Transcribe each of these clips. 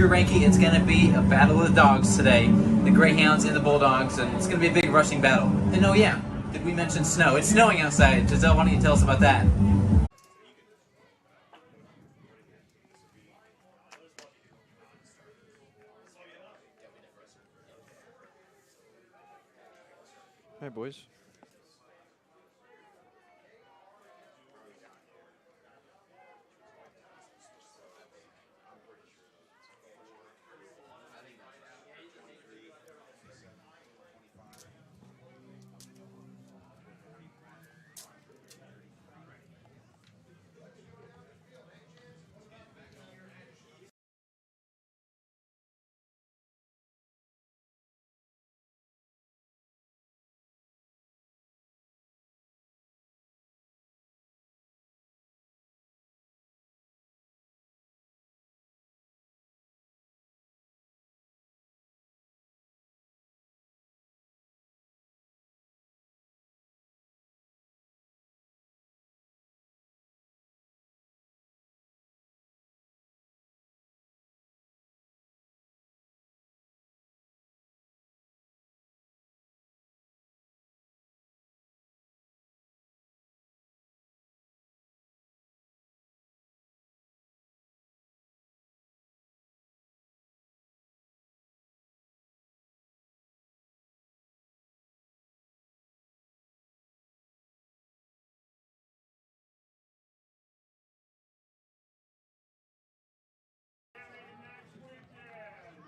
Drew Ranke. It's going to be a battle of the dogs today. The Greyhounds and the Bulldogs, and it's going to be a big rushing battle. And oh yeah, did we mention snow? It's snowing outside. Giselle, why don't you tell us about that? Hey, boys.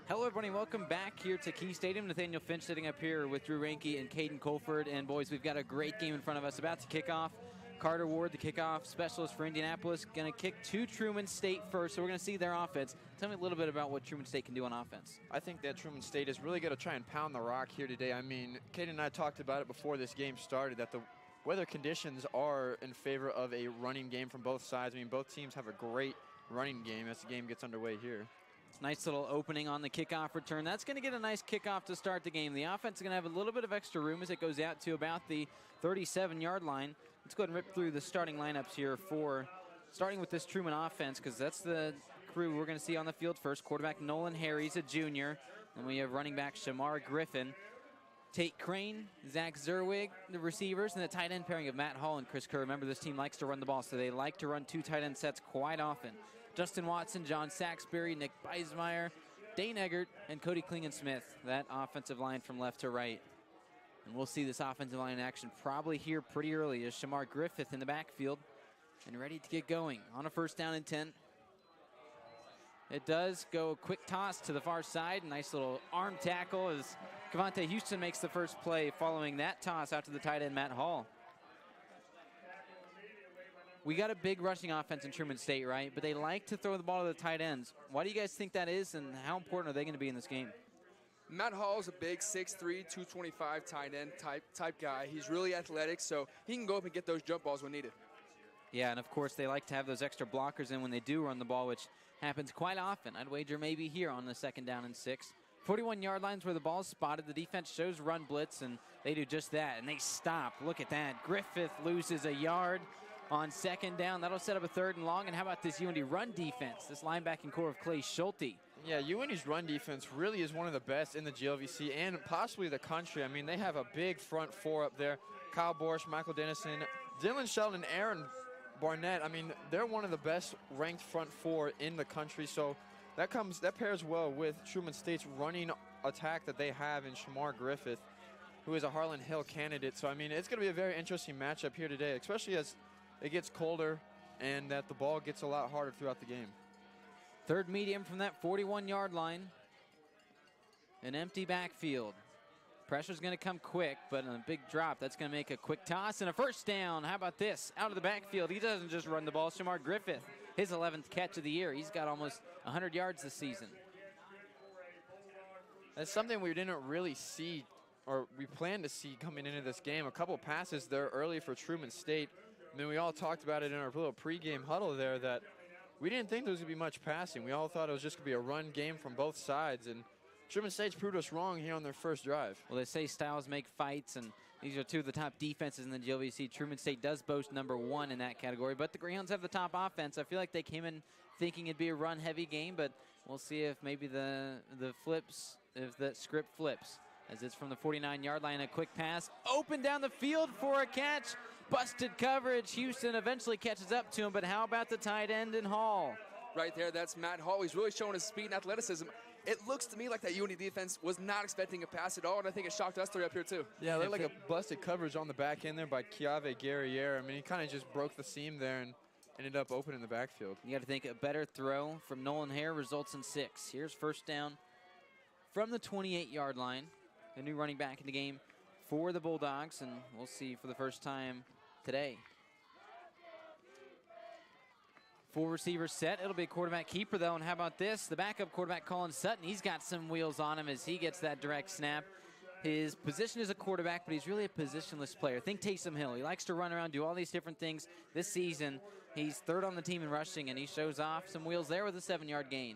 Hello everybody, welcome back here to Key Stadium. Nathaniel Finch sitting up here with Drew Ranke and Caden Colford. And boys, we've got a great game in front of us about to kick off. Carter Ward, the kickoff specialist for Indianapolis, going to kick to Truman State first. So we're going to see their offense. Tell me a little bit about what Truman State can do on offense. I think that Truman State is really going to try and pound the rock here today. I mean, Caden and I talked about it before this game started, that the weather conditions are in favor of a running game from both sides. I mean, both teams have a great running game as the game gets underway here. Nice little opening on the kickoff return. That's going to get a nice kickoff to start the game. The offense is going to have a little bit of extra room as it goes out to about the 37-yard line. Let's go ahead and rip through the starting lineups here for starting with this Truman offense, because that's the crew we're going to see on the field first. Quarterback Nolan Harry's a junior. And we have running back Shamar Griffin, Tate Crane, Zach Zerwig, the receivers, and the tight end pairing of Matt Hall and Chris Kerr. Remember, this team likes to run the ball, so they like to run two tight end sets quite often. Justin Watson, John Saxbury, Nick Beismeyer, Dane Eggert, and Cody Klingon-Smith. That offensive line from left to right. And we'll see this offensive line in action probably here pretty early as Shamar Griffith in the backfield and ready to get going on a 1st down and 10. It does go a quick toss to the far side. Nice little arm tackle as Cavante Houston makes the first play following that toss out to the tight end Matt Hall. We got a big rushing offense in Truman State, right? But they like to throw the ball to the tight ends. Why do you guys think that is, and how important are they going to be in this game? Matt Hall is a big 6'3", 225 tight end type guy. He's really athletic, so he can go up and get those jump balls when needed. Yeah, and of course they like to have those extra blockers in when they do run the ball, which happens quite often. I'd wager maybe here on the 2nd down and 6. 41-yard lines where the ball's spotted. The defense shows run blitz, and they do just that, and they stop. Look at that. Griffith loses a yard on 2nd down. That'll set up a 3rd and long. And how about this UINDY run defense? This linebacking core of Clay Schulte. Yeah, UINDY's run defense really is one of the best in the GLVC and possibly the country. I mean, they have a big front four up there. Kyle Borsch, Michael Dennison, Dylan Sheldon, Aaron Barnett. I mean, they're one of the best ranked front four in the country. So that pairs well with Truman State's running attack that they have in Shamar Griffith, who is a Harlan Hill candidate. So, I mean, it's going to be a very interesting matchup here today, especially as it gets colder and that the ball gets a lot harder throughout the game. 3rd medium from that 41-yard line. An empty backfield. Pressure's going to come quick, but on a big drop, that's going to make a quick toss and a 1st down. How about this? Out of the backfield. He doesn't just run the ball. Shamar Griffith, his 11th catch of the year. He's got almost 100 yards this season. That's something we didn't really see, or we planned to see coming into this game. A couple passes there early for Truman State. I mean, we all talked about it in our little pregame huddle there that we didn't think there was going to be much passing. We all thought it was just going to be a run game from both sides, and Truman State's proved us wrong here on their first drive. Well, they say styles make fights, and these are two of the top defenses in the GLVC. Truman State does boast #1 in that category, but the Greyhounds have the top offense. I feel like they came in thinking it'd be a run-heavy game, but we'll see if maybe the script flips. As it's from the 49-yard line, a quick pass, open down the field for a catch. Busted coverage. Houston eventually catches up to him, but how about the tight end in Hall? Right there, that's Matt Hall. He's really showing his speed and athleticism. It looks to me like that UINDY defense was not expecting a pass at all, and I think it shocked us three up here too. Yeah, looked like a busted coverage on the back end there by Kiave Guerriere. I mean, he kind of just broke the seam there and ended up open in the backfield. You got to think a better throw from Nolan Hare results in 6. Here's first down from the 28-yard line. A new running back in the game for the Bulldogs, and we'll see for the first time today. 4 receivers set. It'll be a quarterback keeper, though, and how about this? The backup quarterback, Colin Sutton, he's got some wheels on him as he gets that direct snap. His position is a quarterback, but he's really a positionless player. Think Taysom Hill. He likes to run around, do all these different things. This season, he's 3rd on the team in rushing, and he shows off some wheels there with a 7-yard gain.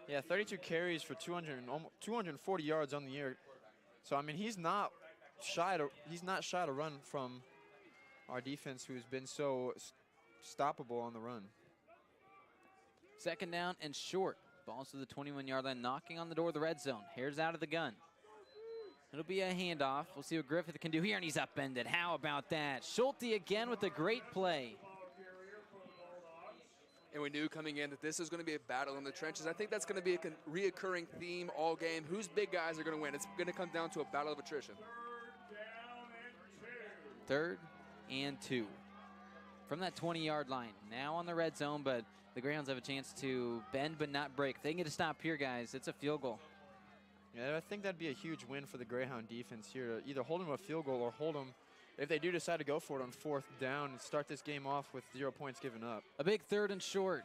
Yeah, 32 carries for 240 yards on the year. So I mean, he's not shy to run from our defense, who's been so stoppable on the run. 2nd down and short. Balls to the 21-yard line, knocking on the door of the red zone. Hare's out of the gun. It'll be a handoff. We'll see what Griffith can do here, and he's upended. How about that? Schulte again with a great play. And we knew coming in that this is going to be a battle in the trenches. I think that's going to be a reoccurring theme all game. Whose big guys are going to win? It's going to come down to a battle of attrition. 3rd and 2. From that 20-yard line. Now on the red zone, but the Greyhounds have a chance to bend but not break. If they can get a stop here, guys, it's a field goal. Yeah, I think that'd be a huge win for the Greyhound defense here to either hold them a field goal or hold them, if they do decide to go for it on 4th down, and start this game off with 0 points given up. A big 3rd and short.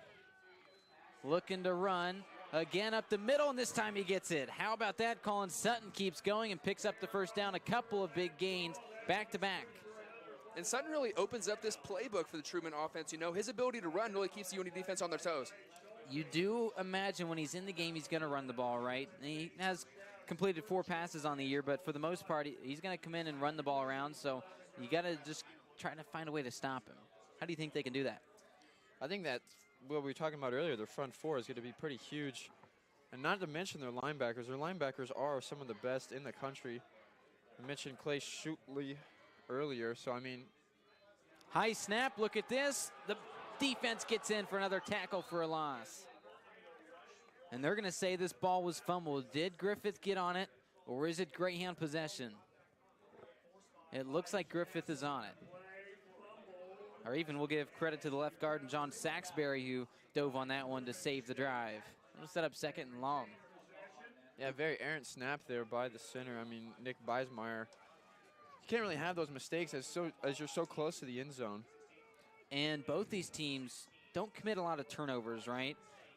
Looking to run. Again up the middle, and this time he gets it. How about that? Colin Sutton keeps going and picks up the first down. A couple of big gains back to back. And Sutton really opens up this playbook for the Truman offense. You know, his ability to run really keeps the UINDY defense on their toes. You do imagine when he's in the game, he's going to run the ball, right? He has completed 4 passes on the year, but for the most part, he's going to come in and run the ball around. So you got to just try to find a way to stop him. How do you think they can do that? I think that what we were talking about earlier, their front 4 is going to be pretty huge. And not to mention their linebackers. Their linebackers are some of the best in the country. I mentioned Clay Schulte earlier, so I mean. High snap, look at this. The defense gets in for another tackle for a loss. And they're going to say this ball was fumbled. Did Griffith get on it, or is it Greyhound possession? It looks like Griffith is on it. Or even we'll give credit to the left guard and John Saxberry, who dove on that one to save the drive. It'll set up 2nd and long. Yeah, very errant snap there by the center. I mean, Nick Beismeyer. You can't really have those mistakes as you're so close to the end zone. And both these teams don't commit a lot of turnovers, right?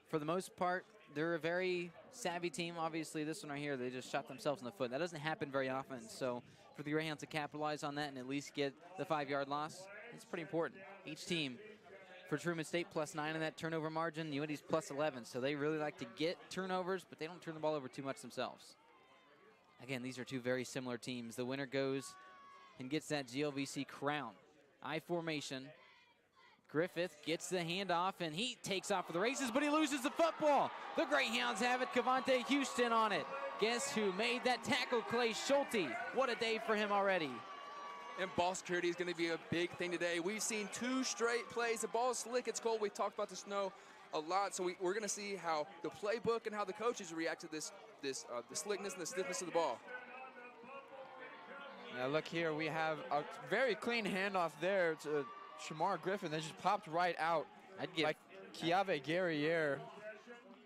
For the most part, they're a very savvy team. Obviously, this one right here, they just shot themselves in the foot. That doesn't happen very often. So for the Greyhounds to capitalize on that and at least get the 5-yard loss, it's pretty important. Each team, for Truman State, +9 in that turnover margin. UINDY's +11. So they really like to get turnovers, but they don't turn the ball over too much themselves. Again, these are 2 very similar teams. The winner goes and gets that GLVC crown. I formation. Griffith gets the handoff, and he takes off for the races, but he loses the football. The Greyhounds have it. Cavante Houston on it. Guess who made that tackle? Clay Schulte. What a day for him already. And ball security is going to be a big thing today. We've seen 2 straight plays. The ball is slick. It's cold. We talked about the snow a lot, so we're going to see how the playbook and how the coaches react to the slickness and the stiffness of the ball. Now look here, we have a very clean handoff there to Shamar Griffin that just popped right out. I'd give like Kiave Guerriere.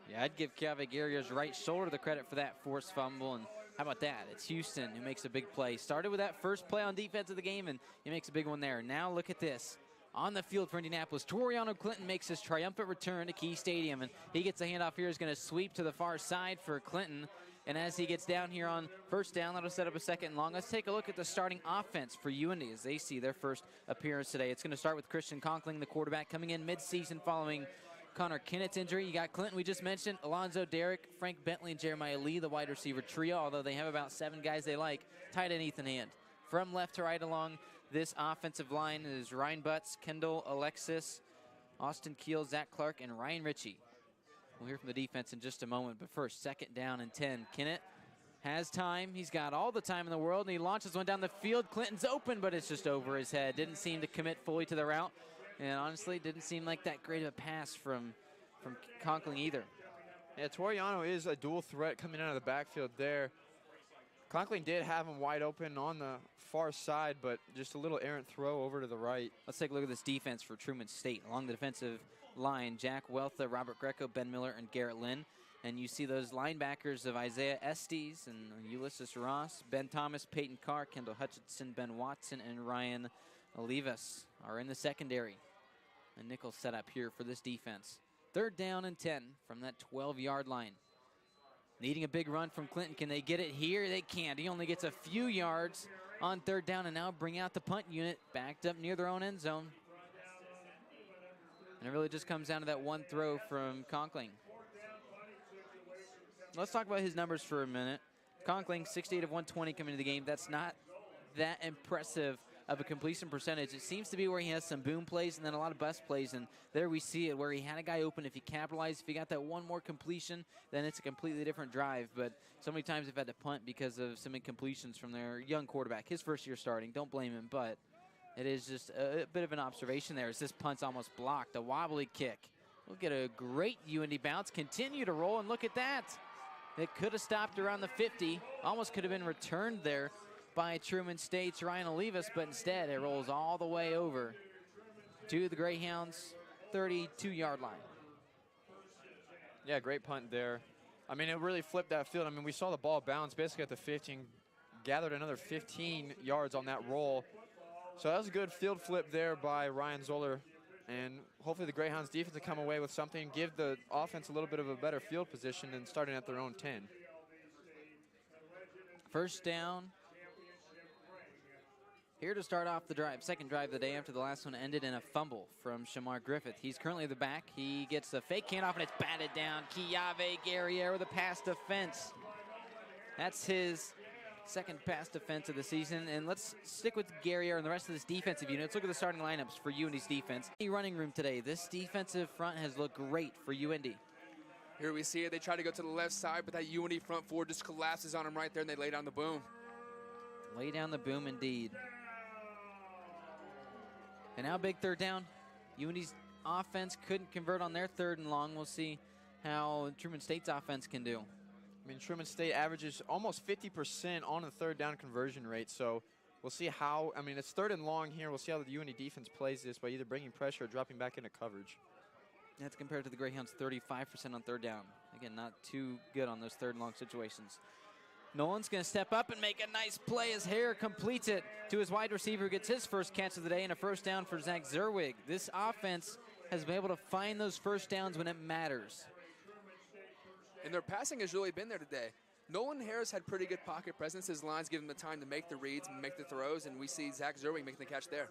Yeah, I'd give Kiave Guerriere's right shoulder the credit for that forced fumble. And how about that? It's Houston who makes a big play. Started with that first play on defense of the game, and he makes a big one there. Now look at this. On the field for Indianapolis, Toriano Clinton makes his triumphant return to Key Stadium, and he gets a handoff here. He's going to sweep to the far side for Clinton. And as he gets down here on first down, that'll set up a 2nd and long. Let's take a look at the starting offense for UINDY as they see their first appearance today. It's going to start with Christian Conkling, the quarterback, coming in mid-season following Connor Kennett's injury. You got Clinton, we just mentioned, Alonzo Derrick, Frank Bentley, and Jeremiah Lee, the wide receiver trio, although they have about 7 guys they like. Tight end Ethan Hand. From left to right along this offensive line is Ryan Butts, Kendall Alexis, Austin Keel, Zach Clark, and Ryan Ritchie. We'll hear from the defense in just a moment, but first, 2nd down and 10. Kennett has time. He's got all the time in the world, and he launches one down the field. Clinton's open, but it's just over his head. Didn't seem to commit fully to the route, and honestly, didn't seem like that great of a pass from Conkling either. Yeah, Toriano is a dual threat coming out of the backfield there. Conkling did have him wide open on the far side, but just a little errant throw over to the right. Let's take a look at this defense for Truman State. Along the defensive line, Jack Weltha, Robert Greco, Ben Miller, and Garrett Lynn. And you see those linebackers of Isaiah Estes and Ulysses Ross, Ben Thomas, Peyton Carr, Kendall Hutchinson, Ben Watson, and Ryan Olivas are in the secondary. A nickel setup here for this defense. 3rd down and 10 from that 12-yard line. Needing a big run from Clinton. Can they get it here? They can't. He only gets a few yards on 3rd down, and now bring out the punt unit backed up near their own end zone. And it really just comes down to that one throw from Conkling. Let's talk about his numbers for a minute. Conkling, 68 of 120 coming into the game. That's not that impressive of a completion percentage. It seems to be where he has some boom plays and then a lot of bust plays, and there we see it where he had a guy open. If he capitalized, if he got that one more completion, then it's a completely different drive. But so many times they've had to punt because of some incompletions from their young quarterback. His first year starting, don't blame him, but it is just a bit of an observation there as this punt's almost blocked. A wobbly kick. We'll get a great UINDY bounce, continue to roll, and look at that. It could have stopped around the 50, almost could have been returned there by Truman State's Ryan Olivas, but instead it rolls all the way over to the Greyhounds' 32-yard line. Yeah, great punt there. I mean, it really flipped that field. I mean, we saw the ball bounce basically at the 15, gathered another 15 yards on that roll. So that was a good field flip there by Ryan Zoller. And hopefully the Greyhounds defense will come away with something, give the offense a little bit of a better field position and starting at their own 10. 1st down. Here to start off the drive, 2nd drive of the day after the last one ended in a fumble from Shamar Griffith. He's currently the back. He gets the fake handoff and it's batted down. Kiave Guerriere with a pass defense. That's his 2nd pass defense of the season. And let's stick with Guerriere and the rest of this defensive unit. Let's look at the starting lineups for UINDY's defense. Running room today. This defensive front has looked great for UINDY. Here we see it. They try to go to the left side, but that UINDY front four just collapses on them right there, and they lay down the boom. Lay down the boom indeed. And now big 3rd down. UINDY's offense couldn't convert on their 3rd and long. We'll see how Truman State's offense can do. I mean, Truman State averages almost 50% on the 3rd down conversion rate, so we'll see how, I mean, it's 3rd and long here. We'll see how the UINDY defense plays this by either bringing pressure or dropping back into coverage. That's compared to the Greyhounds' 35% on 3rd down. Again, not too good on those 3rd and long situations. Nolan's going to step up and make a nice play as Hare completes it to his wide receiver, who gets his first catch of the day, and a 1st down for Zach Zerwig. This offense has been able to find those 1st downs when it matters. And their passing has really been there today. Nolan Harris had pretty good pocket presence. His lines give him the time to make the reads and make the throws, and we see Zach Zerwig making the catch there.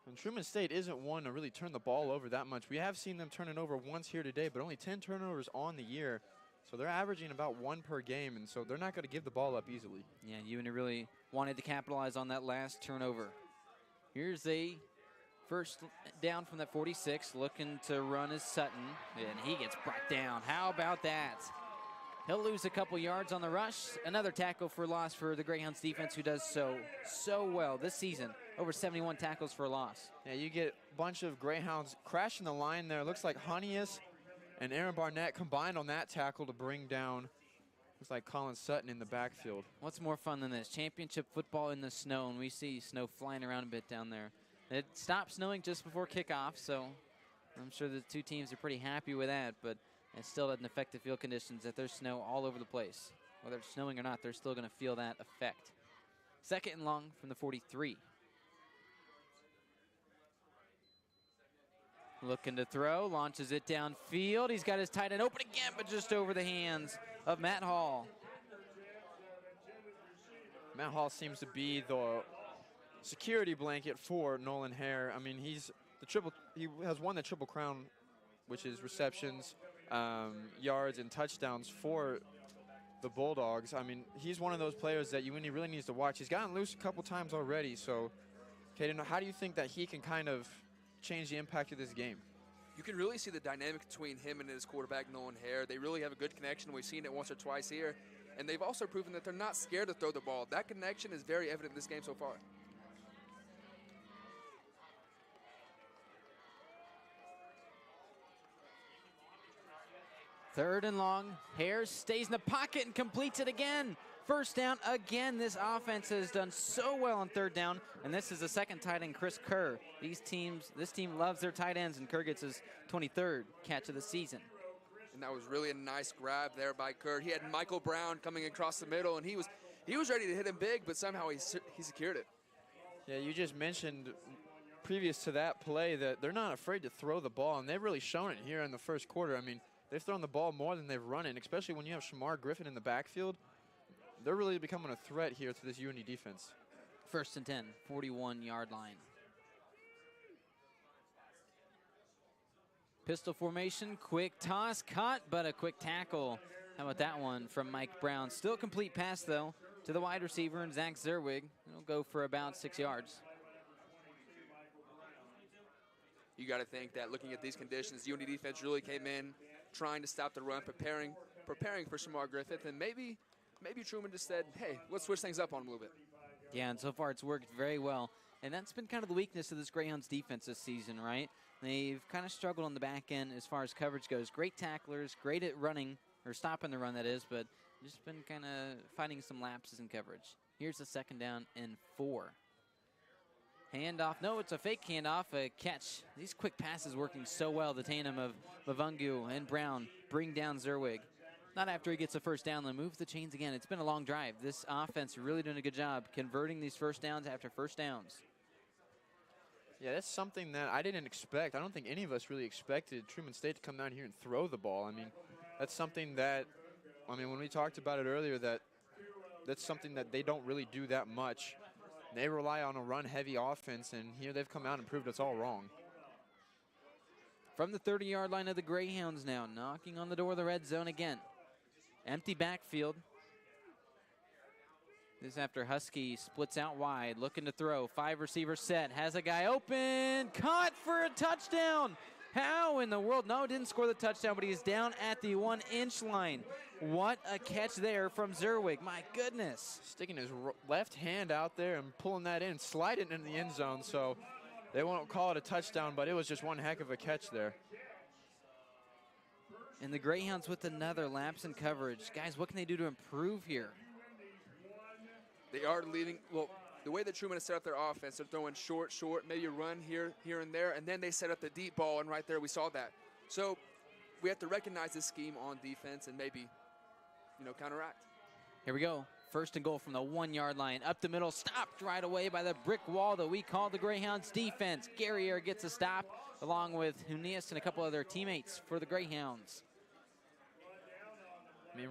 And Truman State isn't one to really turn the ball over that much. We have seen them turn it over once here today, but only 10 turnovers on the year. So they're averaging about 1 per game, and so they're not going to give the ball up easily. Yeah, UINDY really wanted to capitalize on that last turnover. Here's a 1st down from that 46, looking to run is Sutton, and he gets brought down. How about that? He'll lose a couple yards on the rush. Another tackle for loss for the Greyhounds defense, who does so well this season. Over 71 tackles for loss. Yeah, you get a bunch of Greyhounds crashing the line there. Looks like Honeyus and Aaron Barnett combined on that tackle to bring down, looks like Colin Sutton in the backfield. What's more fun than this? Championship football in the snow, and we see snow flying around a bit down there. It stopped snowing just before kickoff, so I'm sure the 2 teams are pretty happy with that, but it still doesn't affect the field conditions that there's snow all over the place. Whether it's snowing or not, they're still going to feel that effect. 2nd and long from the 43. Looking to throw, launches it downfield. He's got his tight end open again, but just over the hands of Matt Hall. Matt Hall seems to be the security blanket for Nolan Hare. I mean, he has won the Triple Crown, which is receptions, yards, and touchdowns for the Bulldogs. I mean, he's one of those players that UINDY really needs to watch. He's gotten loose a couple times already, so Caden, how do you think that he can kind of change the impact of this game? You can really see the dynamic between him and his quarterback, Nolan Hare. They really have a good connection. We've seen it once or twice here. And they've also proven that they're not scared to throw the ball. That connection is very evident in this game so far. Third and long. Hare stays in the pocket and completes it again. First down again. This offense has done so well on third down, and this is the second tight end, Chris Kerr. This team loves their tight ends, and Kerr gets his 23rd catch of the season. And that was really a nice grab there by Kerr. He had Michael Brown coming across the middle, and he was ready to hit him big, but somehow he secured it. Yeah, you just mentioned previous to that play that they're not afraid to throw the ball, and they've really shown it here in the first quarter. I mean, they've thrown the ball more than they've run it, especially when you have Shamar Griffin in the backfield. They're really becoming a threat here to this UINDY defense. First and 10, 41-yard line. Pistol formation, quick toss, caught, but a quick tackle. How about that one from Mike Brown? Still a complete pass, though, to the wide receiver, and Zach Zerwig. It'll go for about 6 yards. You got to think that looking at these conditions, UIND defense really came in trying to stop the run, preparing for Shamar Griffith, and maybe Truman just said, hey, let's switch things up on him a little bit. Yeah, and so far it's worked very well. And that's been kind of the weakness of this Greyhounds defense this season, right? They've kind of struggled on the back end as far as coverage goes. Great tacklers, great at running, or stopping the run, that is, but just been kind of finding some lapses in coverage. Here's the second down and 4. Handoff, no, it's a fake handoff, a catch. These quick passes working so well. The tandem of Mavungu and Brown bring down Zerwig. Not after he gets the first down, then move the chains again. It's been a long drive. This offense really doing a good job converting these first downs after first downs. Yeah, that's something that I didn't expect. I don't think any of us really expected Truman State to come down here and throw the ball. I mean, that's something that, when we talked about it earlier, that's something that they don't really do that much. They rely on a run-heavy offense, and here they've come out and proved it's all wrong. From the 30-yard line of the Greyhounds now, knocking on the door of the red zone again. Empty backfield. This after Husky splits out wide, looking to throw. 5-receiver set, has a guy open, caught for a touchdown. How in the world? No, didn't score the touchdown, but he's down at the 1-inch line. What a catch there from Zerwig, my goodness. Sticking his left hand out there and pulling that in, sliding into the end zone, so they won't call it a touchdown, but it was just one heck of a catch there. And the Greyhounds with another lapse in coverage. Guys, what can they do to improve here? They are leaving, well, the way that Truman has set up their offense, they're throwing short, maybe a run here and there, and then they set up the deep ball, and right there we saw that. So we have to recognize this scheme on defense and maybe, counteract. Here we go. First and goal from the 1-yard line. Up the middle, stopped right away by the brick wall that we call the Greyhounds defense. Guerrier gets a stop, along with Hunias and a couple other teammates for the Greyhounds.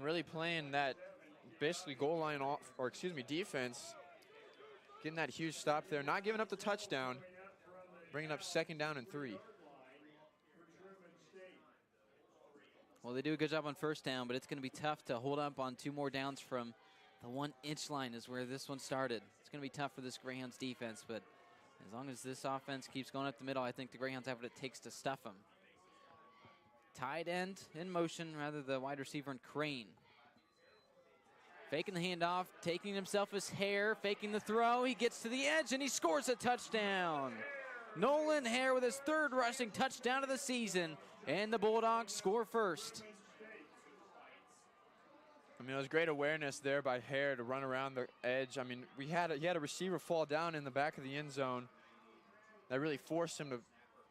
Really playing that basically goal line off, or defense, getting that huge stop there, not giving up the touchdown, bringing up second down and 3. Well, they do a good job on first down, but it's going to be tough to hold up on 2 more downs from the 1-inch line is where this one started. It's going to be tough for this Greyhounds defense, but as long as this offense keeps going up the middle, I think the Greyhounds have what it takes to stuff them. Tight end in motion, rather the wide receiver in Crane. Faking the handoff, taking himself his hair, faking the throw. He gets to the edge and he scores a touchdown. Nolan Hare with his 3rd rushing touchdown of the season, and the Bulldogs score first. It was great awareness there by Hare to run around the edge. He had a receiver fall down in the back of the end zone. That really forced him to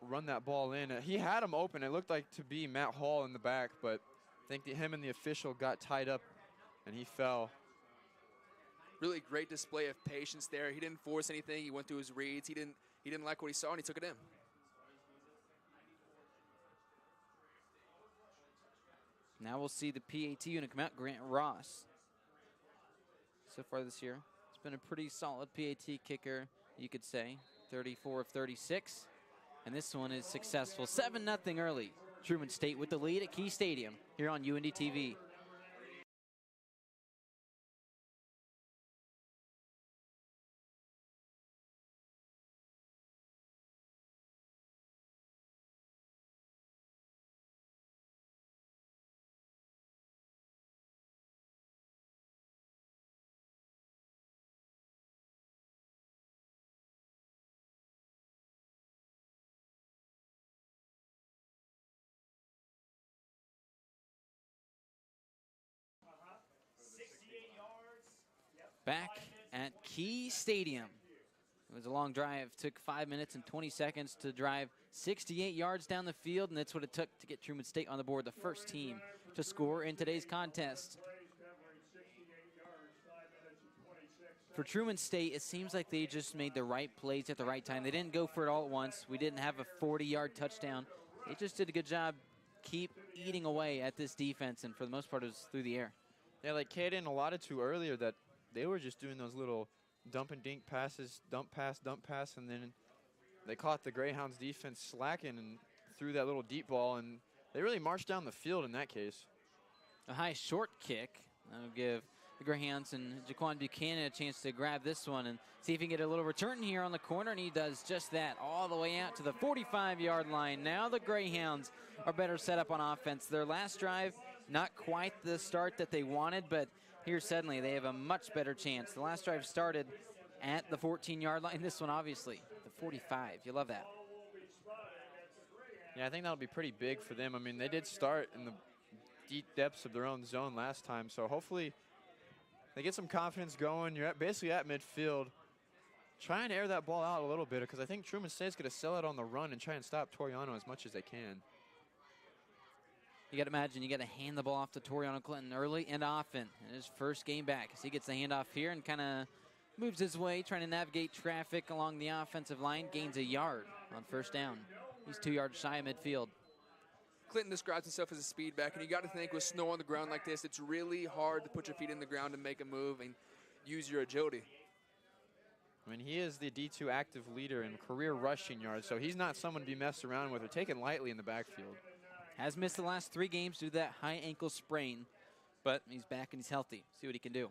run that ball in. He had him open. It looked like to be Matt Hall in the back, but I think him and the official got tied up and he fell. Really great display of patience there. He didn't force anything. He went through his reads. He didn't like what he saw, and he took it in. Now we'll see the PAT unit come out, Grant Ross. So far this year, it's been a pretty solid PAT kicker, you could say. 34 of 36, and this one is successful. 7-0 early. Truman State with the lead at Key Stadium here on UINDY TV. Back at Key Stadium. It was a long drive. Took 5 minutes and 20 seconds to drive 68 yards down the field, and that's what it took to get Truman State on the board, the first team to score in today's contest. For Truman State, it seems like they just made the right plays at the right time. They didn't go for it all at once. We didn't have a 40-yard touchdown. They just did a good job keep eating away at this defense, and for the most part, it was through the air. Yeah, like Kaden alluded to earlier, that they were just doing those little dump and dink passes, dump pass, and then they caught the Greyhounds defense slacking and threw that little deep ball, and they really marched down the field in that case. A high short kick. That'll give the Greyhounds and Jaquan Buchanan a chance to grab this one and see if he can get a little return here on the corner, and he does just that all the way out to the 45-yard line. Now the Greyhounds are better set up on offense. Their last drive, not quite the start that they wanted, but here suddenly they have a much better chance. The last drive started at the 14-yard line. This one, obviously, the 45. You love that. Yeah, I think that'll be pretty big for them. I mean, they did start in the deep depths of their own zone last time, so hopefully they get some confidence going. You're basically at midfield. Trying to air that ball out a little bit, because I think Truman State's going to sell it on the run and try and stop Toriano as much as they can. You got to imagine you got to hand the ball off to Toriano Clinton early and often in his first game back, as he gets the handoff here and kind of moves his way, trying to navigate traffic along the offensive line, gains a yard on first down. He's 2 yards shy of midfield. Clinton describes himself as a speed back, and you got to think with snow on the ground like this, it's really hard to put your feet in the ground and make a move and use your agility. I mean, he is the D2 active leader in career rushing yards, so he's not someone to be messed around with or taken lightly in the backfield. Has missed the last 3 games due to that high ankle sprain, but he's back and he's healthy. See what he can do.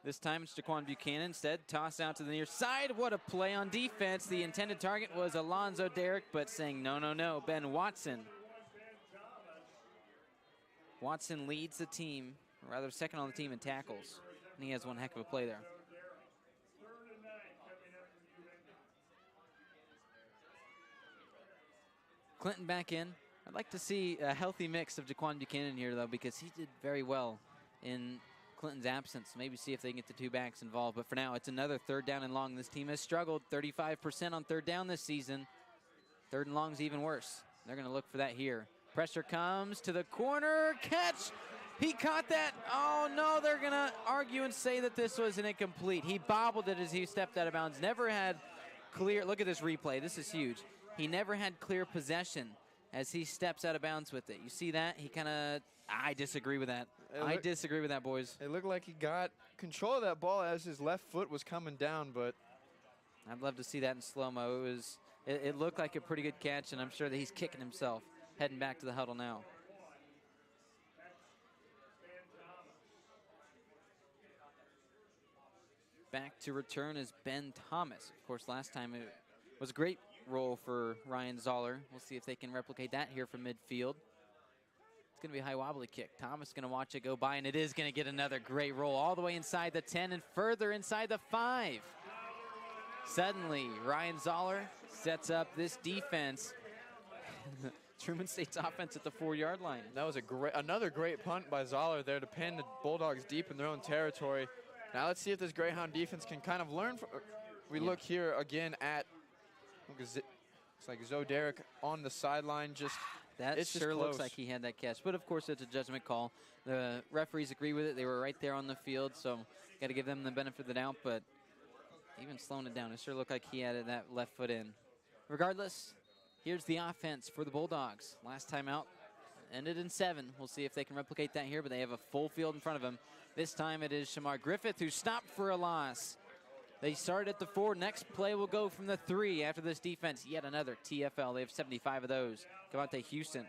This time it's Jaquan Buchanan. Instead, toss out to the near side. What a play on defense. The intended target was Alonzo Derrick, but saying no, no, no. Ben Watson. Watson leads the team, or rather second on the team in tackles, and he has one heck of a play there. Clinton back in. I'd like to see a healthy mix of Jaquan Buchanan here, though, because he did very well in Clinton's absence. Maybe see if they can get the 2 backs involved. But for now, it's another 3rd down and long. This team has struggled 35% on 3rd down this season. 3rd and long is even worse. They're going to look for that here. Pressure comes to the corner. Catch! He caught that. Oh, no, they're going to argue and say that this was an incomplete. He bobbled it as he stepped out of bounds. Never had clear. Look at this replay. This is huge. He never had clear possession as he steps out of bounds with it. You see that? He kind of, I disagree with that. I disagree with that, boys. It looked like he got control of that ball as his left foot was coming down, but I'd love to see that in slow-mo. It looked like a pretty good catch, and I'm sure that he's kicking himself, heading back to the huddle now. Back to return is Ben Thomas. Of course, last time it was a great role for Ryan Zoller. We'll see if they can replicate that here from midfield. It's going to be a high wobbly kick. Thomas going to watch it go by, and it is going to get another great roll all the way inside the 10 and further inside the 5. Suddenly, Ryan Zoller sets up this defense. Truman State's offense at the 4-yard line. that was another great punt by Zoller there to pin the Bulldogs deep in their own territory. Now let's see if this Greyhound defense can kind of learn. We look here again at, it's like Zoe Derrick on the sideline. That sure looks like he had that catch. But, of course, it's a judgment call. The referees agree with it. They were right there on the field, so got to give them the benefit of the doubt. But even slowing it down, it sure looked like he had that left foot in. Regardless, here's the offense for the Bulldogs. Last time out ended in 7. We'll see if they can replicate that here, but they have a full field in front of them. This time it is Shamar Griffith who stopped for a loss. They started at the 4. Next play will go from the 3 after this defense. Yet another TFL. They have 75 of those. Cavante Houston.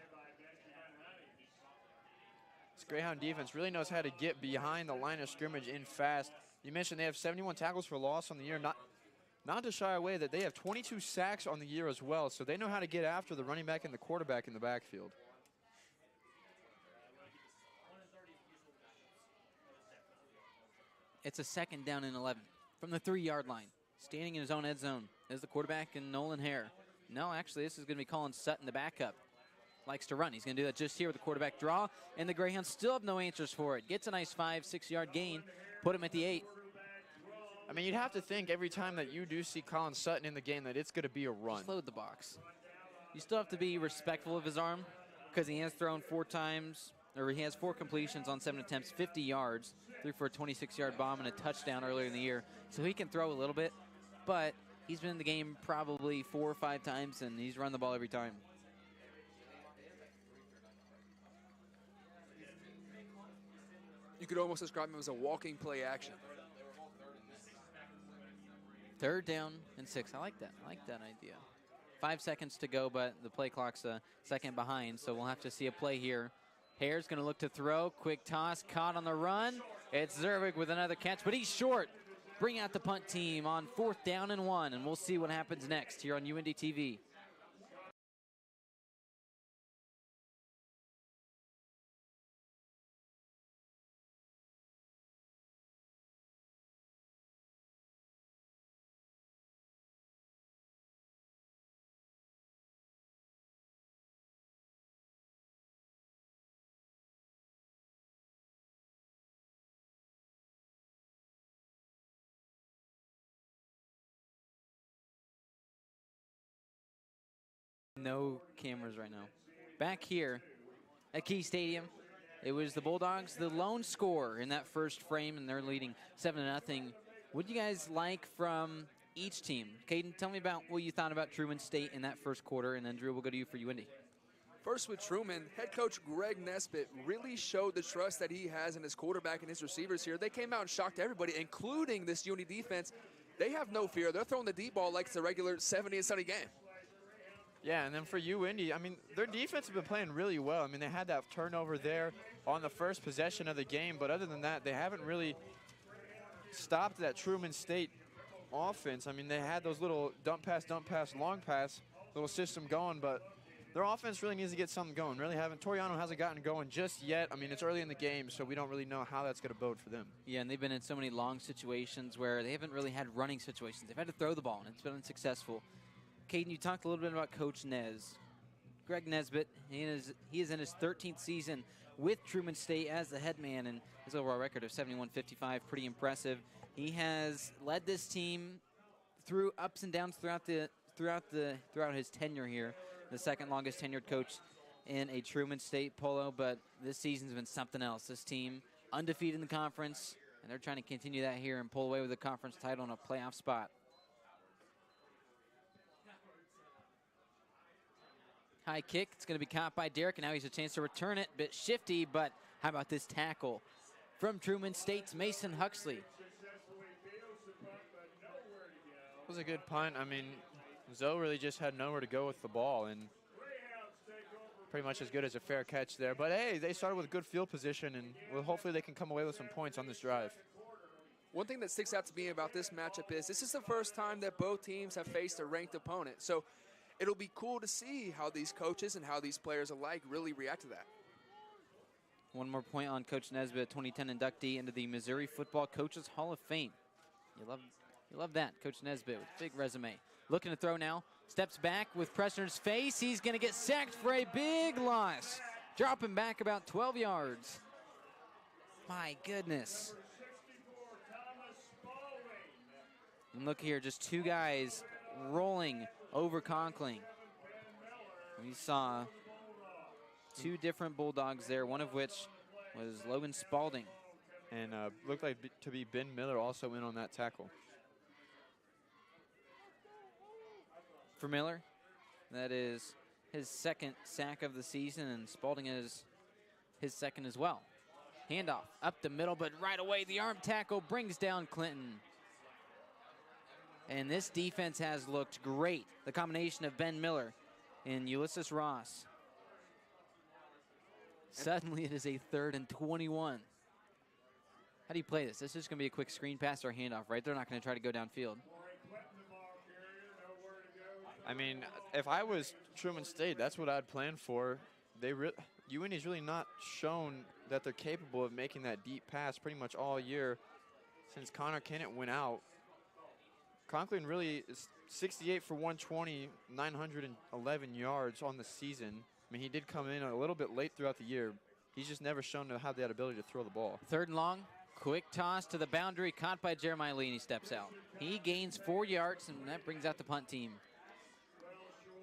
This Greyhound defense really knows how to get behind the line of scrimmage in fast. You mentioned they have 71 tackles for loss on the year. Not to shy away that they have 22 sacks on the year as well. So they know how to get after the running back and the quarterback in the backfield. It's a 2nd down and 11 from the 3-yard line. Standing in his own end zone is the quarterback and Nolan Hare. No, actually, this is going to be Colin Sutton, the backup. likes to run. He's going to do that just here with the quarterback draw, and the Greyhounds still have no answers for it. Gets a nice 5-6 yard gain, put him at the 8. I mean, you'd have to think every time that you do see Colin Sutton in the game that it's going to be a run. Just load the box. You still have to be respectful of his arm because he has thrown 4 times, or he has 4 completions on 7 attempts, 50 yards, threw for a 26-yard bomb and a touchdown earlier in the year. So he can throw a little bit, but he's been in the game probably 4 or 5 times, and he's run the ball every time. You could almost describe him as a walking play action. 3rd down and 6. I like that. I like that idea. 5 seconds to go, but the play clock's a second behind, so we'll have to see a play here. Hare's going to look to throw. Quick toss, caught on the run. It's Zervig with another catch, but he's short. Bring out the punt team on 4th down and 1, and we'll see what happens next here on UINDY TV. No cameras right now. Back here at Key Stadium, it was the Bulldogs, the lone scorer in that first frame, and they're leading 7-0. What do you guys like from each team? Caden, tell me about what you thought about Truman State in that first quarter, and then Drew, we'll go to you for UINDY. First with Truman, head coach Greg Nesbitt really showed the trust that he has in his quarterback and his receivers here. They came out and shocked everybody, including this UINDY defense. They have no fear. They're throwing the deep ball like it's a regular 70 and sunny game. Yeah, and then for UINDY, I mean, their defense has been playing really well. I mean, they had that turnover there on the first possession of the game, but other than that, they haven't really stopped that Truman State offense. I mean, they had those little dump pass, long pass, little system going, but their offense really needs to get something going. Really haven't. Toriano hasn't gotten going just yet. I mean, it's early in the game, so we don't really know how that's going to bode for them. Yeah, and they've been in so many long situations where they haven't really had running situations. They've had to throw the ball, and it's been unsuccessful. Caden, you talked a little bit about Coach Nez. Greg Nesbitt, he is in his 13th season with Truman State as the head man, and his overall record of 71-55, pretty impressive. He has led this team through ups and downs throughout his tenure here, the second longest tenured coach in a Truman State polo, but this season's been something else. This team undefeated in the conference, and they're trying to continue that here and pull away with the conference title and a playoff spot. High kick, it's going to be caught by Derek, and now he's a chance to return it. Bit shifty, but how about this tackle from Truman State's Mason Huxley? It was a good punt. I mean, Zoe really just had nowhere to go with the ball, and pretty much as good as a fair catch there. But hey, they started with good field position, and well, hopefully they can come away with some points on this drive. One thing that sticks out to me about this matchup is this is the first time that both teams have faced a ranked opponent. So it'll be cool to see how these coaches and how these players alike really react to that. One more point on Coach Nesbitt, 2010 inductee into the Missouri Football Coaches Hall of Fame. You love that, Coach Nesbitt with a big resume. Looking to throw now, steps back with pressure in his face. He's going to get sacked for a big loss. Dropping back about 12 yards. My goodness. And look here, just 2 guys rolling over Conkling. We saw 2 different Bulldogs there, one of which was Logan Spalding. And looked like to be Ben Miller also in on that tackle. For Miller, that is his 2nd sack of the season, and Spalding is his 2nd as well. Handoff up the middle, but right away the arm tackle brings down Clinton. And this defense has looked great. The combination of Ben Miller and Ulysses Ross. Suddenly it is a 3rd and 21. How do you play this? This is going to be a quick screen pass or handoff, right? They're not going to try to go downfield. I mean, if I was Truman State, that's what I'd plan for. UINDY's really not shown that they're capable of making that deep pass pretty much all year since Connor Kennett went out. Conklin really is 68 for 120, 911 yards on the season. mean, he did come in a little bit late throughout the year. He's just never shown to have that ability to throw the ball. 3rd and long. Quick toss to the boundary, caught by Jeremiah Lee, and he steps out. He gains 4 yards, and that brings out the punt team.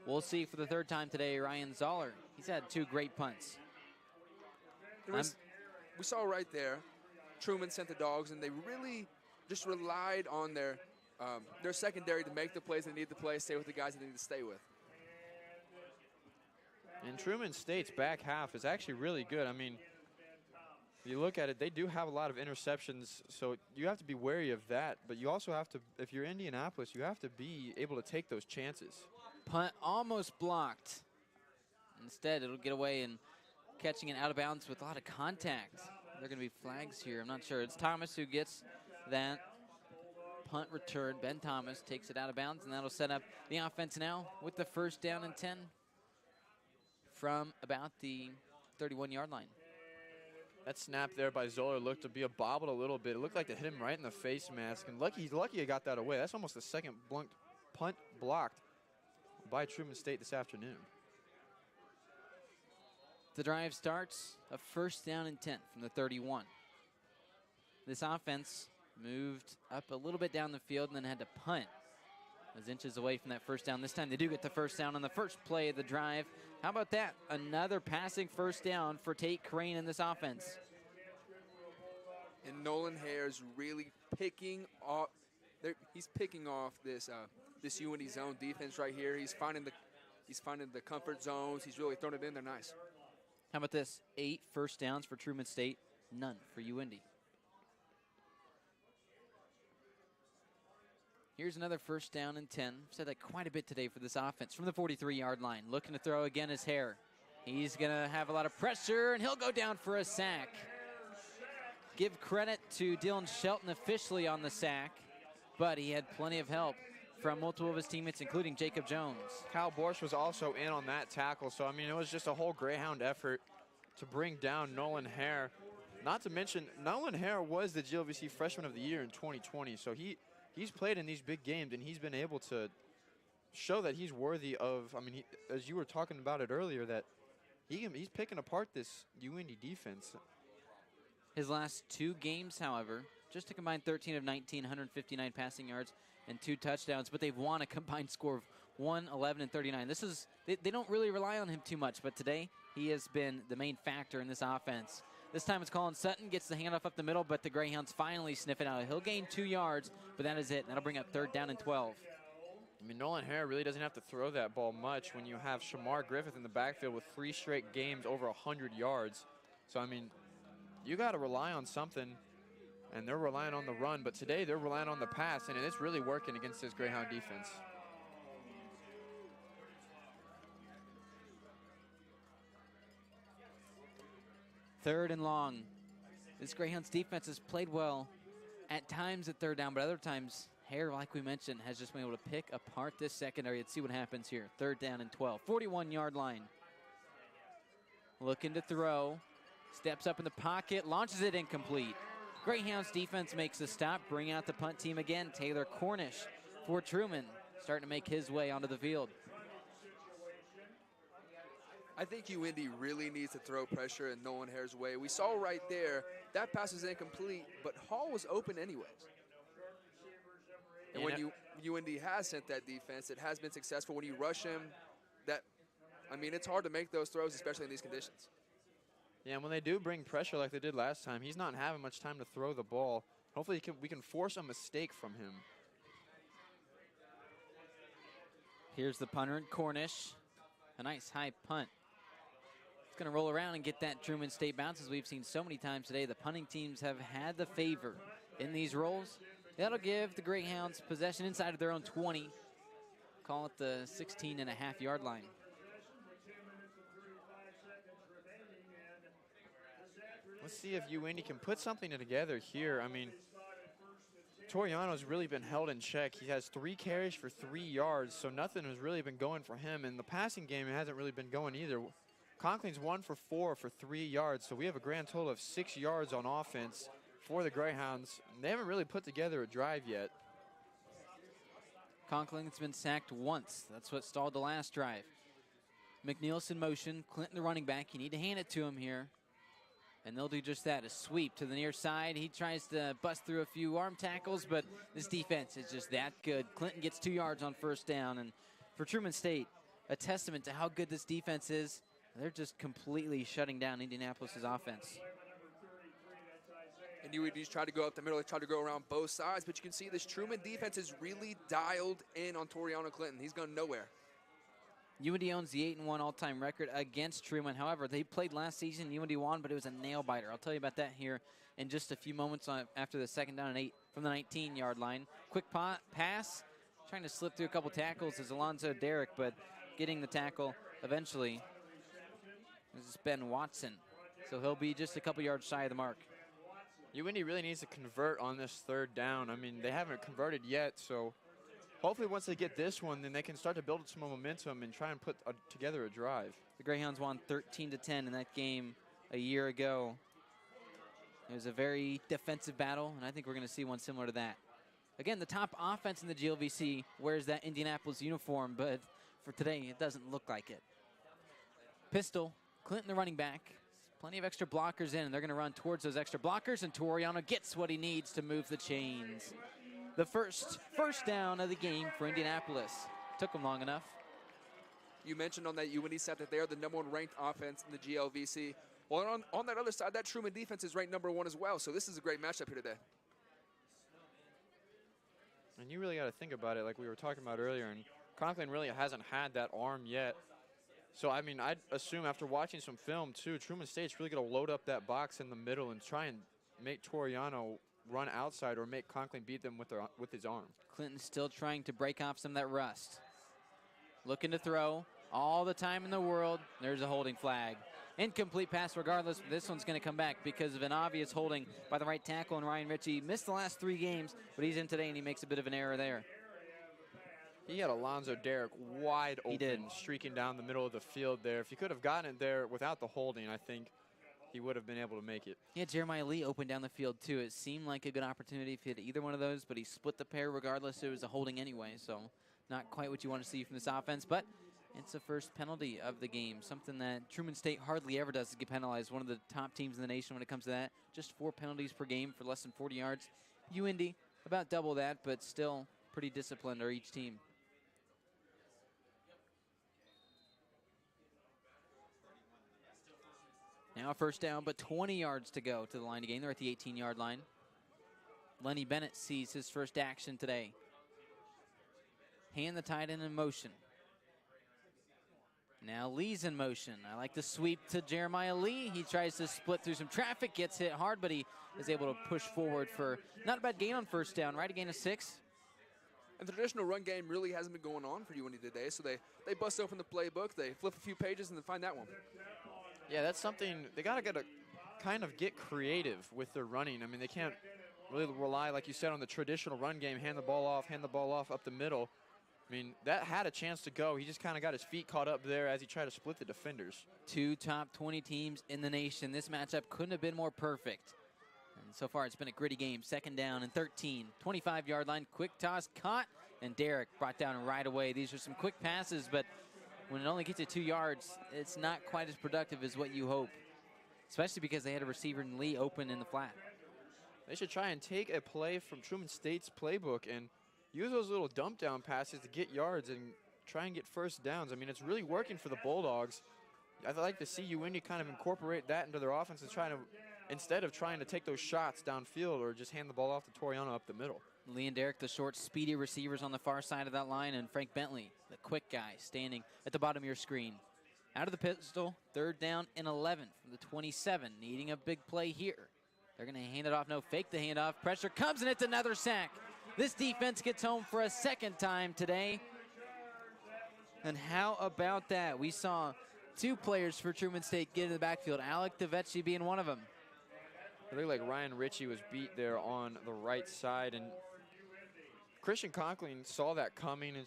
We'll see for the 3rd time today, Ryan Zoller. He's had 2 great punts. We saw right there, Truman sent the Dogs, and they really just relied on their secondary to make the plays they need to play, stay with the guys they need to stay with. And Truman State's back half is actually really good. I mean, if you look at it, they do have a lot of interceptions, so you have to be wary of that. But you also have to, if you're Indianapolis, you have to be able to take those chances. Punt almost blocked. Instead, it'll get away and catching it out of bounds with a lot of contact. There are going to be flags here. I'm not sure. It's Thomas who gets that punt return. Ben Thomas takes it out of bounds, and that'll set up the offense now with the 1st down and 10 from about the 31-yard line. That snap there by Zoller looked to be bobbled a little bit. It looked like it hit him right in the face mask, and lucky he got that away. That's almost the 2nd punt blocked by Truman State this afternoon. The drive starts a 1st down and 10 from the 31. This offense moved up a little bit down the field and then had to punt. Was inches away from that 1st down. This time they do get the 1st down on the first play of the drive. How about that? Another passing 1st down for Tate Crane in this offense. And Nolan Hare is really picking off. He's picking off this UINDY zone defense right here. He's finding the comfort zones. He's really throwing it in there nice. How about this? 8 1st downs for Truman State, none for UINDY. Here's another 1st down and 10. Said that quite a bit today for this offense from the 43-yard line. Looking to throw again is Hare. He's going to have a lot of pressure, and he'll go down for a sack. Give credit to Dylan Shelton officially on the sack, but he had plenty of help from multiple of his teammates, including Jacob Jones. Kyle Borsch was also in on that tackle, so I mean, it was just a whole Greyhound effort to bring down Nolan Hare. Not to mention, Nolan Hare was the GLVC Freshman of the Year in 2020, so he's played in these big games, and he's been able to show that he's worthy of, I mean, as you were talking about it earlier, that he's picking apart this UINDY defense. His last 2 games, however, just a combined 13 of 19, 159 passing yards and 2 touchdowns, but they've won a combined score of 111 and 39. This is, they don't really rely on him too much, but today he has been the main factor in this offense. This time it's Colin Sutton, gets the handoff up the middle, but the Greyhounds finally sniff it out. He'll gain 2 yards, but that is it. That'll bring up 3rd down and 12. I mean, Nolan Hare really doesn't have to throw that ball much when you have Shamar Griffith in the backfield with 3 straight games over 100 yards. So, I mean, you got to rely on something, and they're relying on the run, but today they're relying on the pass, and it's really working against this Greyhound defense. Third and long. This Greyhounds defense has played well at times at 3rd down, but other times, Hare, like we mentioned, has just been able to pick apart this secondary. Let's see what happens here. 3rd down and 12. 41-yard line. Looking to throw. Steps up in the pocket, launches it incomplete. Greyhounds defense makes the stop, bring out the punt team again. Taylor Cornish for Truman, starting to make his way onto the field. I think UINDY really needs to throw pressure in Nolan Hare's way. We saw right there, that pass was incomplete, but Hall was open anyways. And when UINDY has sent that defense, it has been successful. When you rush him, it's hard to make those throws, especially in these conditions. Yeah, and when they do bring pressure like they did last time, he's not having much time to throw the ball. Hopefully we can force a mistake from him. Here's the punter in Cornish. A nice high punt. It's going to roll around and get that Truman State bounce, as we've seen so many times today. The punting teams have had the favor in these rolls. That'll give the Greyhounds possession inside of their own 20. Call it the 16.5-yard line. Let's see if UINDY can put something together here. I mean, Toriano's really been held in check. He has 3 carries for 3 yards, so nothing has really been going for him. In the passing game, it hasn't really been going either. Conkling's 1 for 4 for 3 yards, so we have a grand total of 6 yards on offense for the Greyhounds. They haven't really put together a drive yet. Conkling's been sacked once. That's what stalled the last drive. McNeil's in motion. Clinton, the running back. You need to hand it to him here. And they'll do just that, a sweep to the near side. He tries to bust through a few arm tackles, but this defense is just that good. Clinton gets 2 yards on first down. And for Truman State, a testament to how good this defense is. They're just completely shutting down Indianapolis' offense. And UIND's tried to go up the middle, they tried to go around both sides, but you can see this Truman defense is really dialed in on Toriano Clinton. He's going nowhere. UIND owns the 8-1 all-time record against Truman. However, they played last season. UIND won, but it was a nail-biter. I'll tell you about that here in just a few moments after the second down and 8 from the 19-yard line. Quick pass, trying to slip through a couple tackles is Alonzo Derrick, but getting the tackle eventually is Ben Watson. So he'll be just a couple yards shy of the mark. UIND really needs to convert on this third down. I mean, they haven't converted yet, so hopefully once they get this one, then they can start to build some momentum and try and put together a drive. The Greyhounds won 13-10 in that game a year ago. It was a very defensive battle, and I think we're going to see one similar to that. Again, the top offense in the GLVC wears that Indianapolis uniform, but for today, it doesn't look like it. Pistol, Clinton, the running back. Plenty of extra blockers in, and they're going to run towards those extra blockers, and Toriano gets what he needs to move the chains. The first down of the game for Indianapolis. Took them long enough. You mentioned on that UIND set that they are the #1 ranked offense in the GLVC. Well, on that other side, that Truman defense is ranked #1 as well, so this is a great matchup here today. And you really got to think about it like we were talking about earlier, and Conklin really hasn't had that arm yet. So, I mean, I'd assume after watching some film, too, Truman State's really going to load up that box in the middle and try and make Toriano run outside or make Conklin beat them with his arm. Clinton's still trying to break off some of that rust. Looking to throw all the time in the world. There's a holding flag. Incomplete pass regardless. This one's going to come back because of an obvious holding by the right tackle, and Ryan Ritchie missed the last 3 games, but he's in today, and he makes a bit of an error there. He had Alonzo Derrick wide open, streaking down the middle of the field there. If he could have gotten it there without the holding, I think he would have been able to make it. Yeah, Jeremiah Lee open down the field, too. It seemed like a good opportunity if he had either one of those, but he split the pair regardless. It was a holding anyway, so not quite what you want to see from this offense, but it's the first penalty of the game, something that Truman State hardly ever does is get penalized. One of the top teams in the nation when it comes to that. Just 4 penalties per game for less than 40 yards. UIND, about double that, but still pretty disciplined are each team. Now first down, but 20 yards to go to the line to gain. They're at the 18-yard line. Lenny Bennett sees his first action today. Hand the tight end in motion. Now Lee's in motion. I like the sweep to Jeremiah Lee. He tries to split through some traffic, gets hit hard, but he is able to push forward for not a bad gain on first down, right? A gain of 6. And the traditional run game really hasn't been going on for UIND today, so they bust open the playbook, they flip a few pages, and then find that one. Yeah, that's something they got to kind of get creative with their running. I mean, they can't really rely, like you said, on the traditional run game, hand the ball off up the middle. I mean, that had a chance to go. He just kind of got his feet caught up there as he tried to split the defenders. 2 top 20 teams in the nation. This matchup couldn't have been more perfect. And so far, it's been a gritty game. Second down and 13. 25-yard line, quick toss, caught, and Derrick brought down right away. These are some quick passes, but when it only gets you 2 yards, it's not quite as productive as what you hope, especially because they had a receiver in Lee open in the flat. They should try and take a play from Truman State's playbook and use those little dump down passes to get yards and try and get first downs. I mean, it's really working for the Bulldogs. I'd like to see UIND kind of incorporate that into their offense and instead of trying to take those shots downfield or just hand the ball off to Toriano up the middle. Lee and Derrick, the short, speedy receivers on the far side of that line, and Frank Bentley, the quick guy, standing at the bottom of your screen. Out of the pistol, third down and 11 from the 27, needing a big play here. They're going to hand it off, no, fake the handoff. Pressure comes, and it's another sack. This defense gets home for a second time today. And how about that? We saw 2 players for Truman State get in the backfield, Alec DeVecchi being one of them. It looked like Ryan Ritchie was beat there on the right side, and Christian Conklin saw that coming and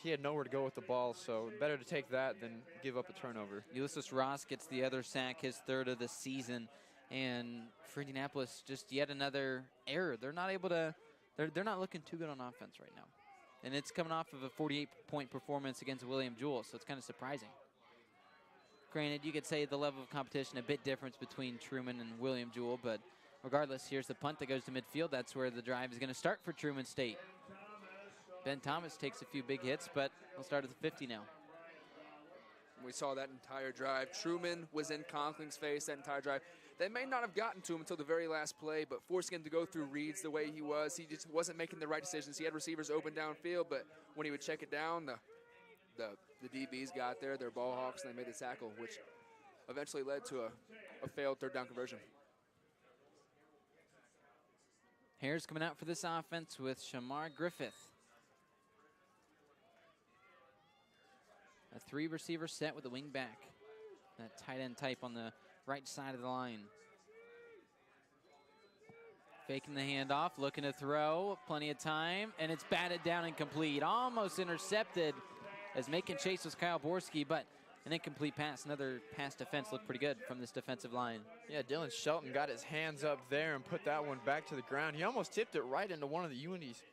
he had nowhere to go with the ball, so better to take that than give up a turnover. Ulysses Ross gets the other sack, his 3rd of the season, and for Indianapolis, just yet another error. They're not able to, they're not looking too good on offense right now. And it's coming off of a 48-point performance against William Jewell, so it's kind of surprising. Granted, you could say the level of competition a bit different between Truman and William Jewell, but regardless, here's the punt that goes to midfield. That's where the drive is going to start for Truman State. Ben Thomas takes a few big hits, but he'll start at the 50 now. We saw that entire drive. Truman was in Conkling's face that entire drive. They may not have gotten to him until the very last play, but forcing him to go through reads the way he just wasn't making the right decisions. He had receivers open downfield, but when he would check it down, the DBs got there, they're ball hawks, and they made the tackle, which eventually led to a failed third down conversion. Hare's coming out for this offense with Shamar Griffith. A 3-receiver set with a wing back. That tight end type on the right side of the line. Faking the handoff, looking to throw, plenty of time, and it's batted down incomplete. Almost intercepted as making chase was Kyle Borski, but an incomplete pass. Another pass defense looked pretty good from this defensive line. Yeah, Dylan Shelton got his hands up there and put that one back to the ground. He almost tipped it right into one of the UINDY's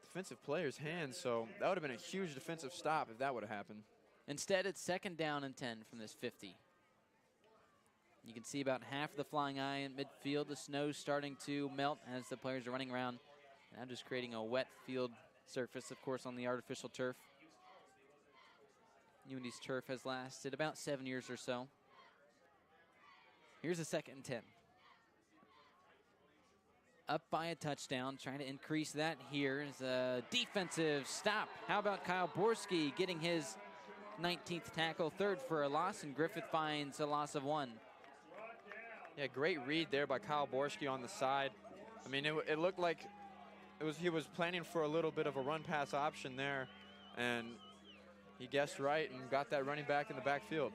defensive players' hands, so that would have been a huge defensive stop if that would have happened. Instead, it's 2nd down and 10 from this 50. You can see about half of the flying eye in midfield. The snow's starting to melt as the players are running around. Now just creating a wet field surface, of course, on the artificial turf. UINDY's turf has lasted about 7 years or so. Here's a 2nd and 10. Up by a touchdown, trying to increase that here is a defensive stop. How about Kyle Borski getting his 19th tackle, 3rd for a loss, and Griffith finds a loss of 1. Yeah, great read there by Kyle Borski on the side. I mean, it looked like he was planning for a little bit of a run-pass option there, and he guessed right and got that running back in the backfield.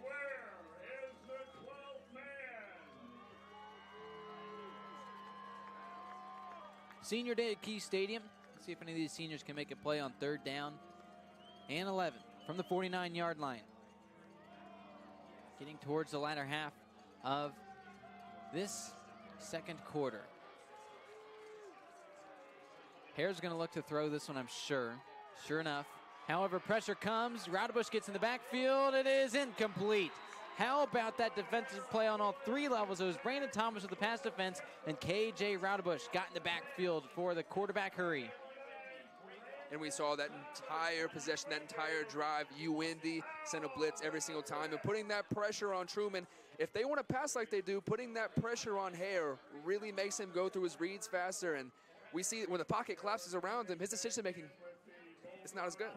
Senior day at Key Stadium. Let's see if any of these seniors can make a play on 3rd down and 11 from the 49-yard line. Getting towards the latter half of this 2nd quarter. Hare's going to look to throw this one, I'm sure. Sure enough. However, pressure comes. Raudebush gets in the backfield. It is incomplete. How about that defensive play on all 3 levels? It was Brandon Thomas with the pass defense, and KJ Raudebush got in the backfield for the quarterback hurry. And we saw that entire possession, that entire drive, UINDY sent a blitz every single time. And putting that pressure on Truman, if they want to pass like they do, putting that pressure on Hare really makes him go through his reads faster. And we see when the pocket collapses around him, his decision-making is not as good.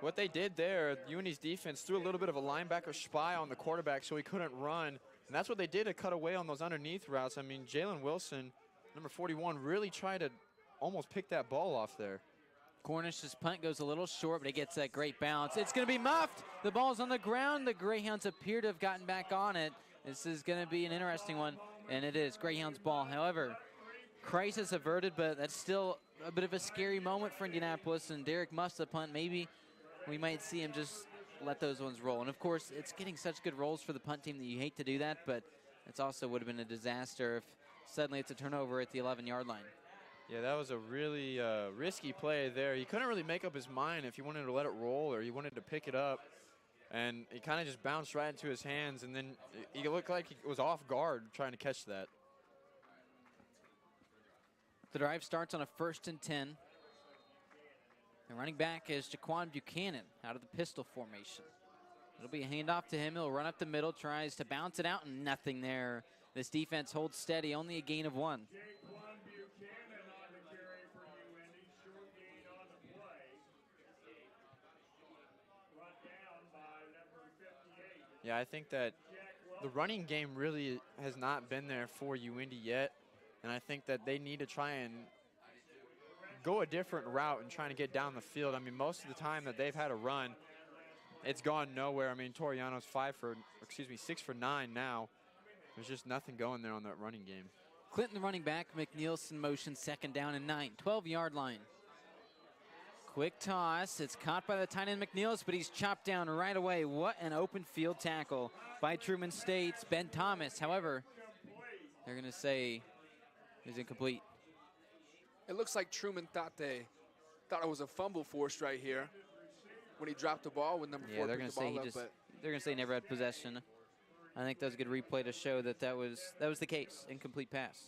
What they did there, UINDY's defense threw a little bit of a linebacker spy on the quarterback so he couldn't run. And that's what they did to cut away on those underneath routes. I mean, Jalen Wilson, number 41, really tried to almost pick that ball off there. Cornish's punt goes a little short, but it gets that great bounce. It's going to be muffed. The ball's on the ground. The Greyhounds appear to have gotten back on it. This is going to be an interesting one, and it is Greyhounds ball. However, crisis averted, but that's still a bit of a scary moment for Indianapolis, and Derek Muff, the punt, maybe we might see him just let those ones roll. And, of course, it's getting such good rolls for the punt team that you hate to do that, but it's also would have been a disaster if suddenly it's a turnover at the 11-yard line. Yeah, that was a really risky play there. He couldn't really make up his mind if he wanted to let it roll or he wanted to pick it up. And it kind of just bounced right into his hands, and then he looked like he was off guard trying to catch that. The drive starts on a 1st and 10. And running back is Jaquan Buchanan out of the pistol formation. It'll be a handoff to him. He'll run up the middle, tries to bounce it out, and nothing there. This defense holds steady, only a gain of 1. Yeah, I think that the running game really has not been there for UINDY yet, and I think that they need to try and go a different route and trying to get down the field. I mean, most of the time that they've had a run, it's gone nowhere. I mean, Toriano's 6 for 9 now. There's just nothing going there on that running game. Clinton, the running back, McNeilson motion, 2nd down and 9, 12-yard line. Quick toss. It's caught by the tight end McNeilson, but he's chopped down right away. What an open field tackle by Truman State's Ben Thomas. However, they're going to say he's incomplete. It looks like Truman thought it was a fumble forced right here when he dropped the ball with number 4 they're picked going the to ball say up. they're going to say never had possession. I think that was a good replay to show that that was the case. Incomplete pass.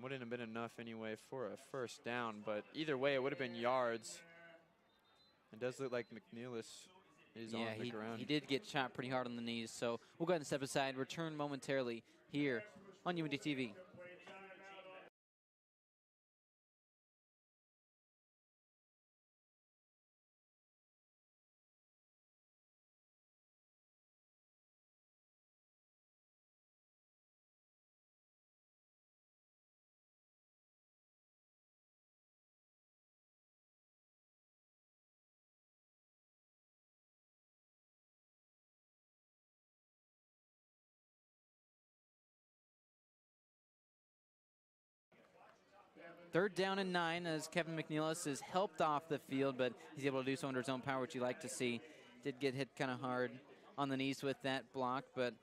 Wouldn't have been enough anyway for a first down, but either way, it would have been yards. It does look like McNeilis is on the ground. He did get shot pretty hard on the knees, so we'll go ahead and step aside, return momentarily here on UINDY TV. Third down and 9 as Kevin McNeilis is helped off the field, but he's able to do so under his own power, which you like to see. Did get hit kind of hard on the knees with that block, but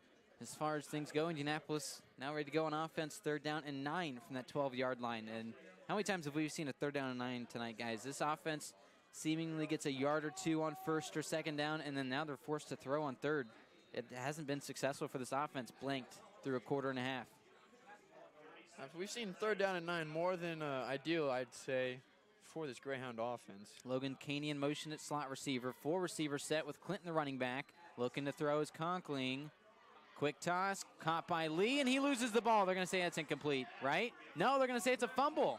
as far as things go, Indianapolis now ready to go on offense. Third down and 9 from that 12-yard line. And how many times have we seen a third down and 9 tonight, guys? This offense seemingly gets a yard or two on first or second down, and then now they're forced to throw on third. It hasn't been successful for this offense, blanked through a quarter and a half. We've seen third down and 9 more than ideal, I'd say, for this Greyhound offense. Logan Caney in motion at slot receiver. 4 receiver set with Clinton the running back. Looking to throw is Conkling. Quick toss, caught by Lee, and he loses the ball. They're going to say that's incomplete, right? No, they're going to say it's a fumble.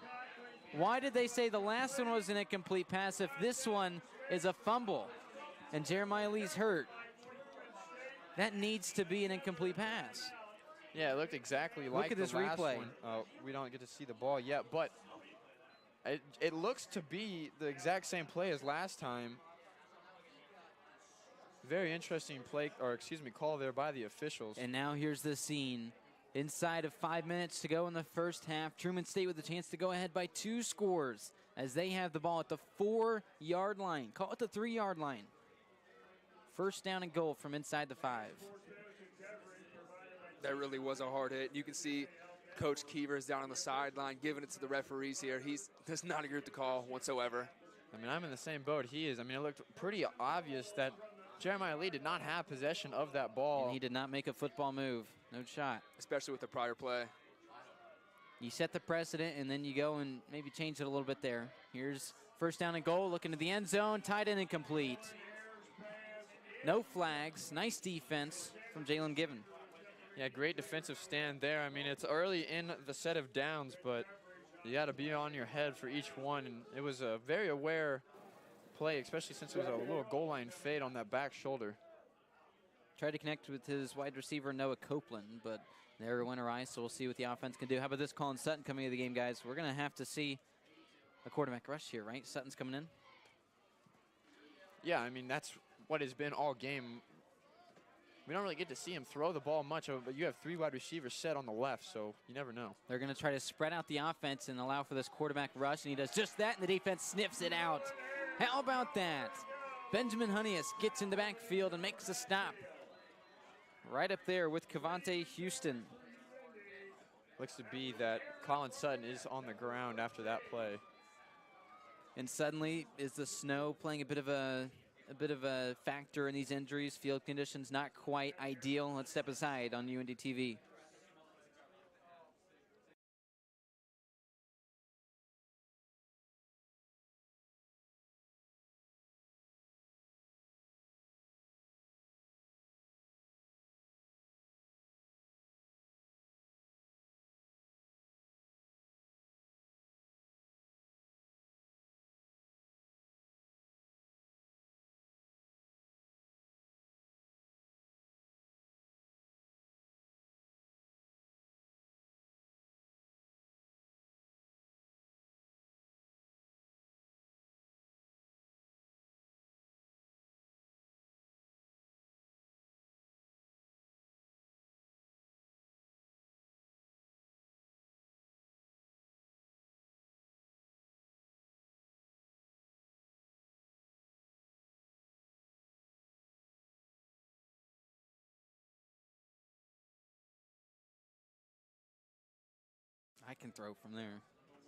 Why did they say the last one was an incomplete pass if this one is a fumble? And Jeremiah Lee's hurt. That needs to be an incomplete pass. Yeah, it looked exactly like the last replay. one. We don't get to see the ball yet, but it looks to be the exact same play as last time. Very interesting play, or excuse me, call there by the officials. And now here's the scene. Inside of 5 minutes to go in the first half, Truman State with a chance to go ahead by 2 scores as they have the ball at the 4-yard line. Call it the 3-yard line. First down and goal from inside the 5. That really was a hard hit. You can see Coach Keevers down on the sideline giving it to the referees here. He does not agree with the call whatsoever. I mean, I'm in the same boat he is. I mean, it looked pretty obvious that Jeremiah Lee did not have possession of that ball. And he did not make a football move. No shot. Especially with the prior play. You set the precedent, and then you go and maybe change it a little bit there. Here's first down and goal, looking to the end zone, tight end incomplete. No flags. Nice defense from Jalen Given. Yeah, great defensive stand there. I mean, it's early in the set of downs, but you got to be on your head for each one. And it was a very aware play, especially since it was a little goal line fade on that back shoulder. Tried to connect with his wide receiver, Noah Copeland, but there went awry, so we'll see what the offense can do. How about this, Colin Sutton coming into the game, guys? We're going to have to see a quarterback rush here, right? Sutton's coming in. Yeah, I mean, that's what has been all game. We don't really get to see him throw the ball much, but you have 3 wide receivers set on the left, so you never know. They're going to try to spread out the offense and allow for this quarterback rush, and he does just that, and the defense sniffs it out. How about that? Benjamin Honeyus gets in the backfield and makes a stop. Right up there with Cavante Houston. Looks to be that Colin Sutton is on the ground after that play. And suddenly, is the snow playing a bit of a factor in these injuries? Field conditions not quite ideal. Let's step aside on UINDY TV. I can throw from there.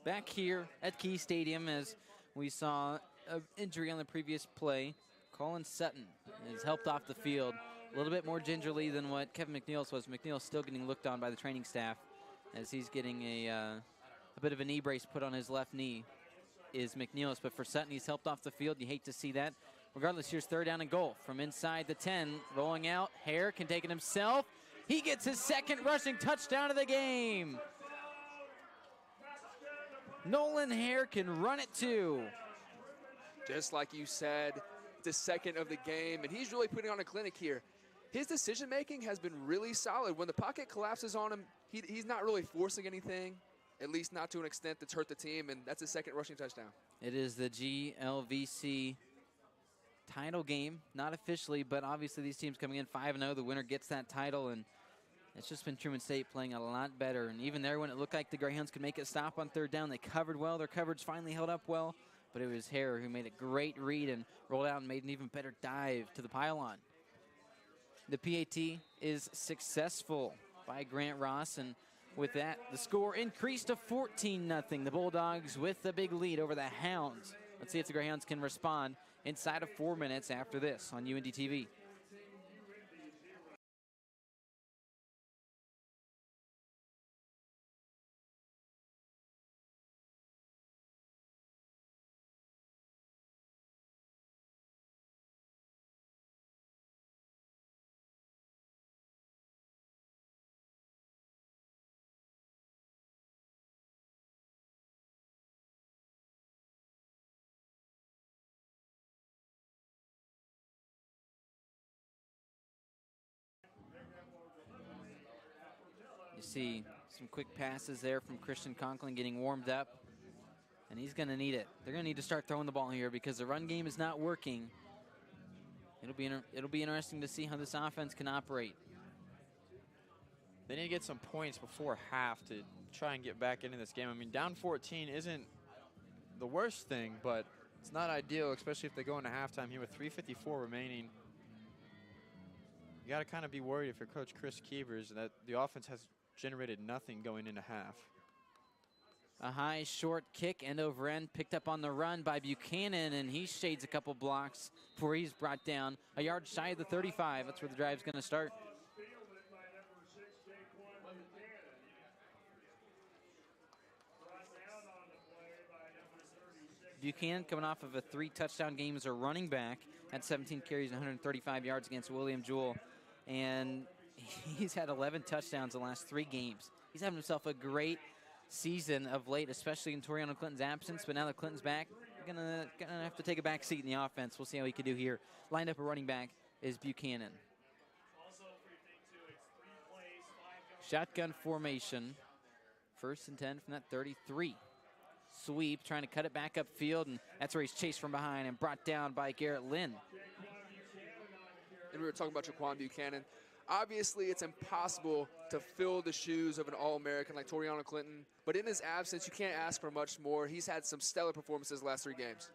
Back here at Key Stadium, as we saw an injury on the previous play Colin Sutton is helped off the field a little bit more gingerly than what Kevin McNeil's was. McNeil's still getting looked on by the training staff as he's getting a bit of a knee brace put on his left knee is McNeil's. But for Sutton, he's helped off the field. You hate to see that. Regardless, here's 3rd down and goal from inside the 10. Rolling out, Hare can take it himself. He gets his 2nd rushing touchdown of the game. Nolan Hare can run it too. Just like you said, the 2nd of the game, and he's really putting on a clinic here. His decision-making has been really solid. When the pocket collapses on him, he's not really forcing anything, at least not to an extent that's hurt the team, and that's his 2nd rushing touchdown. It is the GLVC title game, not officially, but obviously these teams coming in 5-0. The winner gets that title, and it's just been Truman State playing a lot better. And even there, when it looked like the Greyhounds could make it stop on 3rd down, they covered well. Their coverage finally held up well, but it was Hare who made a great read and rolled out and made an even better dive to the pylon. The PAT is successful by Grant Ross, and with that, the score increased to 14-0. The Bulldogs with the big lead over the Hounds. Let's see if the Greyhounds can respond inside of 4 minutes after this on UINDY TV. You see some quick passes there from Christian Conklin getting warmed up, and he's going to need it. They're going to need to start throwing the ball here because the run game is not working. It'll be interesting to see how this offense can operate. They need to get some points before half to try and get back into this game. I mean, down 14 isn't the worst thing, but it's not ideal, especially if they go into halftime here with 3:54 remaining. You got to kind of be worried if you're Coach Chris Keevers that the offense has generated nothing going into half. A high short kick end over end picked up on the run by Buchanan, and he shades a couple blocks before he's brought down a yard shy of the 35. That's where the drive's going to start. Buchanan coming off of a 3-touchdown game as a running back, had 17 carries and 135 yards against William Jewell, and he's had 11 touchdowns the last 3 games. He's having himself a great season of late, especially in Toriano Clinton's absence, but now that Clinton's back, gonna have to take a back seat in the offense. We'll see how he can do here. Lined up a running back is Buchanan. Shotgun formation. 1st and 10 from that 33. Sweep, trying to cut it back upfield, and that's where he's chased from behind and brought down by Garrett Lynn. And we were talking about Jaquan Buchanan. Obviously, it's impossible to fill the shoes of an All-American like Toriano Clinton, but in his absence, you can't ask for much more. He's had some stellar performances the last 3 games.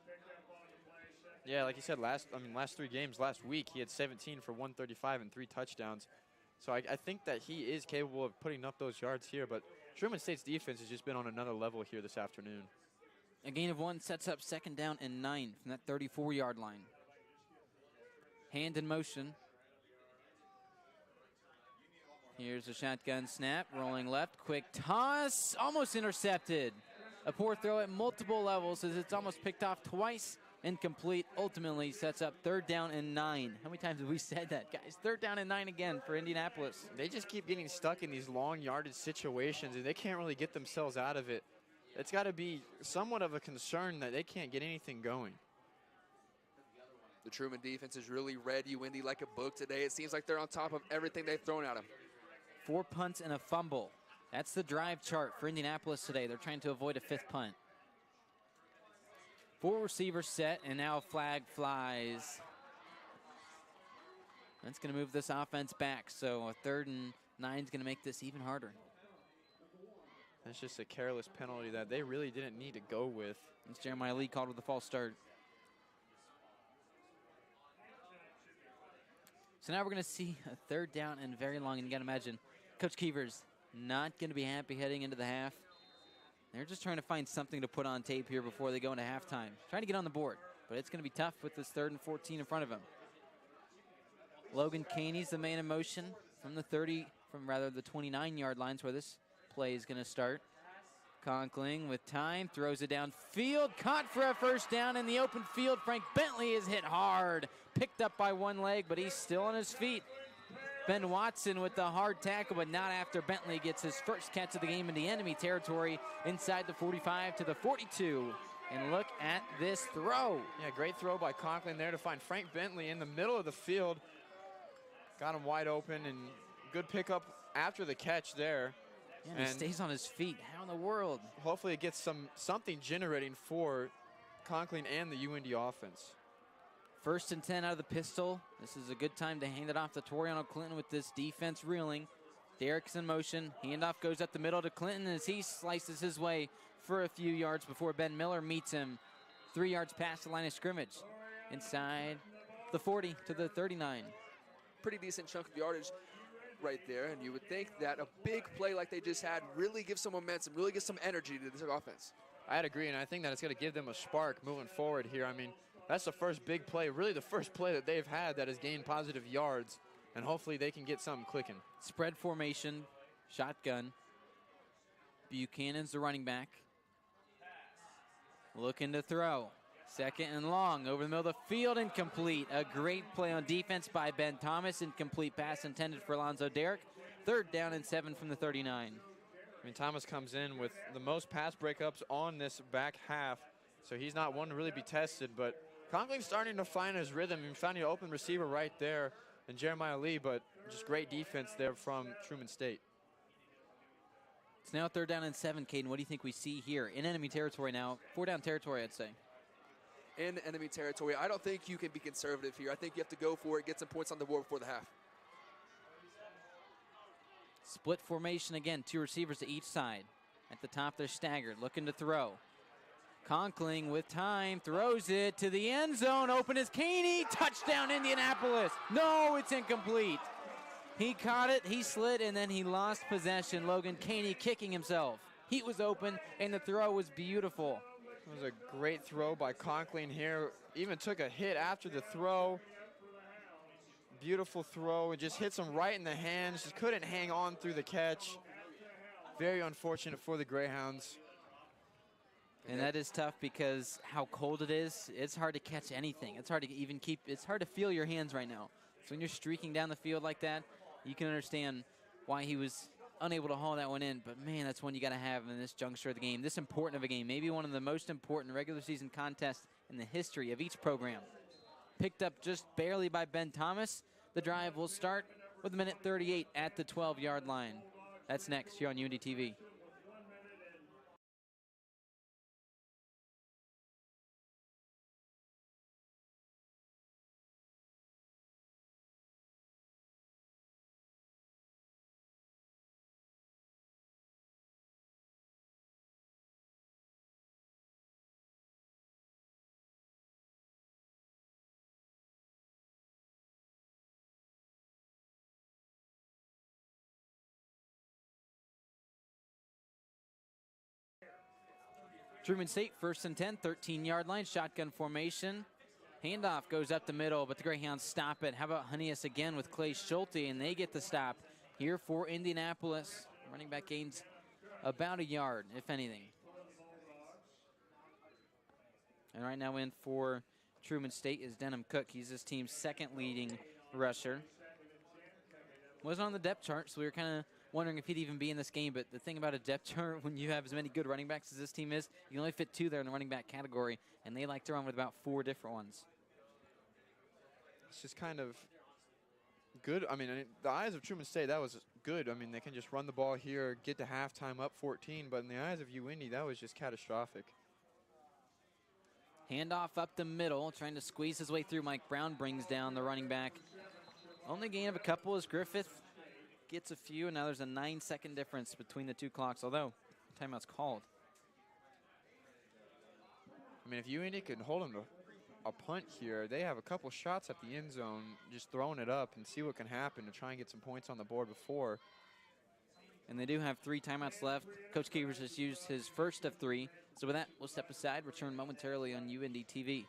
Yeah, like you said, last 3 games, last week, he had 17 for 135 and 3 touchdowns. So I think that he is capable of putting up those yards here, but Truman State's defense has just been on another level here this afternoon. A gain of 1 sets up 2nd down and 9 from that 34-yard line. Hand in motion. Here's a shotgun snap, rolling left, quick toss, almost intercepted. A poor throw at multiple levels as it's almost picked off twice, incomplete, ultimately sets up 3rd down and 9. How many times have we said that, guys? 3rd down and 9 again for Indianapolis. They just keep getting stuck in these long yardage situations, and they can't really get themselves out of it. It's got to be somewhat of a concern that they can't get anything going. The Truman defense has really read UINDY like a book today. It seems like they're on top of everything they've thrown at them. 4 punts and a fumble. That's the drive chart for Indianapolis today. They're trying to avoid a 5th punt. 4 receivers set, and now a flag flies. That's going to move this offense back, so a 3rd and 9 is going to make this even harder. That's just a careless penalty that they really didn't need to go with. It's Jeremiah Lee called with a false start. So now we're going to see a 3rd down and very long, and you got to imagine Coach Keevers not going to be happy heading into the half. They're just trying to find something to put on tape here before they go into halftime. Trying to get on the board. but it's going to be tough with this 3rd and 14 in front of him. Logan Caney's the man in motion from the 29-yard lines where this play is going to start. Conkling with time, throws it downfield, caught for a first down in the open field. Frank Bentley is hit hard, picked up by one leg, but he's still on his feet. Ben Watson with the hard tackle, but not after Bentley gets his first catch of the game in the enemy territory inside the 45 to the 42. And look at this throw. Yeah, great throw by Conklin there to find Frank Bentley in the middle of the field. Got him wide open, and good pickup after the catch there. Yeah, and he stays on his feet. How in the world? Hopefully it gets something generating for Conklin and the UIndy offense. 1st and 10 out of the pistol. This is a good time to hand it off to Toriano Clinton with this defense reeling. Derek's in motion. Handoff goes up the middle to Clinton as he slices his way for a few yards before Ben Miller meets him 3 yards past the line of scrimmage. Inside the 40 to the 39. Pretty decent chunk of yardage right there, and you would think that a big play like they just had really gives some momentum, really gives some energy to this offense. I'd agree, and I think that it's going to give them a spark moving forward here. I mean, that's the first big play, really the first play that they've had that has gained positive yards, and hopefully they can get something clicking. Spread formation, shotgun. Buchanan's the running back. Looking to throw. 2nd and long, over the middle of the field, incomplete. A great play on defense by Ben Thomas. Incomplete pass intended for Alonzo Derrick. 3rd down and 7 from the 39. I mean, Thomas comes in with the most pass breakups on this back half, so he's not one to really be tested, but Conklin's starting to find his rhythm. He found an open receiver right there in Jeremiah Lee, but just great defense there from Truman State. It's now 3rd down and 7, Caden. What do you think we see here? In enemy territory now. 4-down territory, I'd say. In enemy territory, I don't think you can be conservative here. I think you have to go for it, get some points on the board before the half. Split formation again, 2 receivers to each side. At the top, they're staggered, looking to throw. Conkling with time, throws it to the end zone. Open is Caney, touchdown Indianapolis. No, it's incomplete. He caught it, he slid, and then he lost possession. Logan Caney kicking himself. He was open, and the throw was beautiful. It was a great throw by Conkling here. Even took a hit after the throw. Beautiful throw. It just hits him right in the hands. Just couldn't hang on through the catch. Very unfortunate for the Greyhounds. And that is tough because how cold it is. It's hard to catch anything. It's hard to even keep, it's hard to feel your hands right now. So when you're streaking down the field like that, you can understand why he was unable to haul that one in. But man, that's one you got to have in this juncture of the game. This important of a game. Maybe one of the most important regular season contests in the history of each program. Picked up just barely by Ben Thomas. The drive will start with 1:38 at the 12-yard line. That's next here on UINDY TV. Truman State, 1st and 10, 13-yard line, shotgun formation. Handoff goes up the middle, but the Greyhounds stop it. How about Honeyus again with Clay Schulte, and they get the stop here for Indianapolis. Running back gains about a yard, if anything. And right now in for Truman State is Denham Cook. He's this team's 2nd leading rusher. Wasn't on the depth chart, so we were kind of wondering if he'd even be in this game, but the thing about a depth chart, when you have as many good running backs as this team is, you can only fit 2 there in the running back category, and they like to run with about 4 different ones. It's just kind of good. I mean, the eyes of Truman State, that was good. I mean, they can just run the ball here, get to halftime up 14, but in the eyes of UIndy, that was just catastrophic. Handoff up the middle, trying to squeeze his way through. Mike Brown brings down the running back. Only gain of a couple as Griffith gets a few, and now there's a 9-second difference between the 2 clocks, although timeout's called. I mean, if UIndy can hold them to a punt here, they have a couple shots at the end zone, just throwing it up and see what can happen to try and get some points on the board before. And they do have 3 timeouts left. Coach Keevers has used his first of 3. So with that, we'll step aside, return momentarily on UINDY TV.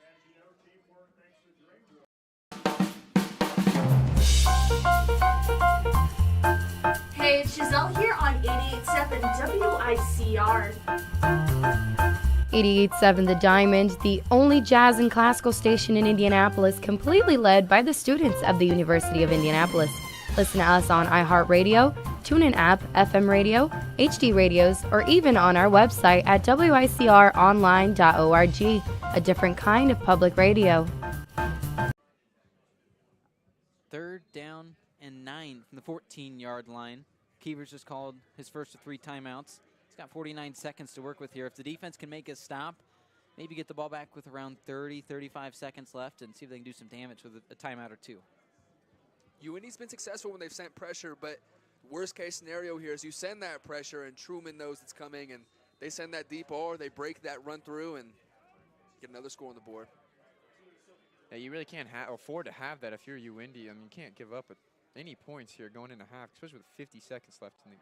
88.7 WICR. 88.7 The Diamond, the only jazz and classical station in Indianapolis, completely led by the students of the University of Indianapolis. Listen to us on iHeartRadio, TuneIn app, FM radio, HD radios, or even on our website at wicronline.org, a different kind of public radio. 3rd down and 9 from the 14-yard line. Keevers just called his first of 3 timeouts. He's got 49 seconds to work with here. If the defense can make a stop, maybe get the ball back with around 30, 35 seconds left and see if they can do some damage with a timeout or 2. UINDY's been successful when they've sent pressure, but worst case scenario here is you send that pressure and Truman knows it's coming and they send that deep ball or they break that run through and get another score on the board. Yeah, you really can't afford to have that if you're UINDY. I mean, you can't give up any points here going into half, especially with 50 seconds left in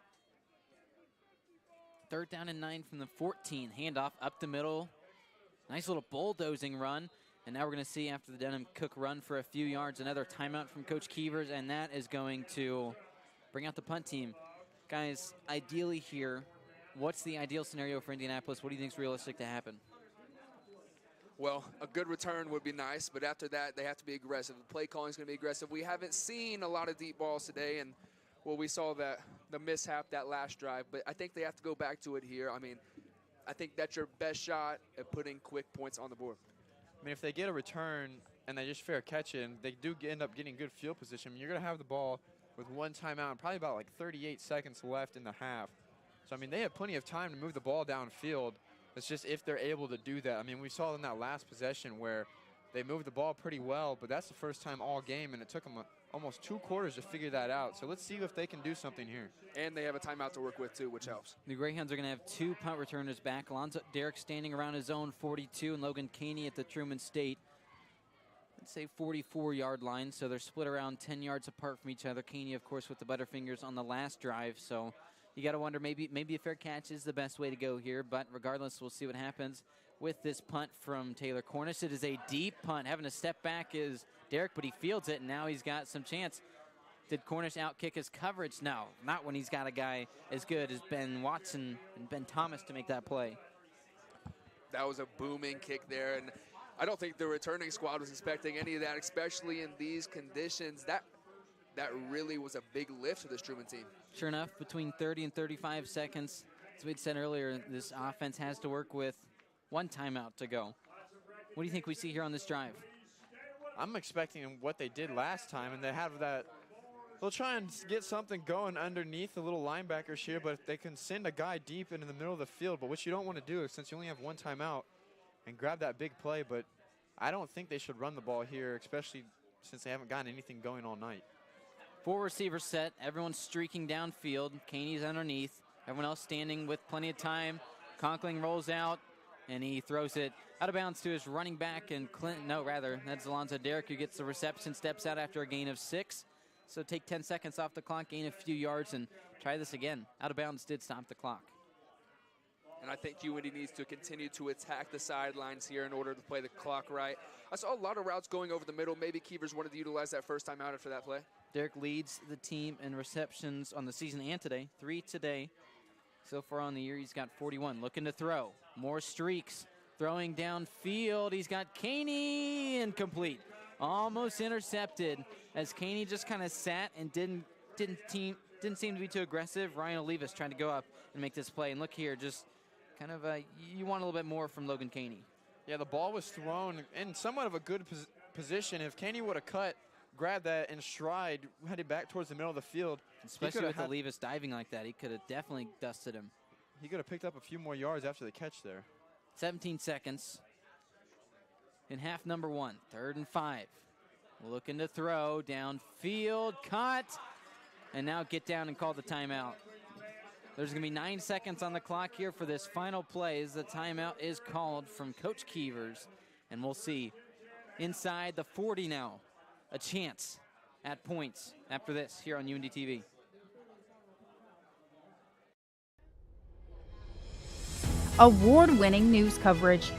the 3rd down and 9 from the 14. Handoff up the middle. Nice little bulldozing run. And now we're going to see after the Denham Cook run for a few yards, another timeout from Coach Keevers, and that is going to bring out the punt team. Guys, ideally here, what's the ideal scenario for Indianapolis? What do you think is realistic to happen? Well, a good return would be nice, but after that, they have to be aggressive. The play calling is going to be aggressive. We haven't seen a lot of deep balls today, and, well, we saw the mishap that last drive, but I think they have to go back to it here. I mean, I think that's your best shot at putting quick points on the board. I mean, if they get a return and they just fair catch it, and they do end up getting good field position, I mean, you're going to have the ball with 1 timeout and probably about like 38 seconds left in the half. So, I mean, they have plenty of time to move the ball downfield. It's just if they're able to do that. I mean, we saw in that last possession where they moved the ball pretty well, but that's the first time all game, and it took them almost 2 quarters to figure that out. So let's see if they can do something here. And they have a timeout to work with, too, which helps. The Greyhounds are going to have 2 punt returners back. Alonzo Derrick standing around his own 42, and Logan Caney at the Truman State, let's say 44-yard line. So they're split around 10 yards apart from each other. Caney, of course, with the Butterfingers on the last drive. So you got to wonder, maybe a fair catch is the best way to go here. But regardless, we'll see what happens with this punt from Taylor Cornish. It is a deep punt. Having to step back is Derrick, but he fields it, and now he's got some chance. Did Cornish outkick his coverage? No, not when he's got a guy as good as Ben Watson and Ben Thomas to make that play. That was a booming kick there, and I don't think the returning squad was expecting any of that, especially in these conditions. That really was a big lift for this Truman team. Sure enough, between 30 and 35 seconds, as we'd said earlier, this offense has to work with 1 timeout to go. What do you think we see here on this drive? I'm expecting what they did last time, and they have that. They'll try and get something going underneath the little linebackers here, but if they can send a guy deep into the middle of the field, but what you don't want to do is, since you only have 1 timeout, and grab that big play, but I don't think they should run the ball here, especially since they haven't gotten anything going all night. 4 receivers set, everyone's streaking downfield. Caney's underneath, everyone else standing with plenty of time. Conkling rolls out, and he throws it out of bounds to his running back, and that's Alonzo Derrick who gets the reception, steps out after a gain of 6. So take 10 seconds off the clock, gain a few yards, and try this again. Out of bounds did stop the clock. And I think UINDY needs to continue to attack the sidelines here in order to play the clock right. I saw a lot of routes going over the middle. Maybe Keevers wanted to utilize that first time out after that play. Derrick leads the team in receptions on the season and today. 3 today. So far on the year, he's got 41. Looking to throw. More streaks. Throwing downfield. He's got Caney, incomplete. Almost intercepted as Caney just kind of sat and didn't seem to be too aggressive. Ryan Olivas trying to go up and make this play. And look here, just kind of you want a little bit more from Logan Caney. Yeah, the ball was thrown in somewhat of a good position. If Caney would have grabbed that in stride, headed back towards the middle of the field. Especially with Olivas diving like that, he could have definitely dusted him. He could have picked up a few more yards after the catch there. 17 seconds in half number 1. 3rd and 5. Looking to throw downfield, caught, and now get down and call the timeout. There's going to be 9 seconds on the clock here for this final play as the timeout is called from Coach Keevers. And we'll see inside the 40 now, a chance at points after this here on UINDY TV. Award-winning news coverage.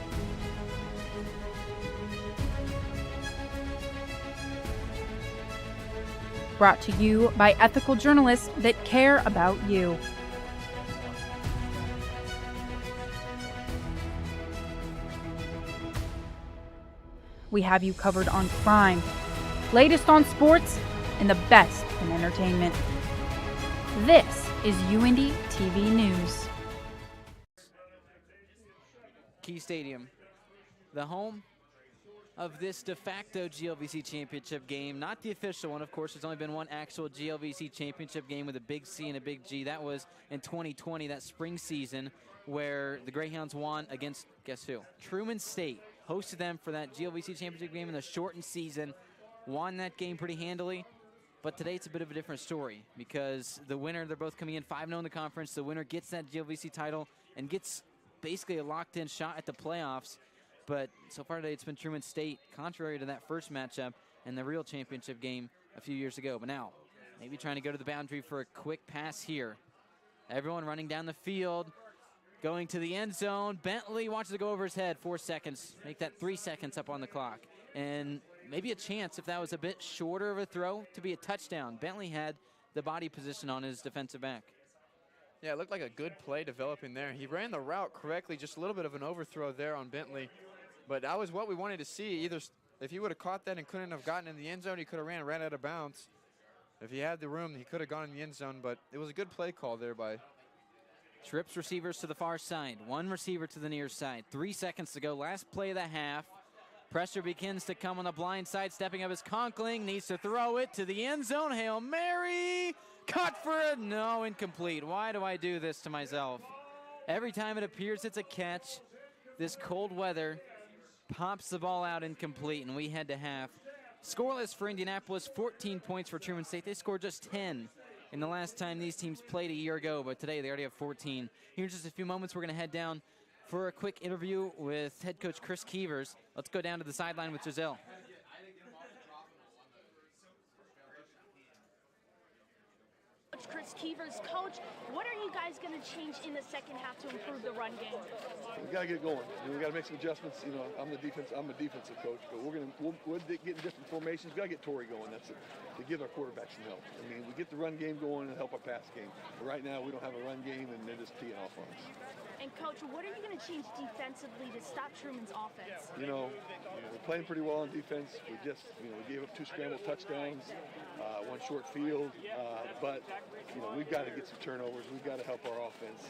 Brought to you by ethical journalists that care about you. we have you covered on crime, latest on sports, and the best in entertainment. This is UINDY TV News. Key Stadium, the home of this de facto GLVC championship game. Not the official one, of course. There's only been one actual GLVC championship game with a big C and a big G. That was in 2020, that spring season, where the Greyhounds won against, guess who? Truman State. Hosted them for that GLVC championship game in the shortened season. Won that game pretty handily. But today it's a bit of a different story because the winner, they're both coming in 5-0 in the conference. The winner gets that GLVC title and gets basically a locked-in shot at the playoffs. But so far today, it's been Truman State, contrary to that first matchup and the real championship game a few years ago. But now, maybe trying to go to the boundary for a quick pass here. Everyone running down the field, going to the end zone. Bentley wants to go over his head, 4 seconds. Make that 3 seconds up on the clock. And maybe a chance, if that was a bit shorter of a throw, to be a touchdown. Bentley had the body position on his defensive back. Yeah, it looked like a good play developing there. He ran the route correctly, just a little bit of an overthrow there on Bentley. But that was what we wanted to see. Either if he would have caught that and couldn't have gotten in the end zone, he could have ran out of bounds. If he had the room, he could have gone in the end zone. But it was a good play call there by. Trips receivers to the far side. One receiver to the near side. 3 seconds to go. Last play of the half. Pressure begins to come on the blind side. Stepping up is Conkling. Needs to throw it to the end zone. Hail Mary. Cut for it. No, incomplete. Why do I do this to myself? Every time it appears it's a catch, this cold weather pops the ball out incomplete, and we head to half. Scoreless for Indianapolis, 14 points for Truman State. They scored just 10 in the last time these teams played a year ago, but today they already have 14. Here in just a few moments, we're going to head down for a quick interview with head coach Chris Keevers. Let's go down to the sideline with Giselle. Chris Keevers, coach, what are you guys going to change in the second half to improve the run game? We got to get going. We got to make some adjustments. You know, I'm a defensive coach, but we'll get in different formations. We got to get Torrey going. That's it, to give our quarterback some help. I mean, we get the run game going and help our pass game. But right now, we don't have a run game, and they're just teeing off on us. And coach, what are you going to change defensively to stop Truman's offense? You know, we're playing pretty well on defense. We just, we gave up 2 scramble touchdowns, 1 short field, but we've got to get some turnovers. We've got to help our offense,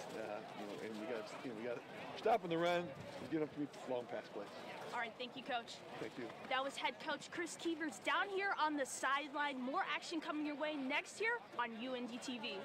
and we got to stop in the run and get them to long pass plays. All right, thank you, coach. Thank you. That was head coach Chris Keevers down here on the sideline. More action coming your way next year on UINDY TV.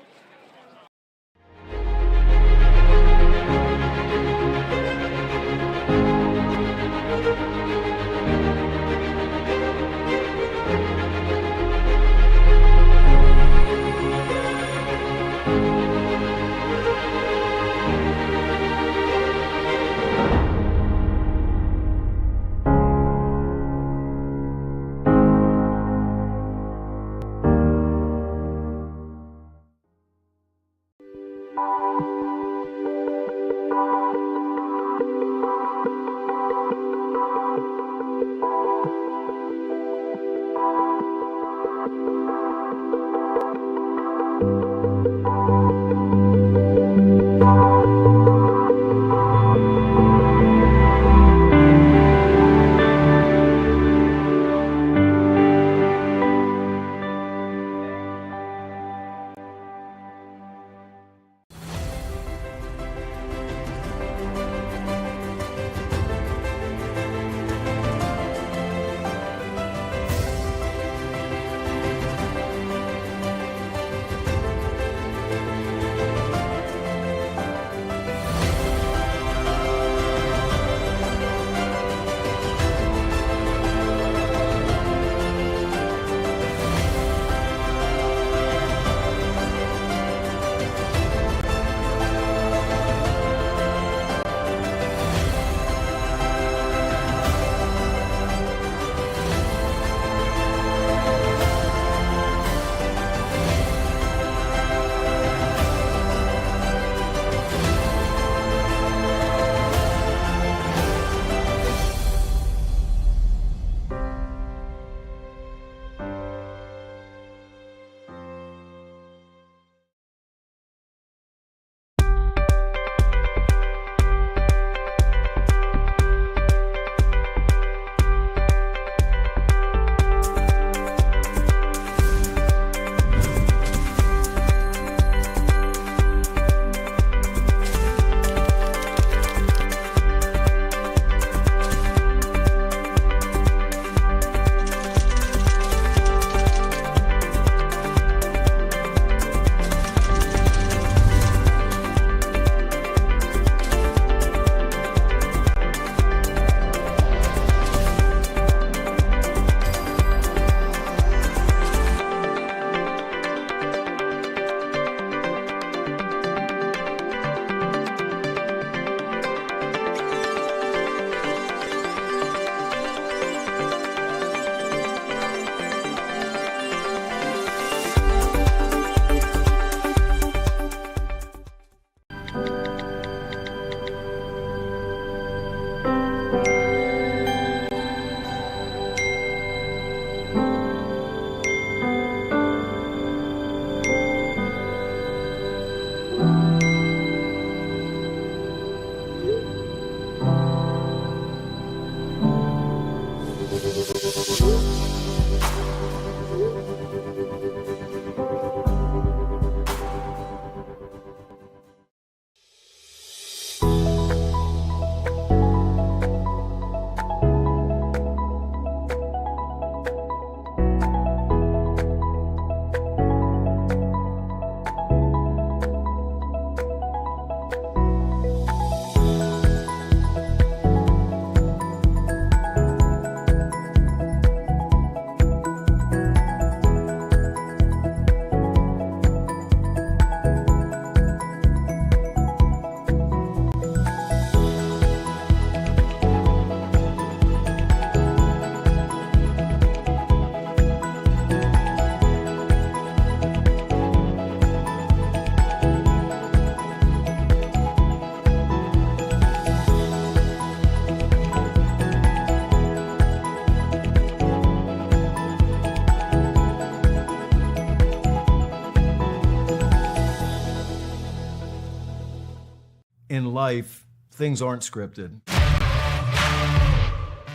life, things aren't scripted.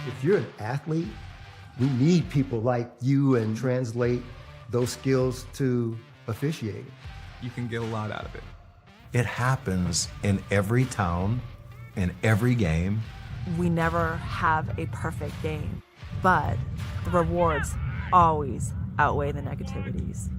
If you're an athlete, we need people like you and translate those skills to officiating. You can get a lot out of it. It happens in every town, in every game. We never have a perfect game, but the rewards always outweigh the negativities.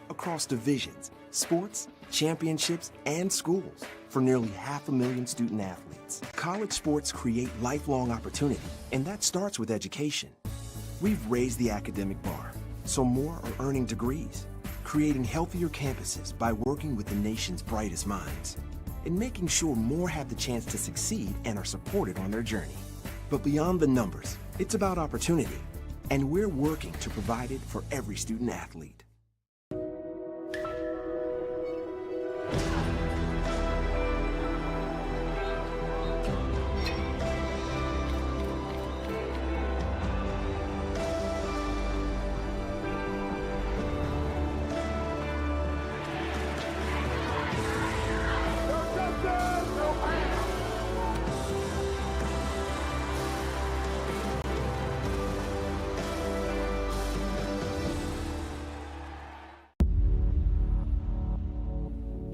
Across divisions, sports, championships, and schools for nearly 500,000 student athletes. College sports create lifelong opportunity, and that starts with education. We've raised the academic bar, so more are earning degrees, creating healthier campuses by working with the nation's brightest minds, and making sure more have the chance to succeed and are supported on their journey. But beyond the numbers, it's about opportunity, and we're working to provide it for every student athlete.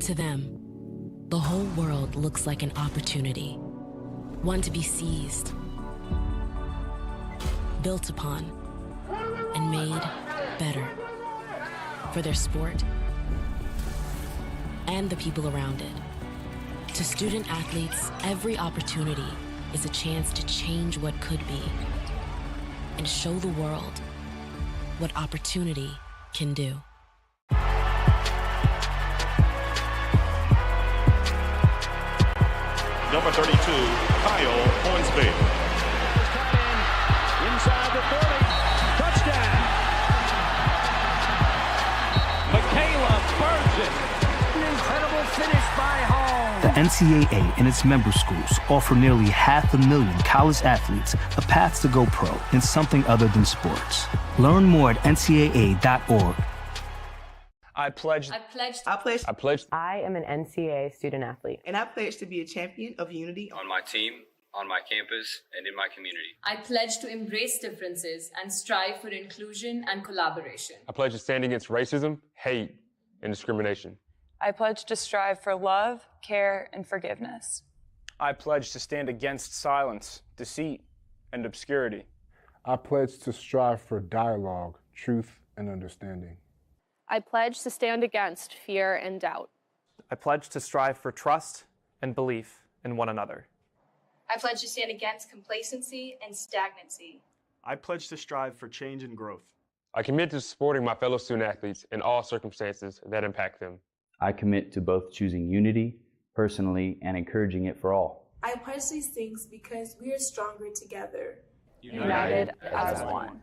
To them, the whole world looks like an opportunity, one to be seized, built upon, and made better for their sport and the people around it. To student athletes, every opportunity is a chance to change what could be and show the world what opportunity can do. Number 32, Kyle Hornsby. Inside the 30, touchdown. Michaela Burgess. An incredible finish by Holmes. The NCAA and its member schools offer nearly 500,000 college athletes a path to go pro in something other than sports. Learn more at ncaa.org. I pledge. I am an NCAA student athlete. And I pledge to be a champion of unity on my team, on my campus, and in my community. I pledge to embrace differences and strive for inclusion and collaboration. I pledge to stand against racism, hate, and discrimination. I pledge to strive for love, care, and forgiveness. I pledge to stand against silence, deceit, and obscurity. I pledge to strive for dialogue, truth, and understanding. I pledge to stand against fear and doubt. I pledge to strive for trust and belief in one another. I pledge to stand against complacency and stagnancy. I pledge to strive for change and growth. I commit to supporting my fellow student athletes in all circumstances that impact them. I commit to both choosing unity personally and encouraging it for all. I pledge these things because we are stronger together. United as one.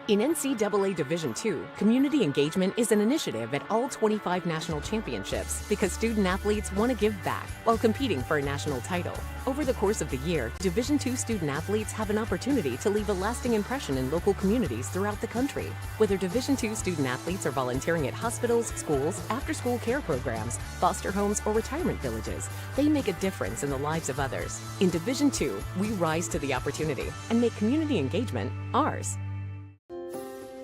In NCAA Division II, community engagement is an initiative at all 25 national championships because student athletes want to give back while competing for a national title. Over the course of the year, Division II student athletes have an opportunity to leave a lasting impression in local communities throughout the country. Whether Division II student athletes are volunteering at hospitals, schools, after-school care programs, foster homes, or retirement villages, they make a difference in the lives of others. In Division II, we rise to the opportunity and make community engagement ours.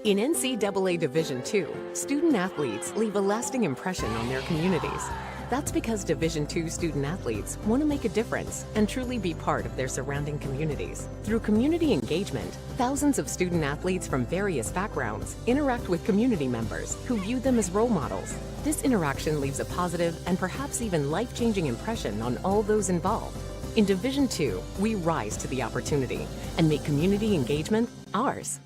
In NCAA Division II, student athletes leave a lasting impression on their communities. That's because Division II student athletes want to make a difference and truly be part of their surrounding communities. Through community engagement, thousands of student athletes from various backgrounds interact with community members who view them as role models. This interaction leaves a positive and perhaps even life-changing impression on all those involved. In Division II, we rise to the opportunity and make community engagement ours.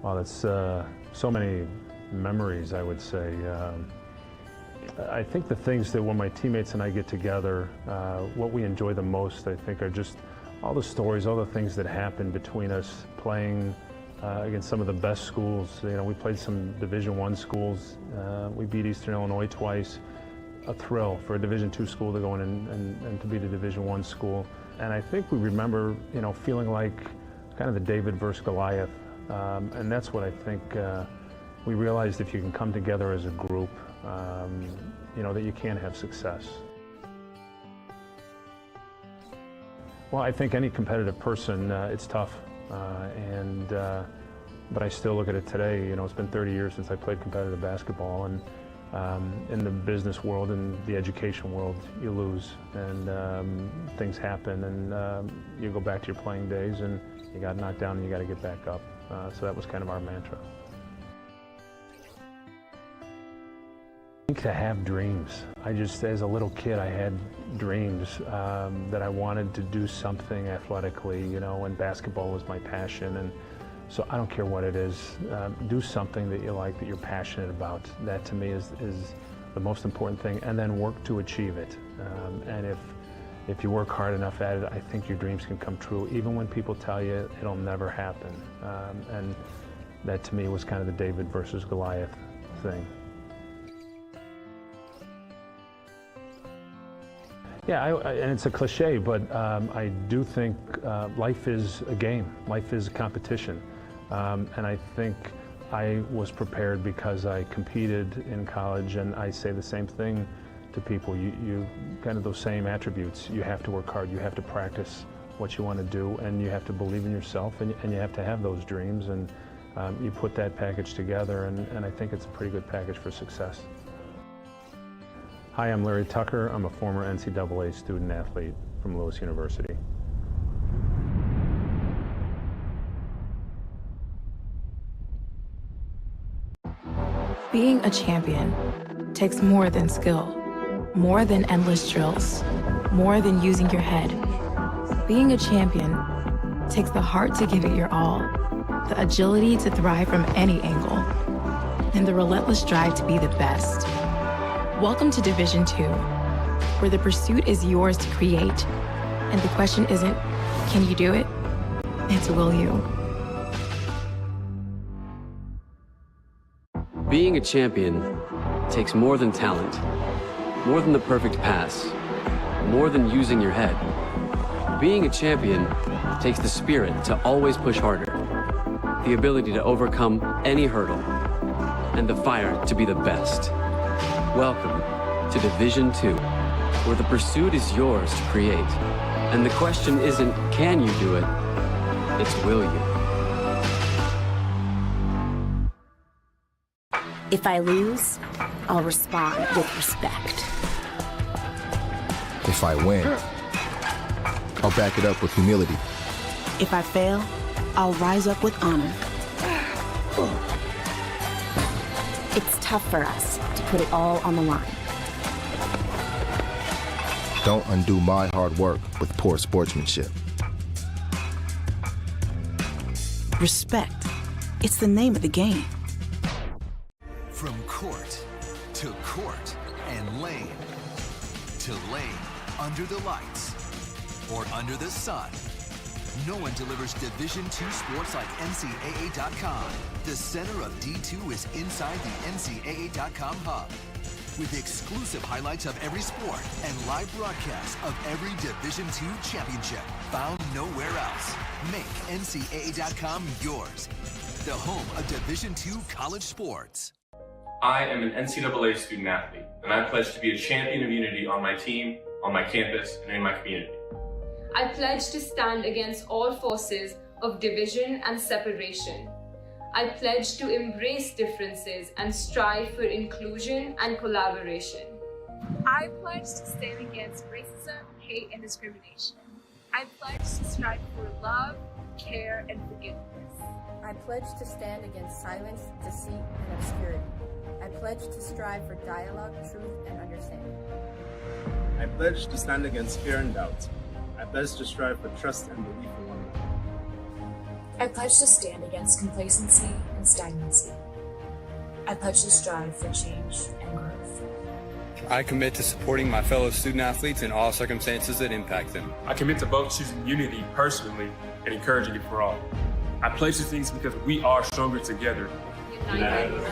Oh, that's so many memories, I would say. I think the things that when my teammates and I get together, what we enjoy the most, I think, are just all the stories, all the things that happen between us playing against some of the best schools. You know, we played some Division I schools. We beat Eastern Illinois twice. A thrill for a Division II school to go in and to beat a Division I school. And I think we remember, you know, feeling like kind of the David versus Goliath. And that's what I think we realized, if you can come together as a group, you know, that you can have success. Well, I think any competitive person, it's tough. But I still look at it today. You know, it's been 30 years since I played competitive basketball, and in the business world and the education world, you lose, and things happen, and you go back to your playing days, and you got knocked down, and you got to get back up. So that was kind of our mantra. I think to have dreams. As a little kid, I had dreams that I wanted to do something athletically, you know, and basketball was my passion. And so I don't care what it is, do something that you like, that you're passionate about. That to me is the most important thing, and then work to achieve it. And if you work hard enough at it, I think your dreams can come true, even when people tell you it'll never happen. And that to me was kind of the David versus Goliath thing. Yeah, and it's a cliche, but I do think life is a game. Life is a competition. And I think I was prepared because I competed in college, and I say the same thing to people. You kind of those same attributes. You have to work hard, you have to practice what you want to do, and you have to believe in yourself, and you have to have those dreams, and you put that package together, and I think it's a pretty good package for success. Hi, I'm Larry Tucker. I'm a former NCAA student athlete from Lewis University. Being a champion takes more than skill, more than endless drills, more than using your head. Being a champion takes the heart to give it your all, the agility to thrive from any angle, and the relentless drive to be the best. Welcome to Division II, where the pursuit is yours to create, and the question isn't, can you do it? It's, will you? Being a champion takes more than talent, more than the perfect pass, more than using your head. Being a champion takes the spirit to always push harder, the ability to overcome any hurdle, and the fire to be the best. Welcome to Division II, where the pursuit is yours to create, and the question isn't, can you do it? It's, will you? If I lose, I'll respond with respect. If I win, I'll back it up with humility. If I fail, I'll rise up with honor. It's tough for us to put it all on the line. Don't undo my hard work with poor sportsmanship. Respect. It's the name of the game. From court to court and lane to lane, under the lights or under the sun, no one delivers Division II sports like NCAA.com. The center of D2 is inside the NCAA.com hub, with exclusive highlights of every sport and live broadcasts of every Division II championship found nowhere else. Make NCAA.com yours, the home of Division II college sports. I am an NCAA student athlete, and I pledge to be a champion of unity on my team, on my campus, and in my community. I pledge to stand against all forces of division and separation. I pledge to embrace differences and strive for inclusion and collaboration. I pledge to stand against racism, hate, and discrimination. I pledge to strive for love, care, and forgiveness. I pledge to stand against silence, deceit, and obscurity. I pledge to strive for dialogue, truth, and understanding. I pledge to stand against fear and doubt. I pledge to strive for trust and belief in one another. I pledge to stand against complacency and stagnancy. I pledge to strive for change and growth. I commit to supporting my fellow student athletes in all circumstances that impact them. I commit to both choosing unity personally and encouraging it for all. I pledge these things because we are stronger together. United.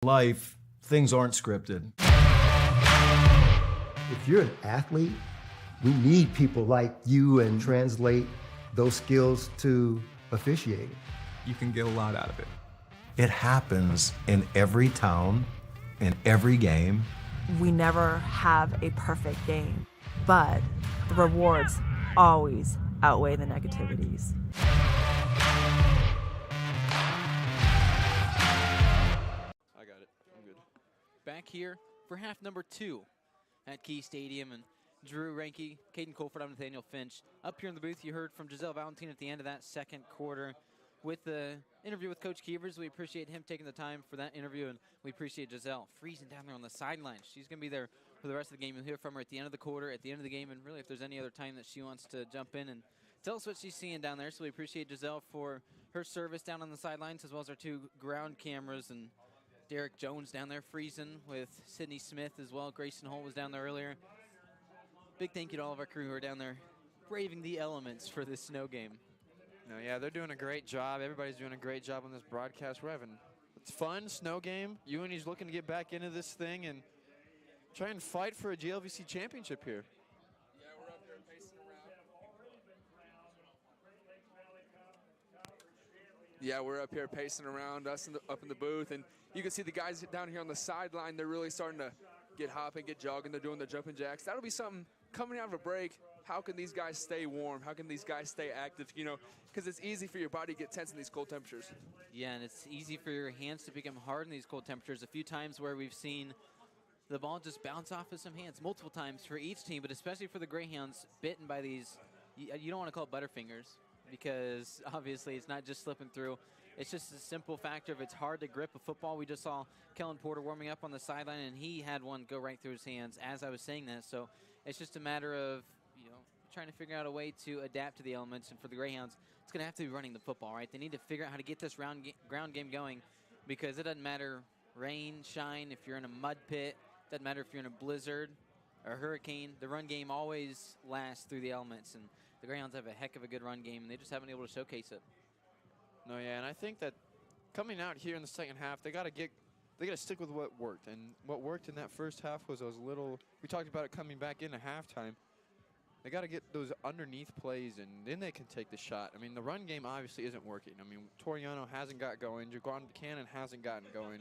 life, things aren't scripted. If you're an athlete, we need people like you and translate those skills to officiating. You can get a lot out of it. It happens in every town, in every game. We never have a perfect game, but the rewards always outweigh the negativities. I got it. I'm good. Back here for half number 2 at Key Stadium, and Drew Ranke, Caden Colford, I'm Nathaniel Finch. Up here in the booth, you heard from Giselle Valentine at the end of that second quarter with the interview with Coach Keevers. We appreciate him taking the time for that interview, and we appreciate Giselle freezing down there on the sideline. She's going to be there for the rest of the game. You'll hear from her at the end of the quarter, at the end of the game, and really if there's any other time that she wants to jump in and tell us what she's seeing down there. So we appreciate Giselle for her service down on the sidelines, as well as our 2 ground cameras, and Derek Jones down there freezing with Sydney Smith as well. Grayson Holt was down there earlier. Big thank you to all of our crew who are down there braving the elements for this snow game. No, yeah, they're doing a great job. Everybody's doing a great job on this broadcast. It's fun, snow game. UINDY's looking to get back into this thing and try and fight for a GLVC championship here. Yeah, we're up here pacing around. Yeah, we're up here pacing around, us up in the booth, and you can see the guys down here on the sideline. They're really starting to get hopping, get jogging. They're doing their jumping jacks. That'll be something coming out of a break. How can these guys stay warm? How can these guys stay active? You know, because it's easy for your body to get tense in these cold temperatures. Yeah, and it's easy for your hands to become hard in these cold temperatures. A few times where we've seen the ball just bounce off of some hands multiple times for each team, but especially for the Greyhounds, bitten by these, you don't want to call it butterfingers, because obviously it's not just slipping through. It's just a simple factor of it's hard to grip a football. We just saw Kellen Porter warming up on the sideline, and he had one go right through his hands as I was saying that. So it's just a matter of, trying to figure out a way to adapt to the elements. And for the Greyhounds, it's going to have to be running the football, right? They need to figure out how to get this ground game going, because it doesn't matter rain, shine, if you're in a mud pit, doesn't matter if you're in a blizzard or a hurricane. The run game always lasts through the elements, and the Greyhounds have a heck of a good run game, and they just haven't been able to showcase it. No, yeah, and I think that coming out here in the second half, they got to stick with what worked. And what worked in that first half was those little, we talked about it coming back into halftime. They got to get those underneath plays, and then they can take the shot. I mean, the run game obviously isn't working. I mean, Toriano hasn't got going. Jaquan Buchanan hasn't gotten going.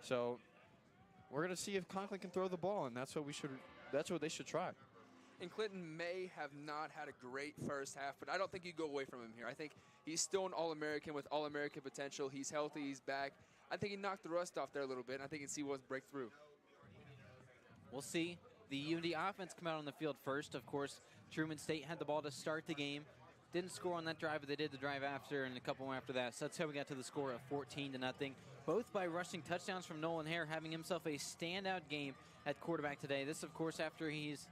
So we're going to see if Conklin can throw the ball, and that's what they should try. And Clinton may have not had a great first half, but I don't think you go away from him here. I think he's still an All-American with All-American potential. He's healthy. He's back. I think he knocked the rust off there a little bit, and I think he can see what's break through. We'll see. The UINDY offense come out on the field first. Of course, Truman State had the ball to start the game. Didn't score on that drive, but they did the drive after and a couple more after that. So that's how we got to the score of 14-0. Both by rushing touchdowns from Nolan Hare, having himself a standout game at quarterback today. This, of course, after he's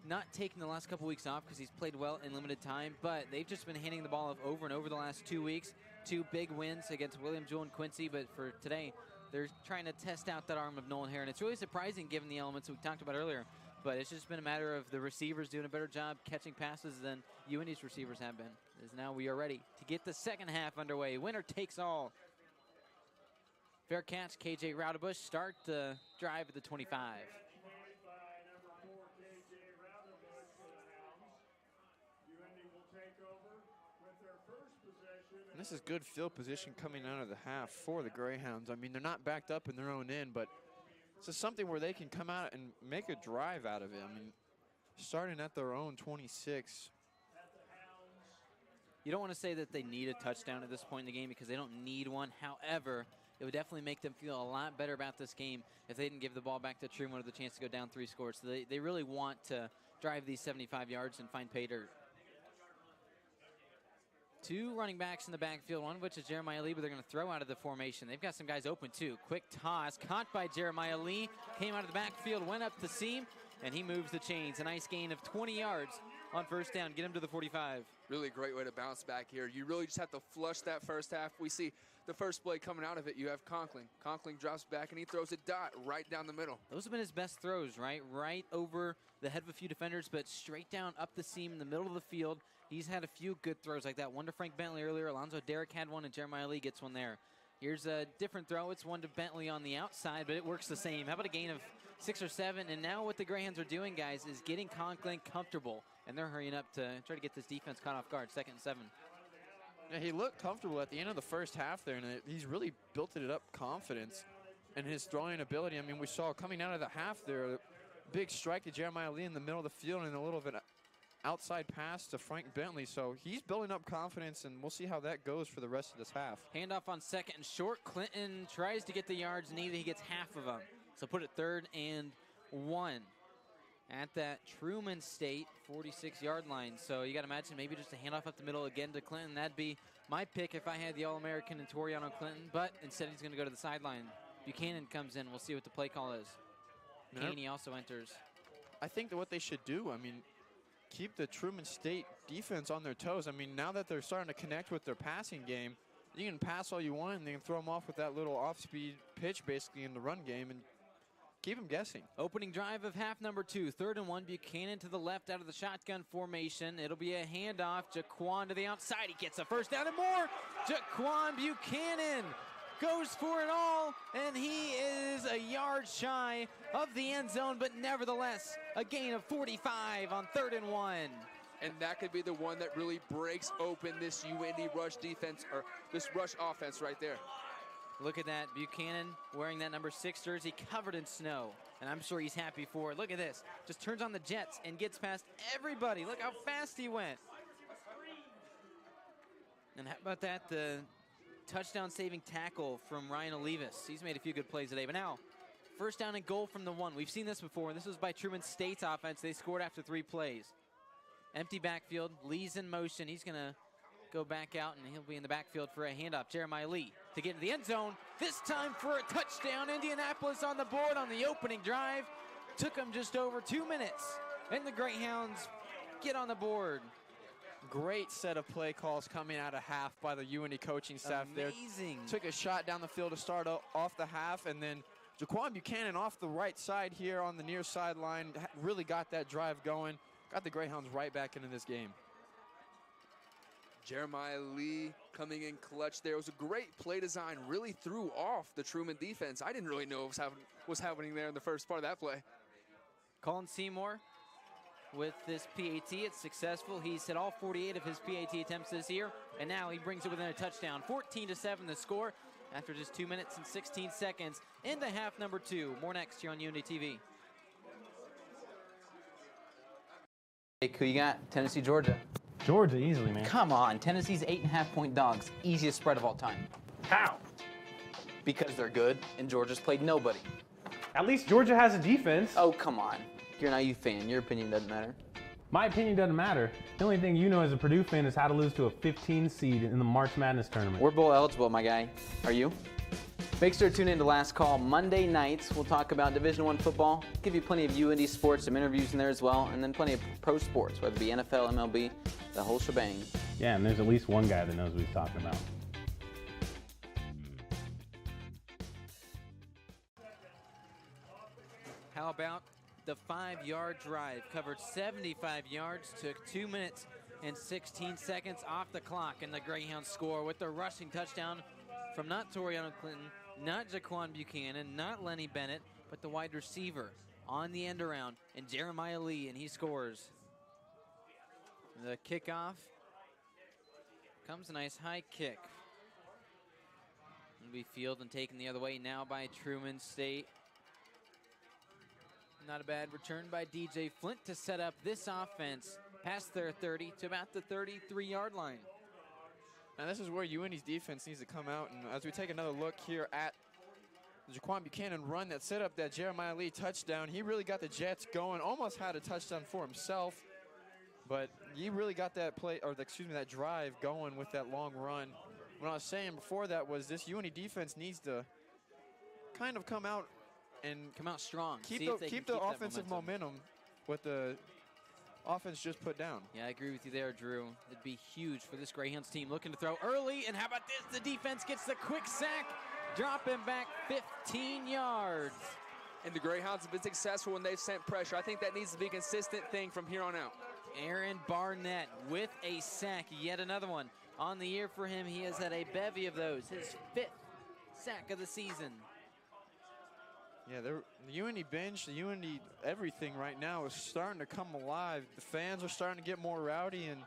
not taken the last couple weeks off because he's played well in limited time, but they've just been handing the ball off over and over the last 2 weeks. 2 big wins against William Jewell and Quincy, but for today, they're trying to test out that arm of Nolan Hare, and it's really surprising given the elements we talked about earlier. But it's just been a matter of the receivers doing a better job catching passes than UINDY's receivers have been. As now we are ready to get the second half underway. Winner takes all. Fair catch, KJ Raudebush start the drive at the 25. And this is good field position coming out of the half for the Greyhounds. I mean, they're not backed up in their own end, but it's just something where they can come out and make a drive out of it. I mean, starting at their own 26. You don't want to say that they need a touchdown at this point in the game because they don't need one. However, it would definitely make them feel a lot better about this game if they didn't give the ball back to Truman with a chance to go down 3 scores. So they really want to drive these 75 yards and find pay dirt. 2 running backs in the backfield, one of which is Jeremiah Lee, but they're going to throw out of the formation. They've got some guys open too. Quick toss, caught by Jeremiah Lee, came out of the backfield, went up the seam, and he moves the chains. A nice gain of 20 yards on first down, get him to the 45. Really great way to bounce back here. You really just have to flush that first half. We see the first play coming out of it, you have Conklin. Conklin drops back and he throws a dot right down the middle. Those have been his best throws, right? Right over the head of a few defenders, but straight down up the seam in the middle of the field. He's had a few good throws like that. One to Frank Bentley earlier. Alonzo Derrick had one, and Jeremiah Lee gets one there. Here's a different throw. It's one to Bentley on the outside, but it works the same. How about a gain of 6 or 7? And now what the Greyhounds are doing, guys, is getting Conklin comfortable. And they're hurrying up to try to get this defense caught off guard. 2nd and 7. Yeah, he looked comfortable at the end of the first half there, and he's really built it up confidence and his throwing ability. I mean, we saw coming out of the half there, a big strike to Jeremiah Lee in the middle of the field and a little bit outside pass to Frank Bentley. So he's building up confidence, and we'll see how that goes for the rest of this half. Handoff on 2nd and short. Clinton tries to get the yards, and he gets half of them. So put it 3rd and 1 at that Truman State 46-yard line. So you got to imagine maybe just a handoff up the middle again to Clinton. That'd be my pick if I had the All-American and Toriano Clinton, but instead he's going to go to the sideline. Buchanan comes in. We'll see what the play call is. Haney also enters. I think that what they should do, I mean, keep the Truman State defense on their toes. I mean, now that they're starting to connect with their passing game, you can pass all you want, and they can throw them off with that little off-speed pitch basically in the run game and keep them guessing. Opening drive of half number 2. 3rd and 1. Buchanan to the left out of the shotgun formation. It'll be a handoff. Jaquan to the outside. He gets a first down and more. Jaquan Buchanan goes for it all, and he is a yard shy of the end zone, but nevertheless, a gain of 45 on 3rd and 1. And that could be the one that really breaks open this UINDY rush defense, or this rush offense right there. Look at that, Buchanan wearing that number 6 jersey covered in snow. And I'm sure he's happy for it. Look at this, just turns on the jets and gets past everybody. Look how fast he went. And how about that, the touchdown saving tackle from Ryan Olivas. He's made a few good plays today, but now, 1st down and goal from the 1. We've seen this before. This was by Truman State's offense. They scored after 3 plays. Empty backfield, Lee's in motion. He's gonna go back out, and he'll be in the backfield for a handoff. Jeremiah Lee to get into the end zone, this time for a touchdown. Indianapolis on the board on the opening drive. Took them just over 2 minutes, and the Greyhounds get on the board. Great set of play calls coming out of half by the UINDY coaching staff. Amazing. There. Took a shot down the field to start off the half, and then Jaquan Buchanan off the right side here on the near sideline really got that drive going. Got the Greyhounds right back into this game. Jeremiah Lee coming in clutch there. It was a great play design, really threw off the Truman defense. I didn't really know what was happening there in the first part of that play. Colin Seymour with this PAT. It's successful. He's hit all 48 of his PAT attempts this year, and now he brings it within a touchdown. 14-7 the score after just 2 minutes and 16 seconds into half number 2. More next here on UINDY TV. Hey, who you got? Tennessee, Georgia. Georgia, easily, man. Come on, Tennessee's 8.5-point dogs. Easiest spread of all time. How? Because they're good, and Georgia's played nobody. At least Georgia has a defense. Oh, come on. You're an IU fan. Your opinion doesn't matter. My opinion doesn't matter. The only thing you know as a Purdue fan is how to lose to a 15 seed in the March Madness tournament. We're bowl eligible, my guy. Are you? Make sure to tune in to Last Call Monday nights. We'll talk about Division I football, give you plenty of UINDY sports, some interviews in there as well, and then plenty of pro sports, whether it be NFL, MLB, the whole shebang. Yeah, and there's at least one guy that knows what he's talking about. How about the 5-yard drive? Covered 75 yards, took 2 minutes and 16 seconds off the clock, and the Greyhounds score with the rushing touchdown from not Toriano Clinton, not Jaquan Buchanan, not Lenny Bennett, but the wide receiver on the end around, and Jeremiah Lee, and he scores. The kickoff comes a nice high kick. It'll be fielded and taken the other way now by Truman State. Not a bad return by DJ Flint to set up this offense past their 30 to about the 33-yard line. And this is where UINDY's defense needs to come out. And as we take another look here at the Jaquan Buchanan run that set up that Jeremiah Lee touchdown, he really got the Jets going, almost had a touchdown for himself. But he really got that play, or excuse me, that drive going with that long run. What I was saying before that was this UINDY defense needs to kind of come out and come out strong. Keep the offensive momentum with the offense just put down. Yeah, I agree with you there, Drew. It'd be huge for this Greyhounds team looking to throw early. And how about this? The defense gets the quick sack, dropping back 15 yards. And the Greyhounds have been successful when they've sent pressure. I think that needs to be a consistent thing from here on out. Aaron Barnett with a sack, yet another one on the year for him. He has had a bevy of those, his 5th sack of the season. Yeah, the UINDY bench, the UINDY everything right now is starting to come alive. The fans are starting to get more rowdy, and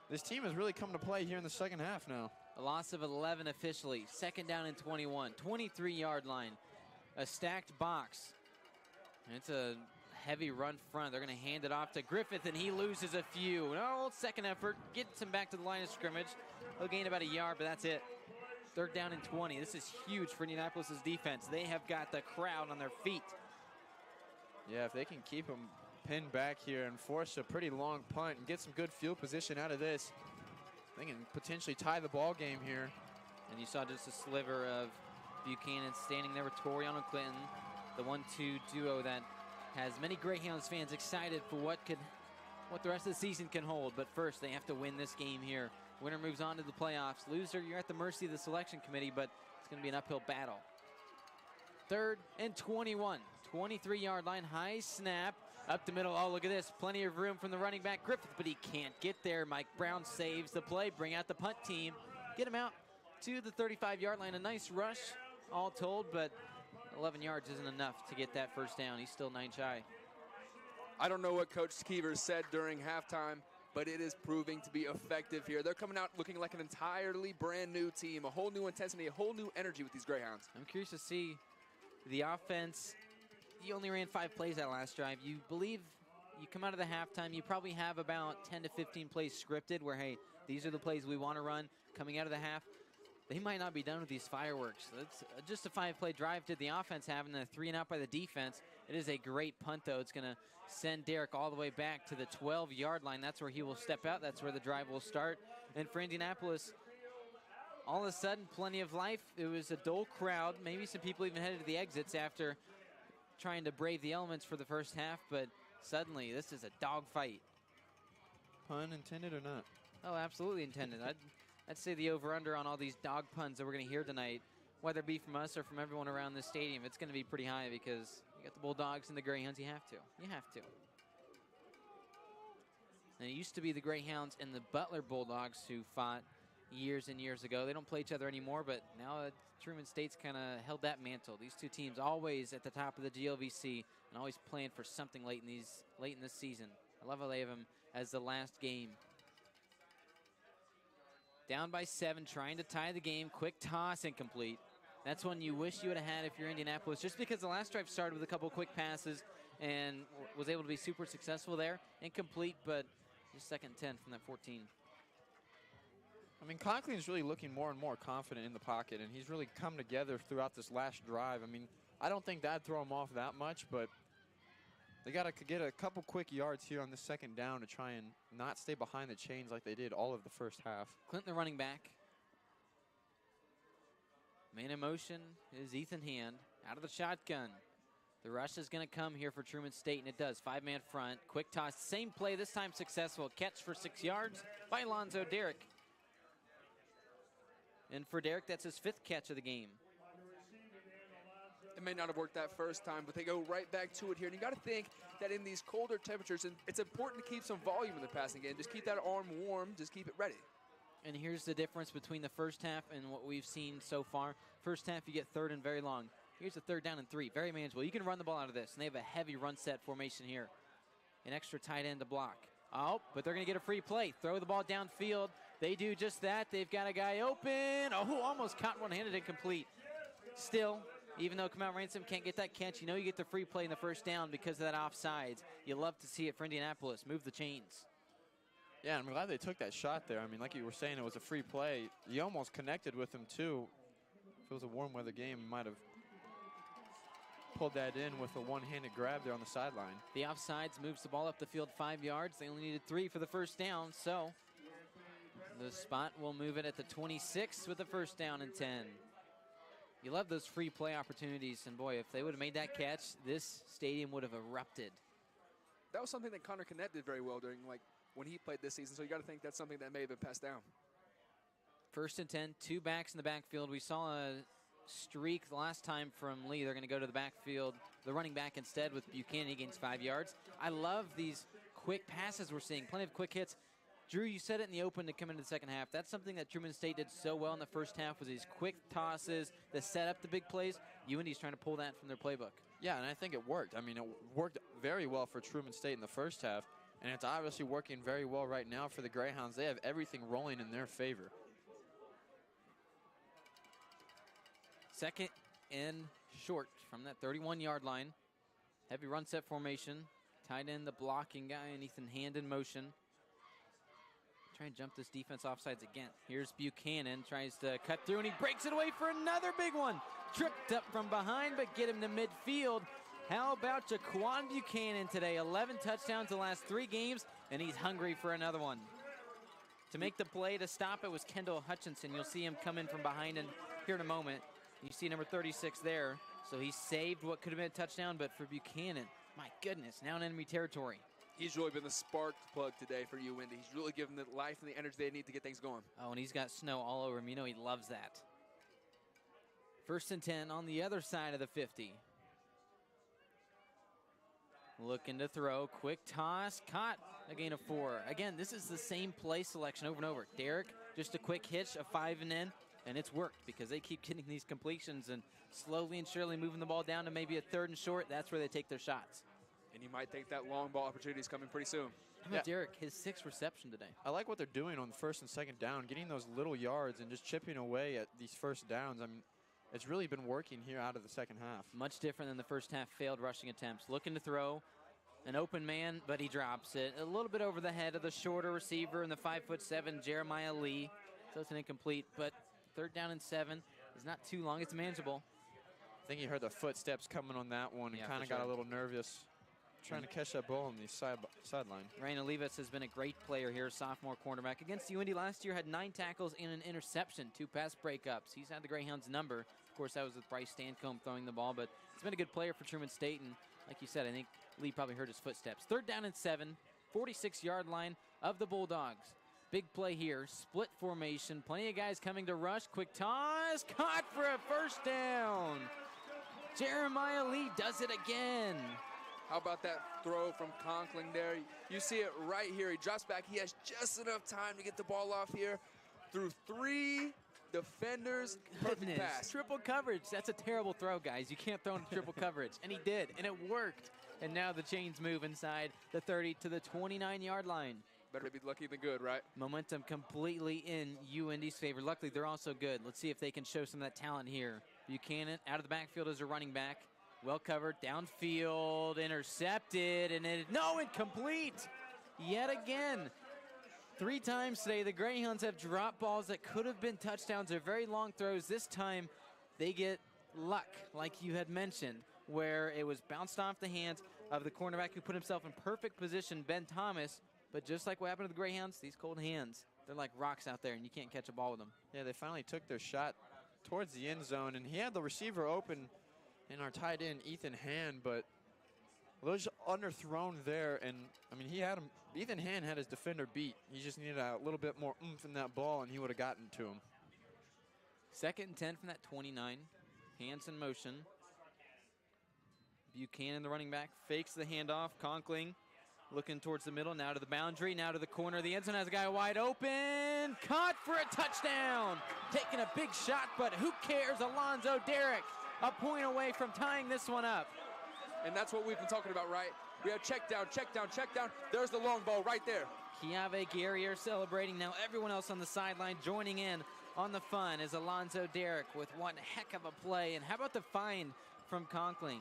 this team has really come to play here in the second half now. A loss of 11 officially. Second down and 21. 23-yard line. A stacked box. And it's a heavy run front. They're going to hand it off to Griffith, and he loses a few. No, second effort. Gets him back to the line of scrimmage. He'll gain about a yard, but that's it. Third down and 20. This is huge for Indianapolis' defense. They have got the crowd on their feet. Yeah, if they can keep them pinned back here and force a pretty long punt and get some good field position out of this, they can potentially tie the ball game here. And you saw just a sliver of Buchanan standing there with Toriano Clinton, the 1-2 duo that has many Greyhounds fans excited for what the rest of the season can hold. But first, they have to win this game here. Winner moves on to the playoffs. Loser, you're at the mercy of the selection committee, but it's going to be an uphill battle. Third and 21. 23-yard line, high snap, up the middle. Oh, look at this. Plenty of room from the running back, Griffith, but he can't get there. Mike Brown saves the play, bring out the punt team, get him out to the 35-yard line. A nice rush, all told, but 11 yards isn't enough to get that first down. He's still 9 shy. I don't know what Coach Skeever said during halftime, but it is proving to be effective here. They're coming out looking like an entirely brand new team, a whole new intensity, a whole new energy with these Greyhounds. I'm curious to see the offense. You only ran 5 plays that last drive. You believe you come out of the halftime, you probably have about 10 to 15 plays scripted where, hey, these are the plays we want to run coming out of the half. They might not be done with these fireworks. It's just a 5-play drive did the offense have, and then a 3 and out by the defense. It is a great punt, though. It's going to send Derek all the way back to the 12-yard line. That's where he will step out. That's where the drive will start. And for Indianapolis, all of a sudden, plenty of life. It was a dull crowd. Maybe some people even headed to the exits after trying to brave the elements for the first half, but suddenly this is a dogfight. Pun intended or not? Oh, absolutely intended. I'd say the over-under on all these dog puns that we're going to hear tonight, whether it be from us or from everyone around this stadium, it's going to be pretty high because you got the Bulldogs and the Greyhounds. You have to. You have to. And it used to be the Greyhounds and the Butler Bulldogs who fought years and years ago. They don't play each other anymore, but now Truman State's kind of held that mantle. These two teams always at the top of the GLVC and always playing for something late in this season. I love how they have them as the last game. Down by 7, trying to tie the game. Quick toss, incomplete. That's one you wish you would have had if you're Indianapolis, just because the last drive started with a couple quick passes and was able to be super successful there. Incomplete, but just second 10 from that 14. I mean, Conklin's really looking more and more confident in the pocket, and he's really come together throughout this last drive. I mean, I don't think that'd throw him off that much, but they got to get a couple quick yards here on the second down to try and not stay behind the chains like they did all of the first half. Clinton, the running back. Man in motion is Ethan Hand out of the shotgun. The rush is going to come here for Truman State, and it does. 5-man front, quick toss, same play, this time successful. Catch for 6 yards by Alonzo Derrick. And for Derrick, that's his 5th catch of the game. It may not have worked that first time, but they go right back to it here. And you got to think that in these colder temperatures, it's important to keep some volume in the passing game. Just keep that arm warm. Just keep it ready. And here's the difference between the first half and what we've seen so far. First half, you get third and very long. Here's a 3rd down and 3. Very manageable. You can run the ball out of this. And they have a heavy run set formation here. An extra tight end to block. Oh, but they're going to get a free play. Throw the ball downfield. They do just that. They've got a guy open. Oh, almost caught one-handed incomplete. Still, even though Kamau Ransom can't get that catch, you know you get the free play in the first down because of that offsides. You love to see it for Indianapolis. Move the chains. Yeah, I'm glad they took that shot there. I mean, like you were saying, it was a free play. You almost connected with him, too. If it was a warm weather game, you might have pulled that in with a one-handed grab there on the sideline. The offsides moves the ball up the field 5 yards. They only needed 3 for the first down, so the spot will move it at the 26 with the first down and 10. You love those free play opportunities, and boy, if they would have made that catch, this stadium would have erupted. That was something that Connor Kennett did very well during when he played this season, so you got to think that's something that may have been passed down. 1st and 10, 2 backs in the backfield. We saw a streak the last time from Lee. They're going to go to the backfield, the running back instead with Buchanan. He gains 5 yards. I love these quick passes we're seeing. Plenty of quick hits. Drew, you said it in the open to come into the second half. That's something that Truman State did so well in the first half was these quick tosses, the set up the big plays. UIndy's trying to pull that from their playbook. Yeah, and I think it worked. I mean, it worked very well for Truman State in the first half, and it's obviously working very well right now for the Greyhounds. They have everything rolling in their favor. Second and short from that 31-yard line. Heavy run set formation. Tied in the blocking guy and Ethan Hand in motion. Try and jump this defense offsides again. Here's Buchanan, tries to cut through, and he breaks it away for another big one. Tripped up from behind, but get him to midfield. How about Jaquan Buchanan today? 11 touchdowns the last 3 games, and he's hungry for another one. To make the play to stop it was Kendall Hutchinson. You'll see him come in from behind and here in a moment. You see number 36 there. So he saved what could have been a touchdown, but for Buchanan, my goodness, now in enemy territory. He's really been the spark plug today for UIndy. He's really given the life and the energy they need to get things going. Oh, and he's got snow all over him. You know he loves that. 1st and 10 on the other side of the 50. Looking to throw, quick toss, caught, a gain of 4. Again, this is the same play selection over and over. Derek, just a quick hitch, a 5 and in, and it's worked because they keep getting these completions and slowly and surely moving the ball down to maybe a 3rd and short. That's where they take their shots. And you might think that long ball opportunity is coming pretty soon. How about Derek, his 6th reception today? I like what they're doing on the 1st and 2nd down, getting those little yards and just chipping away at these first downs. I mean, it's really been working here out of the second half. Much different than the first half failed rushing attempts. Looking to throw, an open man, but he drops it. A little bit over the head of the shorter receiver in the 5'7" Jeremiah Lee. So it's an incomplete, but 3rd down and 7 is not too long. It's manageable. I think he heard the footsteps coming on that one and kind of got a little nervous trying to catch that ball on the sideline. Ryan Olivas has been a great player here, sophomore cornerback. Against UIndy last year, had 9 tackles and an interception, 2 pass breakups. He's had the Greyhounds number. Of course, that was with Bryce Stancomb throwing the ball, but he's been a good player for Truman State, and like you said, I think Lee probably heard his footsteps. 3rd down and 7, 46-yard line of the Bulldogs. Big play here, split formation, plenty of guys coming to rush. Quick toss, caught for a 1st down. Jeremiah Lee does it again. How about that throw from Conkling there? You see it right here. He drops back. He has just enough time to get the ball off here through 3 defenders. Perfect pass. Triple coverage. That's a terrible throw, guys. You can't throw into triple coverage. And he did, and it worked. And now the chains move inside the 30 to the 29-yard line. Better be lucky than good, right? Momentum completely in UIndy's favor. Luckily, they're also good. Let's see if they can show some of that talent here. Buchanan out of the backfield as a running back. Well covered, downfield, intercepted, and incomplete. Yet again. 3 times today, the Greyhounds have dropped balls that could have been touchdowns or very long throws. This time, they get luck, like you had mentioned, where it was bounced off the hands of the cornerback who put himself in perfect position, Ben Thomas. But just like what happened to the Greyhounds, these cold hands, they're like rocks out there, and you can't catch a ball with them. Yeah, they finally took their shot towards the end zone, and he had the receiver open in our tight end, Ethan Hand, but was underthrown there. And, I mean, Ethan Hand had his defender beat. He just needed a little bit more oomph in that ball, and he would have gotten to him. 2nd and 10 from that 29. Hands in motion. Buchanan, the running back, fakes the handoff. Conkling looking towards the middle, now to the boundary, now to the corner of the end zone, has a guy wide open, caught for a touchdown. Taking a big shot, but who cares? Alonzo Derrick, a point away from tying this one up. And that's what we've been talking about, right? We have check down, check down, check down. There's the long ball right there. Kiave Guerrier celebrating. Now everyone else on the sideline joining in on the fun is Alonzo Derrick with one heck of a play. And how about the find from Conkling?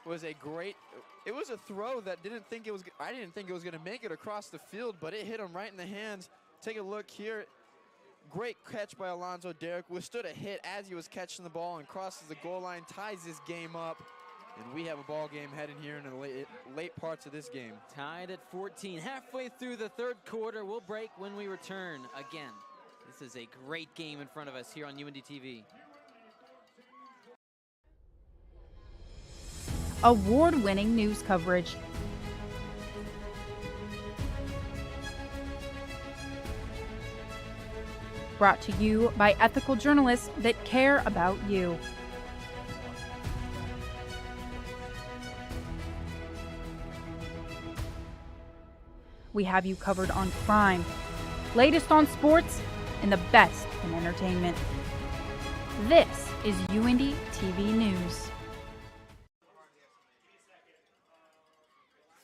It was a throw that I didn't think it was going to make it across the field, but it hit him right in the hands. Take a look here. Great catch by Alonzo Derrick. Withstood a hit as he was catching the ball and crosses the goal line, ties this game up. And we have a ball game heading here in the late parts of this game. Tied at 14, halfway through the 3rd quarter. We'll break when we return. Again, this is a great game in front of us here on UIndy TV. Award-winning news coverage. Brought to you by ethical journalists that care about you. we have you covered on crime, latest on sports, and the best in entertainment. This is UINDY TV News.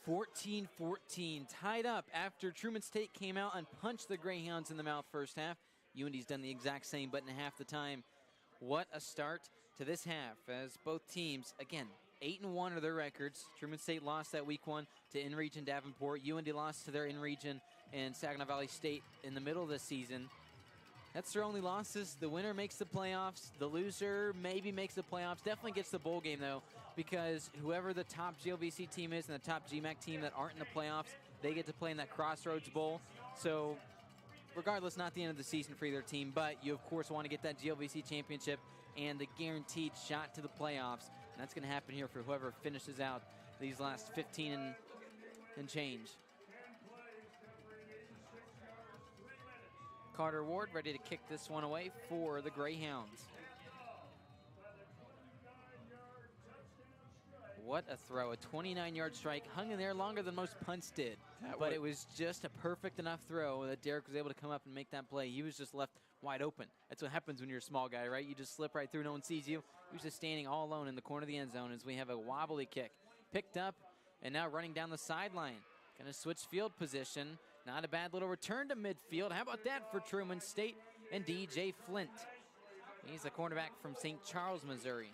14-14, tied up after Truman State came out and punched the Greyhounds in the mouth first half. UINDY's done the exact same, but in half the time. What a start to this half, as both teams, again, 8-1 are their records. Truman State lost that week 1 to in-region Davenport. UINDY lost to their in-region and Saginaw Valley State in the middle of the season. That's their only losses. The winner makes the playoffs. The loser maybe makes the playoffs. Definitely gets the bowl game, though, because whoever the top GLVC team is and the top GMAC team that aren't in the playoffs, they get to play in that Crossroads Bowl. So regardless, not the end of the season for either team, but you, of course, want to get that GLVC championship and the guaranteed shot to the playoffs. And that's going to happen here for whoever finishes out these last 15 and change. Carter Ward ready to kick this one away for the Greyhounds. What a throw, a 29-yard strike, hung in there longer than most punts did. But it was just a perfect enough throw that Derek was able to come up and make that play. He was just left wide open. That's what happens when you're a small guy, right? You just slip right through, no one sees you. He was just standing all alone in the corner of the end zone as we have a wobbly kick. Picked up and now running down the sideline. Gonna switch field position. Not a bad little return to midfield. How about that for Truman State and DJ Flint? He's a cornerback from St. Charles, Missouri.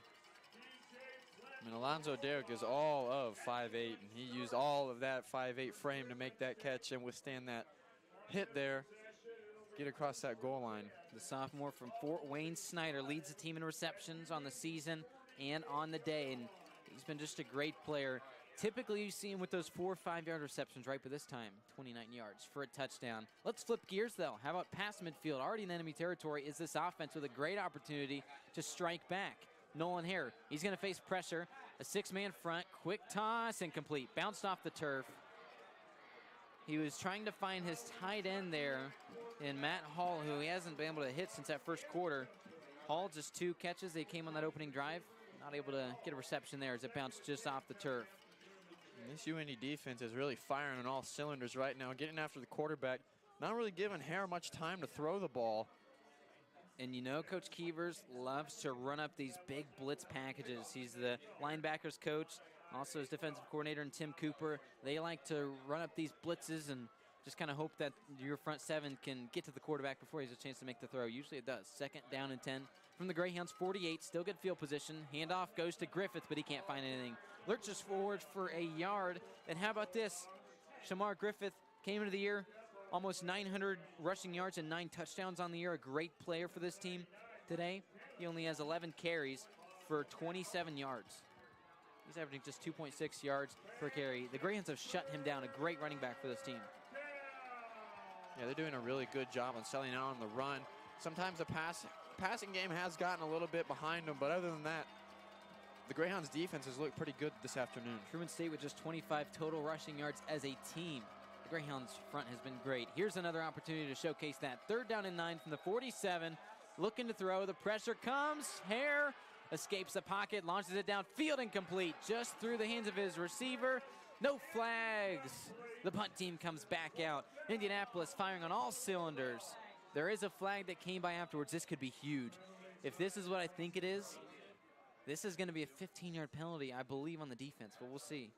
I mean, Alonzo Derrick is all of 5'8", and he used all of that 5'8" frame to make that catch and withstand that hit there, get across that goal line. The sophomore from Fort Wayne, Snyder, leads the team in receptions on the season and on the day, and he's been just a great player. Typically, you see him with those 4 or 5-yard receptions, right? But this time, 29 yards for a touchdown. Let's flip gears, though. How about past midfield? Already in enemy territory is this offense with a great opportunity to strike back. Nolan Hare, he's going to face pressure. A 6-man front, quick toss, incomplete. Bounced off the turf. He was trying to find his tight end there in Matt Hall, who he hasn't been able to hit since that first quarter. Hall, just 2 catches. They came on that opening drive. Not able to get a reception there as it bounced just off the turf. And this UIND defense is really firing on all cylinders right now, getting after the quarterback, not really giving Hare much time to throw the ball. And you know Coach Keevers loves to run up these big blitz packages. He's the linebackers coach, also his defensive coordinator and Tim Cooper. They like to run up these blitzes and just kind of hope that your front 7 can get to the quarterback before he has a chance to make the throw. Usually it does. 2nd down and 10 from the Greyhounds, 48. Still good field position. Handoff goes to Griffith, but he can't find anything. Lurches forward for a yard. And how about this? Shamar Griffith came into the year almost 900 rushing yards and 9 touchdowns on the year. A great player for this team today. He only has 11 carries for 27 yards. He's averaging just 2.6 yards per carry. The Greyhounds have shut him down. A great running back for this team. Yeah, they're doing a really good job on selling out on the run. Sometimes the passing game has gotten a little bit behind them, but other than that, the Greyhounds defense has looked pretty good this afternoon. Truman State with just 25 total rushing yards as a team. The Greyhounds front has been great. Here's another opportunity to showcase that. 3rd down and 9 from the 47. Looking to throw. The pressure comes. Hare escapes the pocket, launches it downfield, incomplete. Just through the hands of his receiver. No flags. The punt team comes back out. Indianapolis firing on all cylinders. There is a flag that came by afterwards. This could be huge. If this is what I think it is, this is going to be a 15-yard penalty, I believe, on the defense, but we'll see.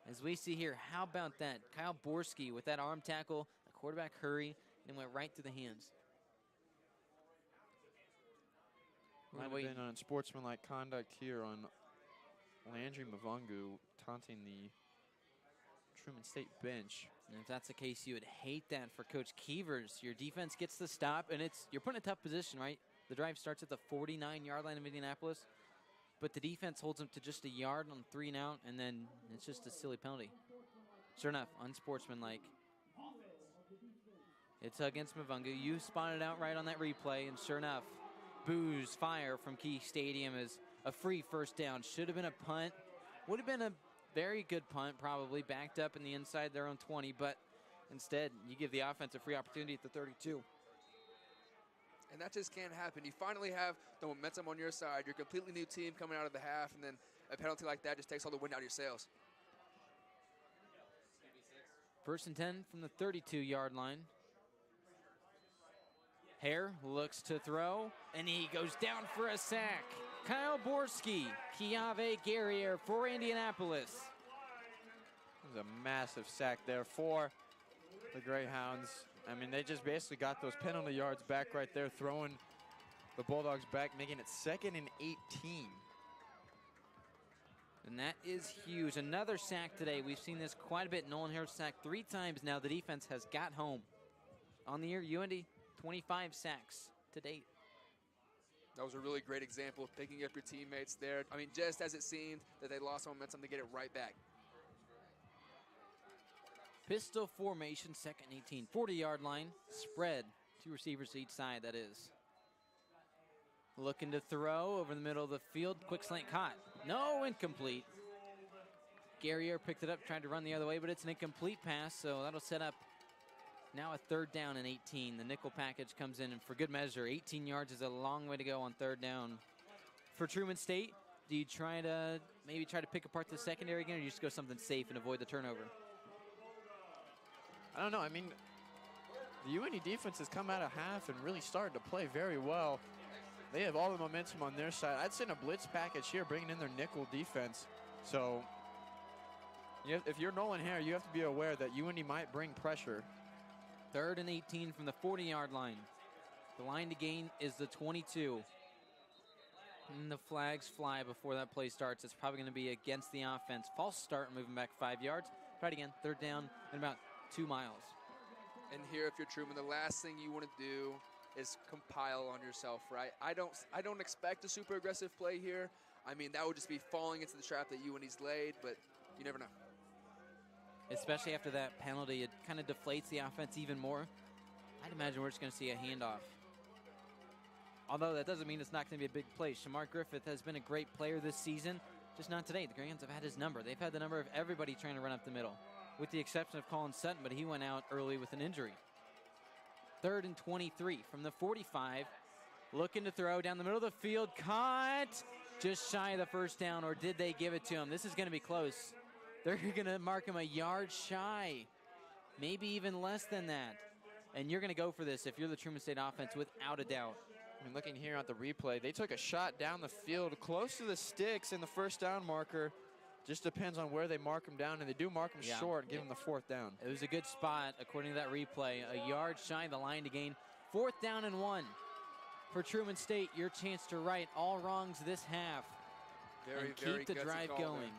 As we see here, how about that? Kyle Borski with that arm tackle, the quarterback hurry, and went right through the hands. Would have been on sportsmanlike conduct here on Landry Mavungu taunting the Truman State bench. And if that's the case, you would hate that for Coach Keevers. Your defense gets the stop, and you're put in a tough position, right? The drive starts at the 49-yard line of Indianapolis, but the defense holds them to just a yard on 3 and out, and then it's just a silly penalty. Sure enough, unsportsmanlike. It's against Mavungu. You spotted out right on that replay, and sure enough, boos fire from Key Stadium is a free 1st down. Should have been a punt. Would have been a very good punt, probably backed up in the inside their own 20, but instead you give the offense a free opportunity at the 32. And that just can't happen. You finally have the momentum on your side. You're a completely new team coming out of the half, and then a penalty like that just takes all the wind out of your sails. First and 10 from the 32-yard line. Hare looks to throw, and he goes down for a sack. Kyle Borski, Kiave Guerrier for Indianapolis. It was a massive sack there for the Greyhounds. I mean, they just basically got those penalty yards back right there, throwing the Bulldogs back, making it 2nd and 18. And that is huge. Another sack today. We've seen this quite a bit. Nolan Hare sacked 3 times now. The defense has got home. On the year, UIndy, 25 sacks to date. That was a really great example of picking up your teammates there. I mean, just as it seemed that they lost momentum, to get it right back. Pistol formation, 2nd 18, 40-yard line, spread. 2 receivers to each side, that is. Looking to throw over the middle of the field, quick slant caught. No, incomplete. Guerrier picked it up, tried to run the other way, but it's an incomplete pass, so that'll set up now a 3rd down and 18. The nickel package comes in, and for good measure, 18 yards is a long way to go on 3rd down. For Truman State, do you try to pick apart the secondary again, or do you just go something safe and avoid the turnover? I don't know. I mean, the UIndy defense has come out of half and really started to play very well. They have all the momentum on their side. I'd send a blitz package here, bringing in their nickel defense. So if you're Nolan Hare, you have to be aware that UIndy might bring pressure. 3rd and 18 from the 40-yard line. The line to gain is the 22. And the flags fly before that play starts. It's probably going to be against the offense. False start, moving back 5 yards. Try it again, 3rd down and about 2 miles. And here, if you're Truman, the last thing you want to do is compile on yourself, right? I don't expect a super aggressive play here. I mean, that would just be falling into the trap that UIndy's laid, but you never know. Especially after that penalty, it kind of deflates the offense even more. I'd imagine we're just going to see a handoff. Although that doesn't mean it's not going to be a big play. Shamar Griffith has been a great player this season, just not today. The Greyhounds have had his number. They've had the number of everybody trying to run up the middle, with the exception of Colin Sutton, but he went out early with an injury. 3rd and 23 from the 45. Looking to throw down the middle of the field. Caught just shy of the 1st down, or did they give it to him? This is going to be close. They're going to mark him a yard shy, maybe even less than that. And you're going to go for this if you're the Truman State offense, without a doubt. I mean, looking here at the replay, they took a shot down the field close to the sticks in the 1st down marker. Just depends on where they mark him down, and they do mark him short and give him the 4th down. It was a good spot, according to that replay. A yard shy of the line to gain. 4th down and 1. For Truman State, your chance to right all wrongs this half and keep the drive going.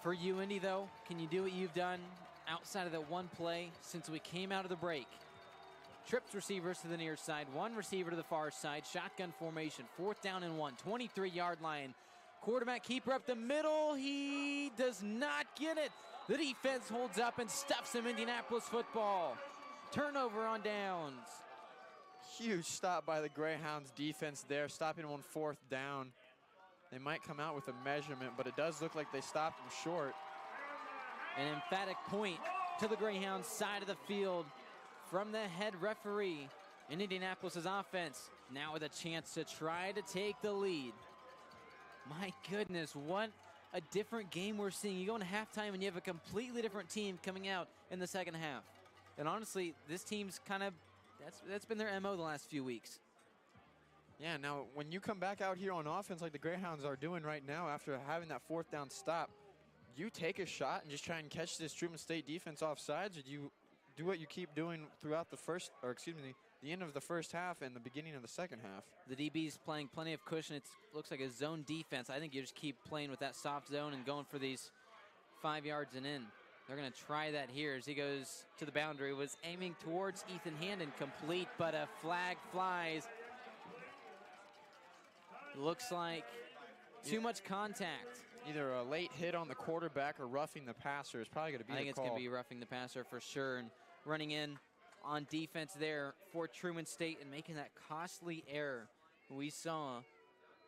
For UIndy, though, can you do what you've done outside of that one play since we came out of the break? Trips receivers to the near side, 1 receiver to the far side, shotgun formation, 4th down and 1, 23-yard line. Quarterback keeper up the middle. He does not get it. The defense holds up and stuffs him. Indianapolis football. Turnover on downs. Huge stop by the Greyhounds defense there, stopping him on 4th down. They might come out with a measurement, but it does look like they stopped him short. An emphatic point to the Greyhounds side of the field from the head referee in Indianapolis' offense. Now with a chance to try to take the lead. My goodness, what a different game we're seeing. You go into halftime and you have a completely different team coming out in the 2nd half. And honestly, this team's kind of, that's been their MO the last few weeks. Yeah, now when you come back out here on offense like the Greyhounds are doing right now after having that 4th down stop, you take a shot and just try and catch this Truman State defense off sides, or you do what you keep doing throughout the end of the 1st half and the beginning of the 2nd half. The DB's playing plenty of cushion. It looks like a zone defense. I think you just keep playing with that soft zone and going for these 5 yards and in. They're going to try that here as he goes to the boundary. Was aiming towards Ethan Handon, complete, but a flag flies. Looks like too much contact. Either a late hit on the quarterback or roughing the passer is probably going to be the call. I think it's going to be roughing the passer for sure. And running in on defense there for Truman State and making that costly error. We saw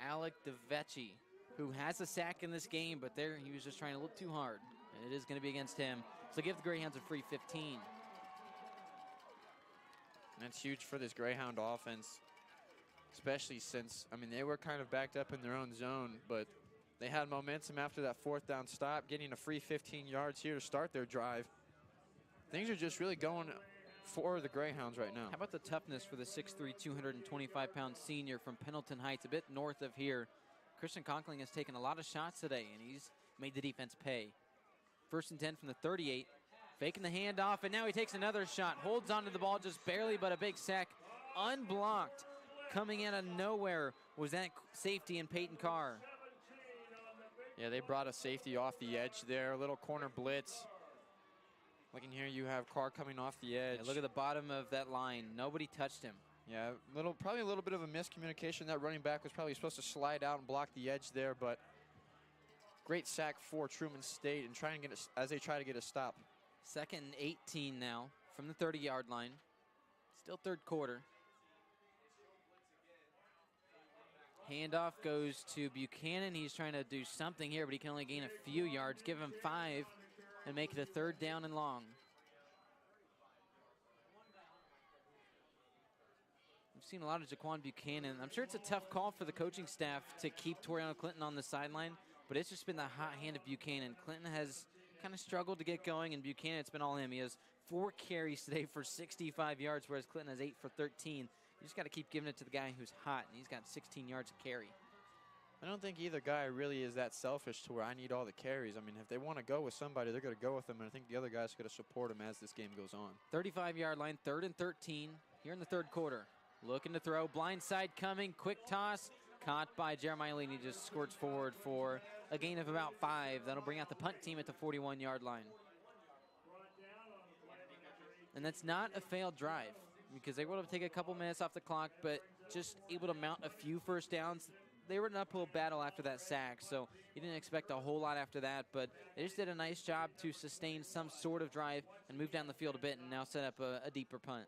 Alec DeVecchi, who has a sack in this game, but there he was just trying to look too hard. And it is going to be against him. So give the Greyhounds a free 15. And that's huge for this Greyhound offense, especially since, I mean, they were kind of backed up in their own zone, but they had momentum after that 4th down stop, getting a free 15 yards here to start their drive. things are just really going for the Greyhounds right now. How about the toughness for the 6'3", 225-pound senior from Pendleton Heights, a bit north of here. Christian Conkling has taken a lot of shots today, and he's made the defense pay. 1st and 10 from the 38. Faking the handoff, and now he takes another shot. Holds onto the ball just barely, but a big sack. Unblocked. Coming out of nowhere was that safety in Peyton Carr. Yeah, they brought a safety off the edge there. A little corner blitz. Looking here, you have Carr coming off the edge. Yeah, look at the bottom of that line. Nobody touched him. Yeah, probably a little bit of a miscommunication. That running back was probably supposed to slide out and block the edge there, but great sack for Truman State and trying to get as they try to get a stop. 2nd and 18 now from the 30-yard line. Still 3rd quarter. Handoff goes to Buchanan. He's trying to do something here, but he can only gain a few yards. Give him 5 and make it a 3rd down and long. We've seen a lot of Jaquan Buchanan. I'm sure it's a tough call for the coaching staff to keep Toriano Clinton on the sideline, but it's just been the hot hand of Buchanan. Clinton has kind of struggled to get going, and Buchanan, it's been all him. He has 4 carries today for 65 yards, whereas Clinton has 8 for 13. You just got to keep giving it to the guy who's hot, and he's got 16 yards to carry. I don't think either guy really is that selfish to where I need all the carries. I mean, if they want to go with somebody, they're going to go with them, and I think the other guy's going to support him as this game goes on. 35-yard line, 3rd and 13 here in the 3rd quarter. Looking to throw, blind side coming, quick toss, caught by Jeremiah Lee, and he just squirts forward for a gain of about 5. That'll bring out the punt team at the 41-yard line. And that's not a failed drive, because they were able to take a couple minutes off the clock, but just able to mount a few first downs. They were in an uphill battle after that sack, so you didn't expect a whole lot after that, but they just did a nice job to sustain some sort of drive and move down the field a bit and now set up a deeper punt.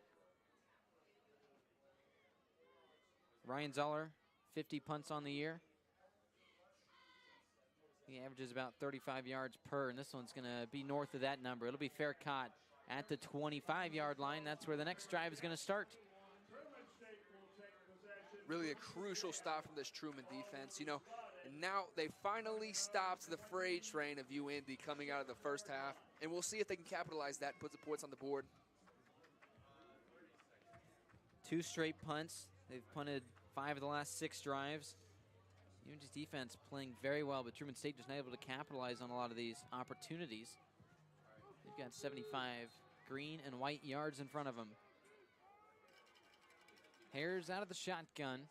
Ryan Zoller, 50 punts on the year. He averages about 35 yards per, and this one's going to be north of that number. It'll be fair caught at the 25-yard line. That's where the next drive is going to start. Really a crucial stop from this Truman defense. You know, and now they finally stopped the freight train of UIndy coming out of the first half, and we'll see if they can capitalize that and put the points on the board. 2 straight punts. They've punted 5 of the last 6 drives. UIndy's defense playing very well, but Truman State just not able to capitalize on a lot of these opportunities. They've got 75 green and white yards in front of them. Hares out of the shotgun.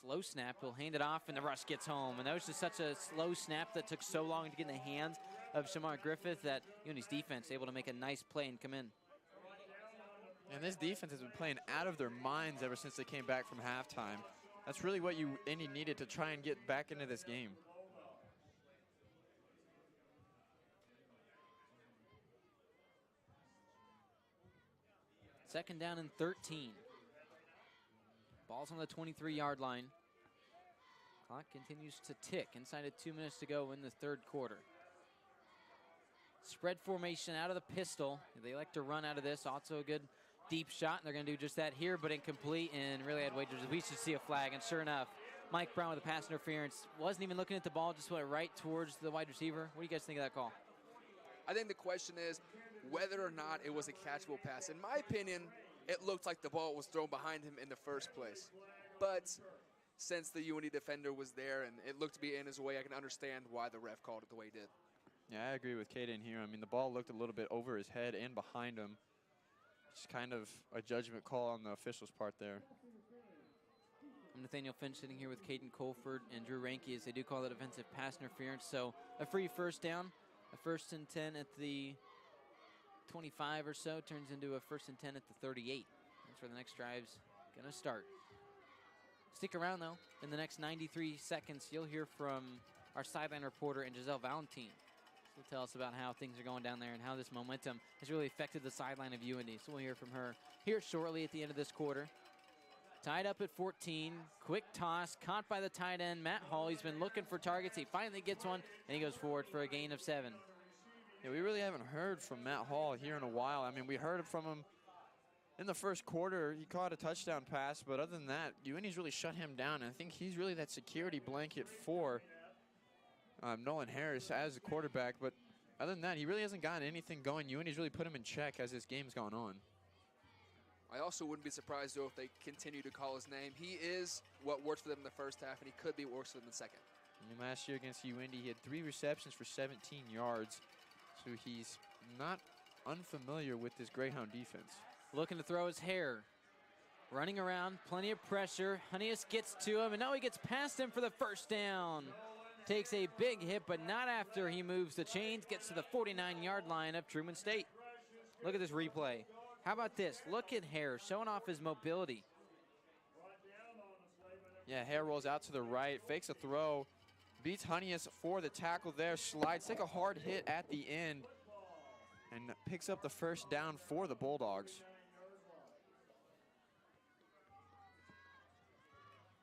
Slow snap, he'll hand it off, and the rush gets home. And that was just such a slow snap that took so long to get in the hands of Shamar Griffith that UIndy's defense able to make a nice play and come in. And this defense has been playing out of their minds ever since they came back from halftime. That's really what Indy needed to try and get back into this game. Second down and 13. Ball's on the 23-yard line. Clock continues to tick. Inside of 2 minutes to go in the 3rd quarter. Spread formation out of the pistol. They like to run out of this. Also a good deep shot, and they're going to do just that here, but incomplete, and really had wagers we should see a flag, and sure enough, Mike Brown with a pass interference. Wasn't even looking at the ball, just went right towards the wide receiver. What do you guys think of that call? I think the question is whether or not it was a catchable pass. In my opinion, it looked like the ball was thrown behind him in the first place. But since the UIndy defender was there and it looked to be in his way, I can understand why the ref called it the way he did. Yeah, I agree with Caden here. I mean, the ball looked a little bit over his head and behind him. Just kind of a judgment call on the official's part there. I'm Nathaniel Finch sitting here with Caden Colford and Drew Ranke as they do call it offensive pass interference. So a free first down, a 1st and 10 at the 25 or so, turns into a 1st and 10 at the 38. That's where the next drive's going to start. Stick around, though. In the next 93 seconds, you'll hear from our sideline reporter and Giselle Valentine. She'll tell us about how things are going down there and how this momentum has really affected the sideline of UIndy. So we'll hear from her here shortly at the end of this quarter. Tied up at 14. Quick toss, caught by the tight end, Matt Hall. He's been looking for targets. He finally gets one, and he goes forward for a gain of 7. Yeah, we really haven't heard from Matt Hall here in a while. I mean, we heard from him in the first quarter. He caught a touchdown pass, but other than that, UIndy's really shut him down. And I think he's really that security blanket for Nolan Harris as a quarterback. But other than that, he really hasn't gotten anything going. UINDY's really put him in check as this game's gone on. I also wouldn't be surprised, though, if they continue to call his name. He is what worked for them in the first half, and he could be what works for them in the second. And last year against UINDY, he had 3 receptions for 17 yards. So he's not unfamiliar with this Greyhound defense. Looking to throw his hair. Running around, plenty of pressure. Honeyus gets to him, and now he gets past him for the first down. Takes a big hit, but not after he moves the chains. Gets to the 49-yard line of Truman State. Look at this replay. How about this? Look at Hare showing off his mobility. Yeah, Hare rolls out to the right, fakes a throw, beats Honeyus for the tackle there, slides, take a hard hit at the end, and picks up the first down for the Bulldogs.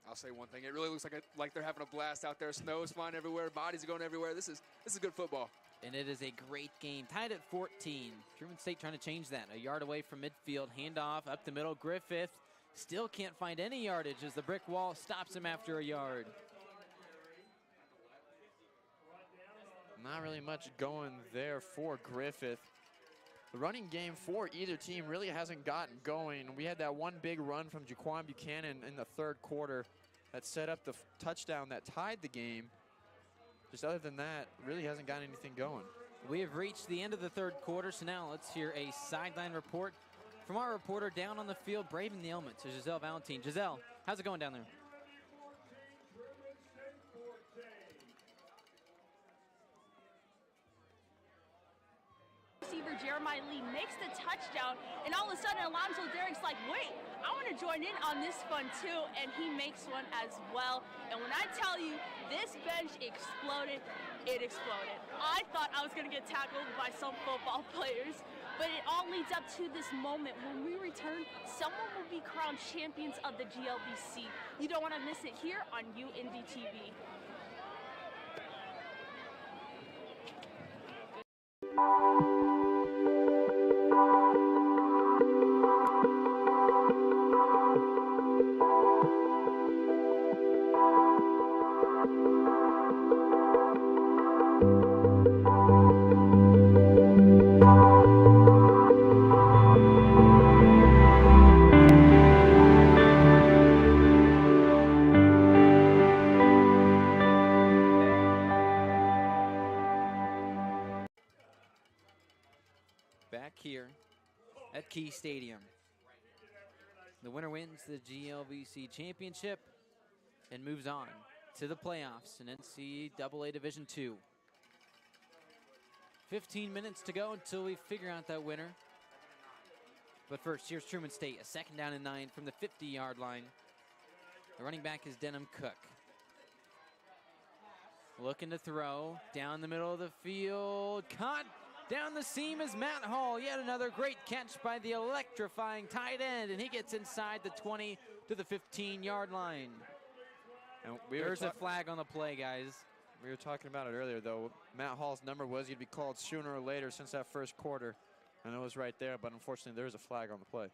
I'll say one thing. It really looks like they're having a blast out there. Snow's flying everywhere. Bodies are going everywhere. This is good football. And it is a great game. Tied at 14. Truman State trying to change that. A yard away from midfield. Handoff up the middle. Griffith still can't find any yardage as the brick wall stops him after a yard. Not really much going there for Griffith. The running game for either team really hasn't gotten going. We had that one big run from Jaquan Buchanan in the third quarter that set up the touchdown that tied the game. Just other than that, really hasn't got anything going. We have reached the end of the third quarter, so now let's hear a sideline report from our reporter down on the field, braving the elements, Giselle Valentine. Giselle, how's it going down there? Receiver Jeremiah Lee makes the touchdown, and all of a sudden Alonzo Derrick's like, wait, I want to join in on this fun too, and he makes one as well. And when I tell you this bench exploded, it exploded. I thought I was going to get tackled by some football players, but it all leads up to this moment. When we return, someone will be crowned champions of the GLVC. You don't want to miss it here on UINDY TV. Back here at Key Stadium. The winner wins the GLVC championship and moves on to the playoffs in NCAA Division II. 15 minutes to go until we figure out that winner. But first, here's Truman State, a 2nd down and 9 from the 50-yard line. The running back is Denham Cook. Looking to throw down the middle of the field. Caught down the seam is Matt Hall. Yet another great catch by the electrifying tight end, and he gets inside the 20 to the 15-yard line. And there's a flag on the play, guys. We were talking about it earlier, though. Matt Hall's number was going to be called sooner or later since that first quarter. And it was right there, but unfortunately there's a flag on the play.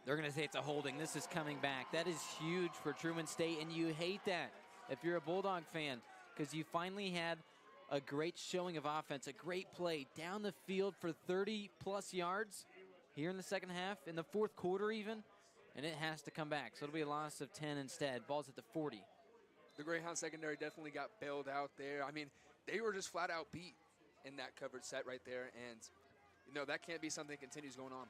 They're going to say it's a holding. This is coming back. That is huge for Truman State, and you hate that if you're a Bulldog fan, because you finally had a great showing of offense, a great play down the field for 30-plus yards here in the second half, in the fourth quarter even, and it has to come back. So it'll be a loss of 10 instead. Ball's at the 40. The Greyhound secondary definitely got bailed out there. I mean, they were just flat out beat in that coverage set right there, and you know that can't be something that continues going on.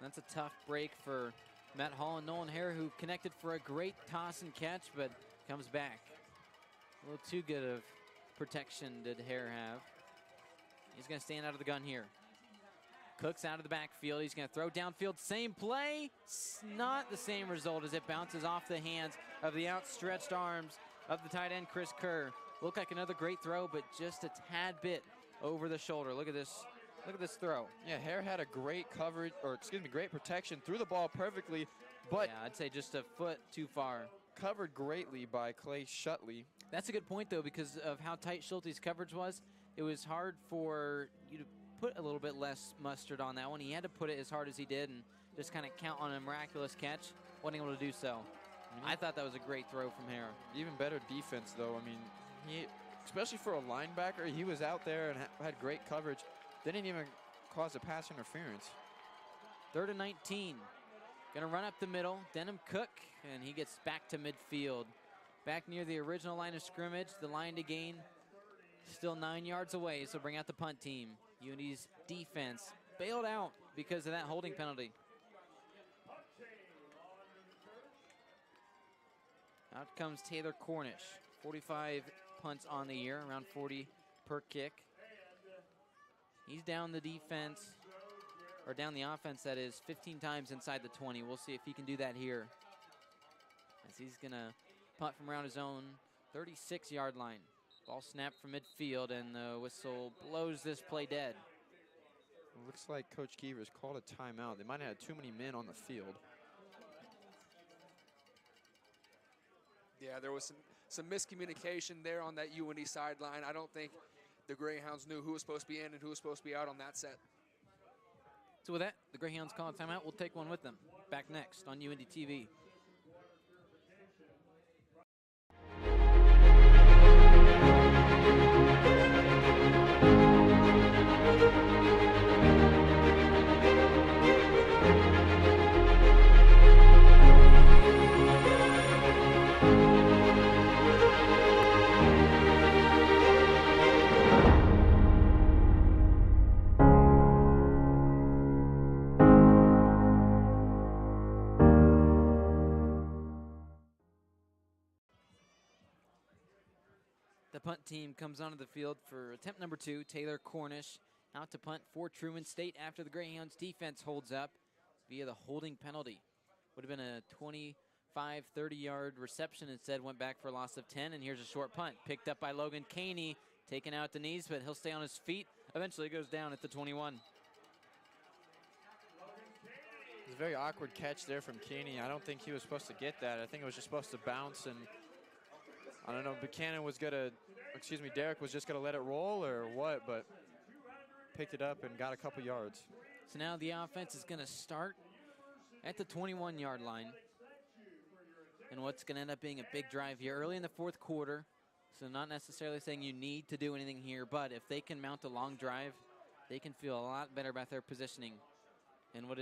That's a tough break for Matt Hall and Nolan Hare, who connected for a great toss and catch, but comes back. A little too good of protection did Hare have. He's going to stand out of the gun here. Cook's out of the backfield. He's going to throw downfield. Same play. It's not the same result as it bounces off the hands of the outstretched arms of the tight end, Chris Kerr. Looked like another great throw, but just a tad bit over the shoulder. Look at this. Look at this throw. Yeah, Hare had a great coverage, or excuse me, great protection. Threw the ball perfectly, but yeah, I'd say just a foot too far. Covered greatly by Clay Shutley. That's a good point, though, because of how tight Schulte's coverage was. It was hard for you to put a little bit less mustard on that one. He had to put it as hard as he did and just kind of count on a miraculous catch. Wasn't able to do so. I thought that was a great throw from Hare. Even better defense, though. I mean, especially for a linebacker. He was out there and had great coverage. Didn't even cause a pass interference. 3rd and 19. Gonna run up the middle. Denham Cook, and he gets back to midfield. Back near the original line of scrimmage. The line to gain still 9 yards away, so bring out the punt team. UIndy's defense bailed out because of that holding penalty. Out comes Taylor Cornish. 45 punts on the year, around 40 per kick. He's down the defense, or down the offense, that is, 15 times inside the 20. We'll see if he can do that here, as he's gonna punt from around his own 36-yard line. Ball snapped from midfield, and the whistle blows this play dead. It looks like Coach Keevers called a timeout. They might have had too many men on the field. Yeah, there was some miscommunication there on that UIndy sideline. I don't think the Greyhounds knew who was supposed to be in and who was supposed to be out on that set. So with that, the Greyhounds call a timeout. We'll take one with them. Back next on UIndy TV. The punt team comes onto the field for attempt number 2. Taylor Cornish out to punt for Truman State after the Greyhounds defense holds up via the holding penalty. Would have been a 25, 30-yard reception. Instead went back for a loss of 10, and here's a short punt. Picked up by Logan Caney, taken out the knees, but he'll stay on his feet. Eventually goes down at the 21. It was a very awkward catch there from Caney. I don't think he was supposed to get that. I think it was just supposed to bounce, and I don't know, Buchanan was gonna, excuse me, Derek was just gonna let it roll or what, but picked it up and got a couple yards. So now the offense is gonna start at the 21-yard line. And what's gonna end up being a big drive here early in the 4th quarter. So not necessarily saying you need to do anything here, but if they can mount a long drive, they can feel a lot better about their positioning in what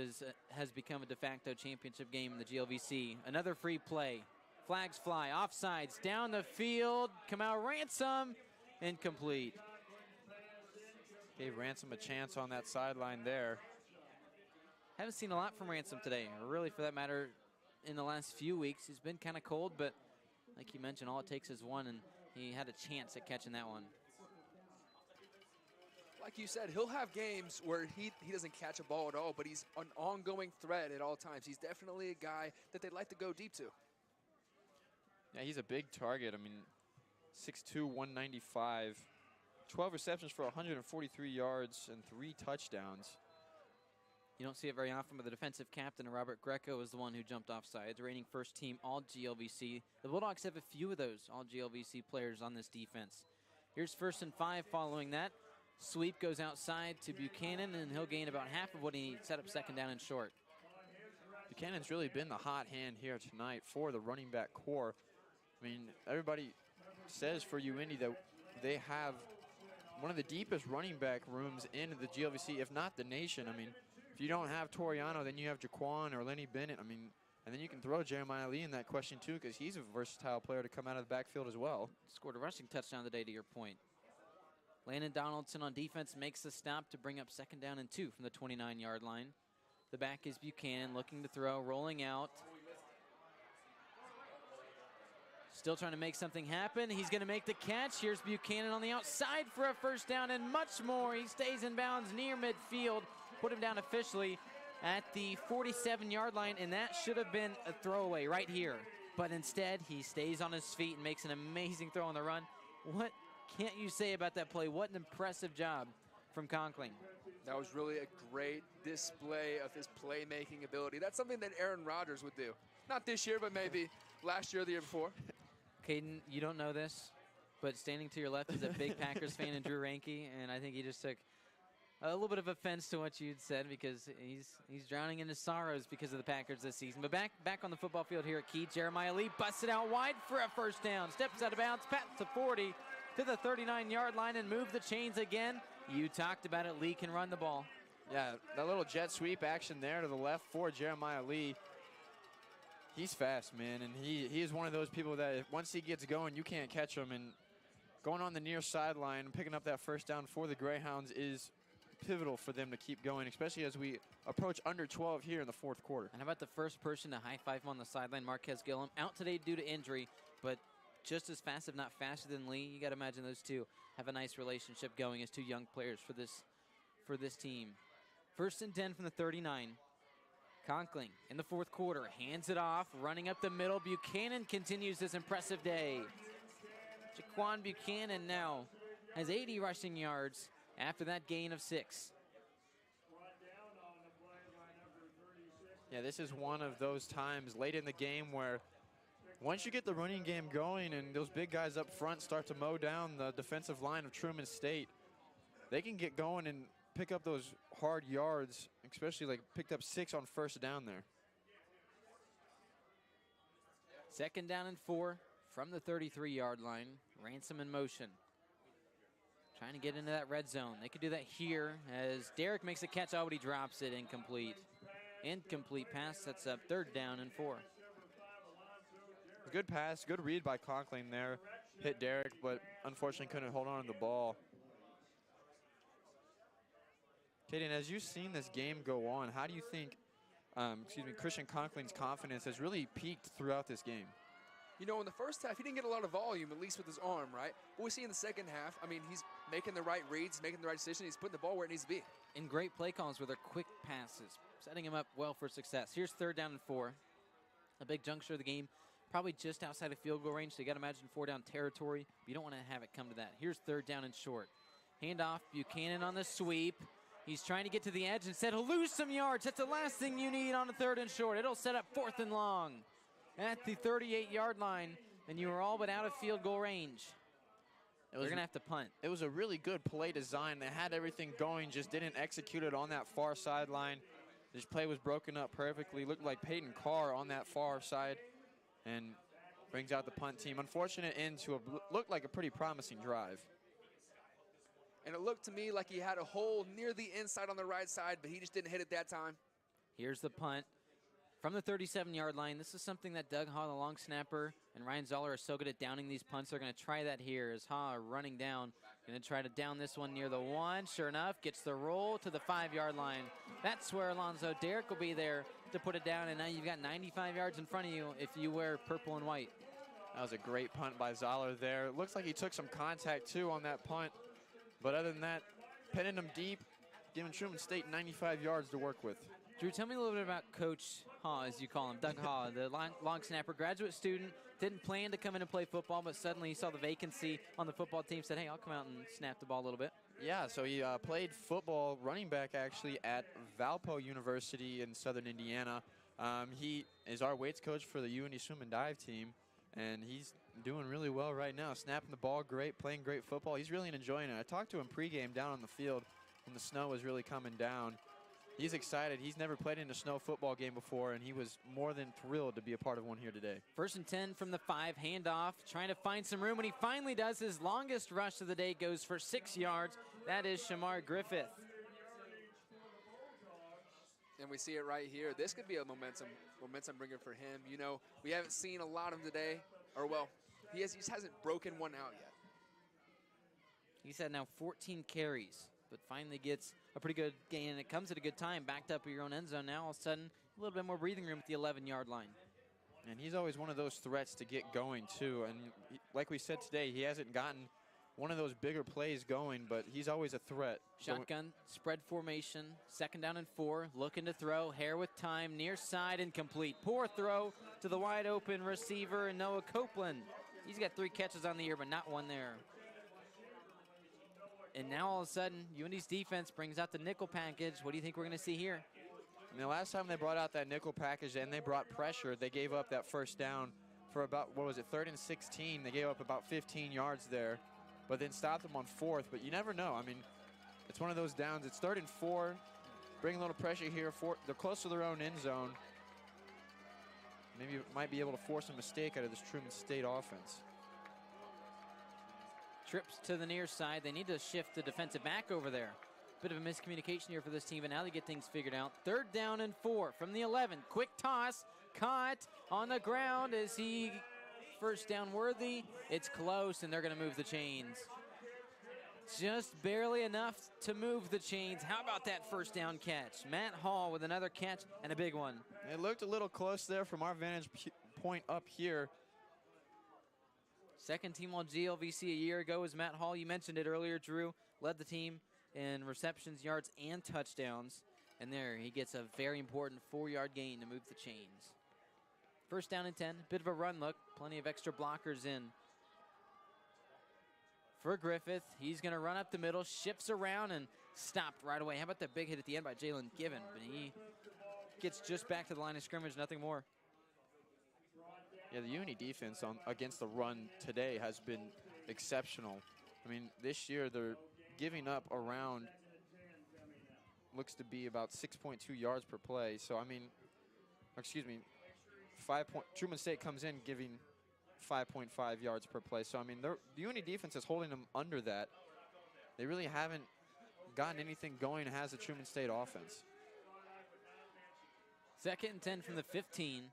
has become a de facto championship game in the GLVC. Another free play. Flags fly, offsides, down the field, Kamau Ransom, incomplete. Gave Ransom a chance on that sideline there. Haven't seen a lot from Ransom today, or really for that matter in the last few weeks. He's been kind of cold, but like you mentioned, all it takes is one, and he had a chance at catching that one. Like you said, he'll have games where he doesn't catch a ball at all, but he's an ongoing threat at all times. He's definitely a guy that they'd like to go deep to. Yeah, he's a big target. I mean, 6'2", 195, 12 receptions for 143 yards and 3 touchdowns. You don't see it very often, but the defensive captain, Robert Greco, is the one who jumped offsides, reigning first team All-GLVC. The Bulldogs have a few of those All-GLVC players on this defense. Here's 1st and 5 following that. Sweep goes outside to Buchanan, and he'll gain about half of what he needs. Set up 2nd down and short. Buchanan's really been the hot hand here tonight for the running back core. I mean, everybody says for UIndy that they have one of the deepest running back rooms in the GLVC, if not the nation. I mean, if you don't have Toriano, then you have Jaquan or Lenny Bennett. I mean, and then you can throw Jeremiah Lee in that question too, because he's a versatile player to come out of the backfield as well. Scored a rushing touchdown today, to your point. Landon Donaldson on defense makes the stop to bring up 2nd down and 2 from the 29-yard line. The back is Buchanan looking to throw, rolling out. Still trying to make something happen. He's going to make the catch. Here's Buchanan on the outside for a 1st down and much more. He stays in bounds near midfield. Put him down officially at the 47-yard line, and that should have been a throwaway right here. But instead, he stays on his feet and makes an amazing throw on the run. What can't you say about that play? What an impressive job from Conkling. That was really a great display of his playmaking ability. That's something that Aaron Rodgers would do. Not this year, but maybe last year or the year before. Caden, you don't know this, but standing to your left is a big Packers fan in Drew Ranke, and I think he just took a little bit of offense to what you'd said, because he's drowning in his sorrows because of the Packers this season. But back on the football field here at Key, Jeremiah Lee busts it out wide for a 1st down. Steps out of bounds, past the 40, to the 39-yard line and move the chains again. You talked about it, Lee can run the ball. Yeah, that little jet sweep action there to the left for Jeremiah Lee. He's fast, man, and he is one of those people that once he gets going, you can't catch him. And going on the near sideline and picking up that first down for the Greyhounds is pivotal for them to keep going, especially as we approach under 12 here in the fourth quarter. And how about the first person to high-five him on the sideline, Marquez Gillum, out today due to injury, but just as fast, if not faster than Lee. You got to imagine those two have a nice relationship going as two young players for this team. 1st and 10 from the 39. Conkling in the fourth quarter, hands it off, running up the middle. Buchanan continues this impressive day. Jaquan Buchanan now has 80 rushing yards after that gain of 6. Yeah, this is one of those times late in the game where once you get the running game going and those big guys up front start to mow down the defensive line of Truman State, they can get going and pick up those hard yards, especially like picked up 6 on first down there. 2nd down and 4 from the 33-yard line. Ransom in motion. Trying to get into that red zone. They could do that here as Derek makes a catch. Oh, but he drops it incomplete. Incomplete pass sets up 3rd down and 4. Good pass, good read by Conkling there. Hit Derek, but unfortunately couldn't hold on to the ball. Kaden, as you've seen this game go on, how do you think, Christian Conkling's confidence has really peaked throughout this game? You know, in the first half, he didn't get a lot of volume, at least with his arm, right? But we see in the second half, I mean, he's making the right reads, making the right decision. He's putting the ball where it needs to be. And great play calls with their quick passes, setting him up well for success. Here's 3rd down and 4. A big juncture of the game, probably just outside of field goal range, so you got to imagine 4-down territory. But you don't want to have it come to that. Here's 3rd down and short. Handoff, Buchanan on the sweep. He's trying to get to the edge. Instead, he'll lose some yards. That's the last thing you need on a 3rd and short. It'll set up 4th and long at the 38-yard line, and you are all but out of field goal range. They're going to have to punt. It was a really good play design. They had everything going, just didn't execute it on that far sideline. This play was broken up perfectly. Looked like Peyton Carr on that far side and brings out the punt team. Unfortunate end to looked like a pretty promising drive. And it looked to me like he had a hole near the inside on the right side, but he just didn't hit it that time. Here's the punt from the 37-yard line. This is something that Doug Haw, the long snapper, and Ryan Zoller are so good at downing these punts. They're going to try that here as Haw running down. Going to try to down this one near the 1. Sure enough, gets the roll to the 5-yard line. That's where Alonzo Derrick will be there to put it down, and now you've got 95 yards in front of you if you wear purple and white. That was a great punt by Zoller there. It looks like he took some contact, too, on that punt. But other than that, pinning them deep, giving Truman State 95 yards to work with. Drew, tell me a little bit about Coach Haw, as you call him, Doug Haw, the long snapper, graduate student, didn't plan to come in and play football, but suddenly he saw the vacancy on the football team, said, hey, I'll come out and snap the ball a little bit. Yeah, so he played football, running back actually, at Valpo University in southern Indiana. He is our weights coach for the UINDY swim and dive team, and he's doing really well right now, snapping the ball great, playing great football. He's really enjoying it. I talked to him pregame down on the field when the snow was really coming down. He's excited. He's never played in a snow football game before, and he was more than thrilled to be a part of one here today. 1st and 10 from the 5, handoff, trying to find some room. When he finally does, his longest rush of the day goes for 6 yards. That is Shamar Griffith. And we see it right here. This could be a momentum bringer for him. You know, we haven't seen a lot of him today, or well, he just hasn't broken one out yet. He's had now 14 carries, but finally gets a pretty good gain, and it comes at a good time. Backed up at your own end zone now. All of a sudden, a little bit more breathing room at the 11-yard line. And he's always one of those threats to get going, too. And like we said today, he hasn't gotten one of those bigger plays going, but he's always a threat. Shotgun, spread formation, 2nd down and 4, looking to throw. Hare with time, near side, incomplete. Poor throw to the wide open receiver, Noah Copeland. He's got 3 catches on the year, but not one there. And now all of a sudden, UIndy's defense brings out the nickel package. What do you think we're going to see here? And the last time they brought out that nickel package and they brought pressure, they gave up that first down for about, 3rd and 16. They gave up about 15 yards there, but then stopped them on 4th. But you never know. I mean, it's one of those downs. It's 3rd and 4. Bring a little pressure here. They're close to their own end zone. Maybe might be able to force a mistake out of this Truman State offense. trips to the near side. They need to shift the defensive back over there. Bit of a miscommunication here for this team, but now they get things figured out. 3rd down and 4 from the 11. Quick toss, caught on the ground. Is he first down worthy? It's close, and they're going to move the chains. Just barely enough to move the chains. How about that first down catch? Matt Hall with another catch and a big one. It looked a little close there from our vantage point up here. Second team on GLVC a year ago is Matt Hall. You mentioned it earlier, Drew. Led the team in receptions, yards, and touchdowns. And there he gets a very important 4-yard gain to move the chains. First down and 10. Bit of a run look. Plenty of extra blockers in. For Griffith, he's going to run up the middle, shifts around, and stopped right away. How about that big hit at the end by Jalen Given? But he gets just back to the line of scrimmage, nothing more. Yeah, the UINDY defense against the run today has been exceptional. I mean, this year they're giving up around, looks to be about 6.2 yards per play. So, I mean, excuse me, Truman State comes in giving 5.5 yards per play. So, I mean, the UINDY defense is holding them under that. They really haven't gotten anything going as a Truman State offense. 2nd and 10 from the 15.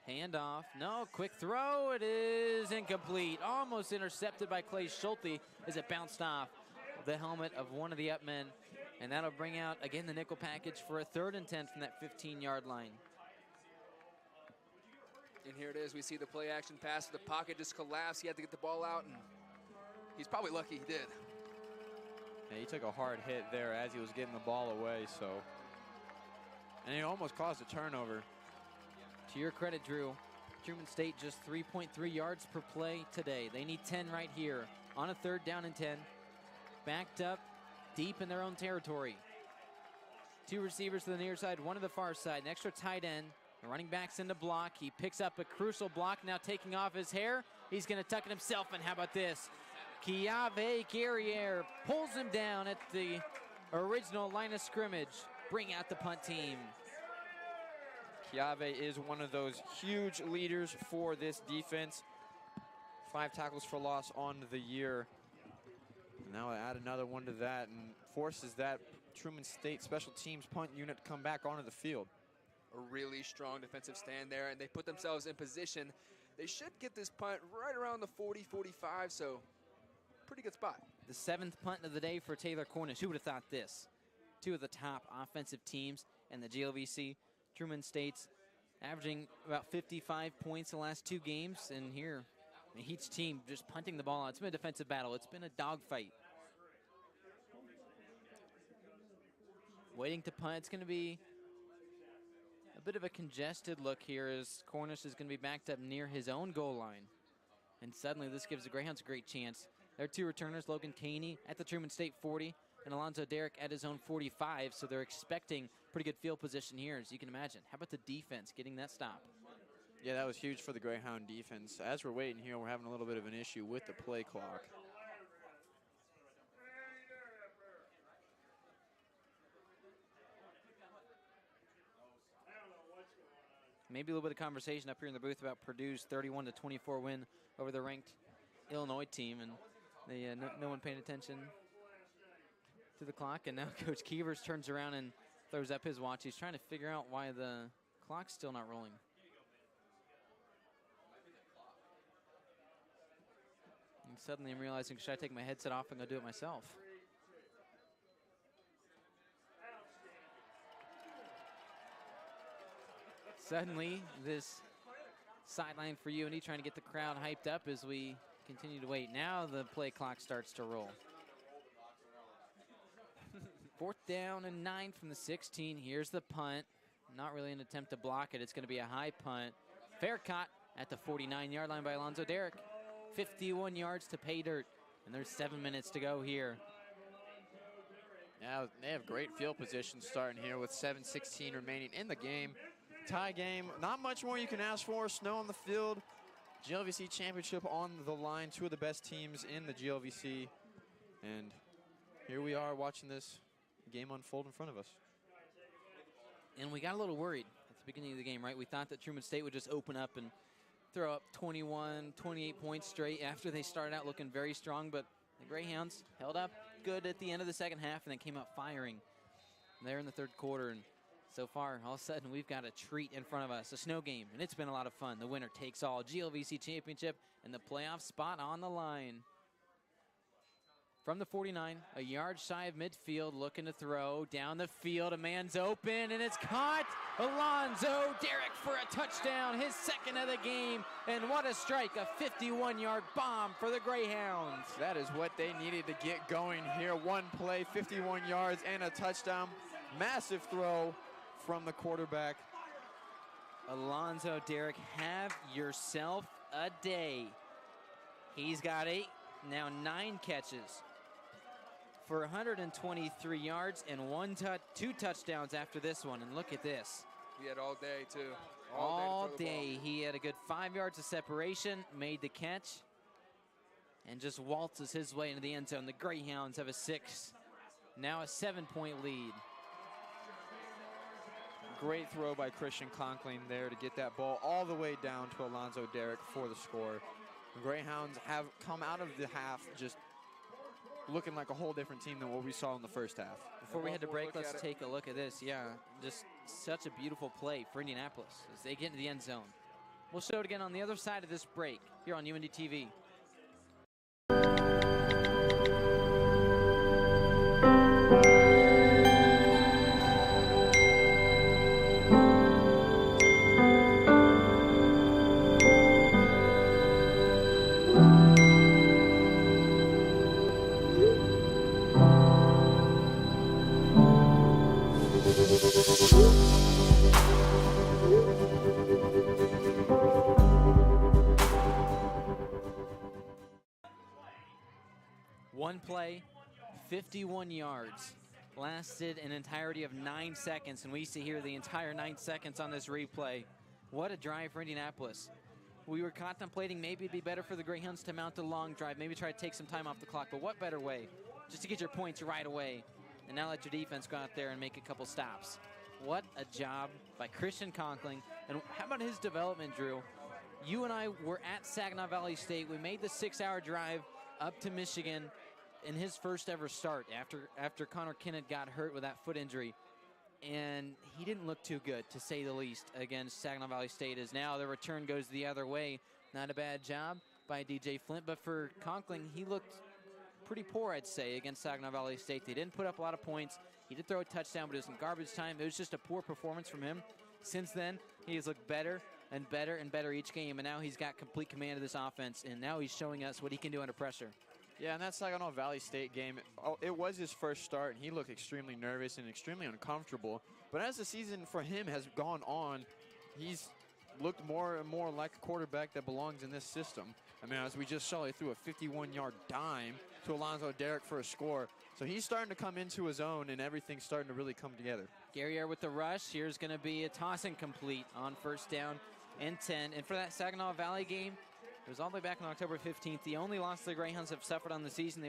Handoff, no, quick throw, it is incomplete. Almost intercepted by Clay Schulte as it bounced off the helmet of one of the up men. And that'll bring out, again, the nickel package for a 3rd and 10 from that 15-yard line. And here it is. We see the play action pass. The pocket just collapsed. He had to get the ball out, and he's probably lucky he did. Yeah, he took a hard hit there as he was getting the ball away, so. And it almost caused a turnover. To your credit, Drew, Truman State just 3.3 yards per play today. They need 10 right here on a 3rd down and 10. Backed up deep in their own territory. 2 receivers to the near side, 1 to the far side. An extra tight end. The running back's in the block. He picks up a crucial block, now taking off his hair. He's going to tuck it himself, and how about this? Kiave Guerriere pulls him down at the original line of scrimmage. Bring out the punt team. Kiave is one of those huge leaders for this defense. 5 tackles for loss on the year. And now I add another one to that and forces that Truman State special teams punt unit to come back onto the field. A really strong defensive stand there, and they put themselves in position. They should get this punt right around the 40-45, so pretty good spot. The 7th punt of the day for Taylor Cornish. Who would have thought this? 2 of the top offensive teams in the GLVC. Truman State's averaging about 55 points the last 2 games, and here, I mean, each team just punting the ball out. It's been a defensive battle. It's been a dogfight. Waiting to punt. It's going to be a bit of a congested look here as Cornish is going to be backed up near his own goal line. And suddenly this gives the Greyhounds a great chance. There are 2 returners, Logan Caney at the Truman State 40 and Alonzo Derrick at his own 45, so they're expecting pretty good field position here, as you can imagine. How about the defense getting that stop? Yeah, that was huge for the Greyhound defense. As we're waiting here, we're having a little bit of an issue with the play clock. Maybe a little bit of conversation up here in the booth about Purdue's 31-24 win over the ranked Illinois team, and they, no one paying attention to the clock. And now Coach Keevers turns around and throws up his watch. He's trying to figure out why the clock's still not rolling. And suddenly I'm realizing, should I take my headset off and go do it myself? Suddenly, this sideline for UINDY trying to get the crowd hyped up as we continue to wait. Now the play clock starts to roll. 4th down and 9 from the 16. Here's the punt. Not really an attempt to block it. It's going to be a high punt. Fair caught at the 49-yard line by Alonzo Derrick. 51 yards to pay dirt. And there's 7 minutes to go here. Yeah, they have great field position starting here with 7:16 remaining in the game. Tie game, not much more you can ask for. Snow on the field, GLVC championship on the line. 2 of the best teams in the GLVC. And here we are watching this game unfold in front of us. And we got a little worried at the beginning of the game, right? We thought that Truman State would just open up and throw up 21, 28 points straight after they started out looking very strong, but the Greyhounds held up good at the end of the second half and then came out firing there in the third quarter. And so far, all of a sudden, we've got a treat in front of us, a snow game, and it's been a lot of fun. The winner takes all, GLVC championship and the playoff spot on the line. From the 49, a yard shy of midfield, looking to throw down the field. A man's open, and it's caught. Alonzo Derrick for a touchdown, his second of the game. And what a strike, a 51-yard bomb for the Greyhounds. That is what they needed to get going here. One play, 51 yards, and a touchdown. Massive throw from the quarterback. Alonzo Derrick, have yourself a day. He's got 8, now 9 catches for 123 yards and 2 touchdowns after this one. And look at this. He had all day, too. All day. He had a good 5 yards of separation, made the catch, and just waltzes his way into the end zone. The Greyhounds have a 6, now a 7-point lead. Great throw by Christian Conkling there to get that ball all the way down to Alonzo Derrick for the score. The Greyhounds have come out of the half just looking like a whole different team than what we saw in the first half. Before we head to break, let's take a look at this. Yeah, just such a beautiful play for Indianapolis as they get into the end zone. We'll show it again on the other side of this break here on UINDY TV. One play, 51 yards, lasted an entirety of 9 seconds, and we see here the entire 9 seconds on this replay. What a drive for Indianapolis. We were contemplating maybe it'd be better for the Greyhounds to mount a long drive, maybe try to take some time off the clock, but what better way just to get your points right away and now let your defense go out there and make a couple stops. What a job by Christian Conkling. And how about his development, Drew? You and I were at Saginaw Valley State. We made the 6-hour drive up to Michigan in his first ever start after Connor Kennett got hurt with that foot injury. And he didn't look too good, to say the least, against Saginaw Valley State, as now the return goes the other way. Not a bad job by DJ Flint, but for Conkling, he looked pretty poor, I'd say, against Saginaw Valley State. They didn't put up a lot of points. He did throw a touchdown, but it was in garbage time. It was just a poor performance from him. Since then, he has looked better and better and better each game, and now he's got complete command of this offense, and now he's showing us what he can do under pressure. Yeah, and that Saginaw Valley State game, it was his first start, and he looked extremely nervous and extremely uncomfortable. But as the season for him has gone on, he's looked more and more like a quarterback that belongs in this system. I mean, as we just saw, he threw a 51-yard dime to Alonzo Derrick for a score. So he's starting to come into his own, and everything's starting to really come together. Guerriere with the rush. Here's going to be a toss incomplete on first down and 10. And for that Saginaw Valley game, it was all the way back on October 15th. The only loss the Greyhounds have suffered on the season, they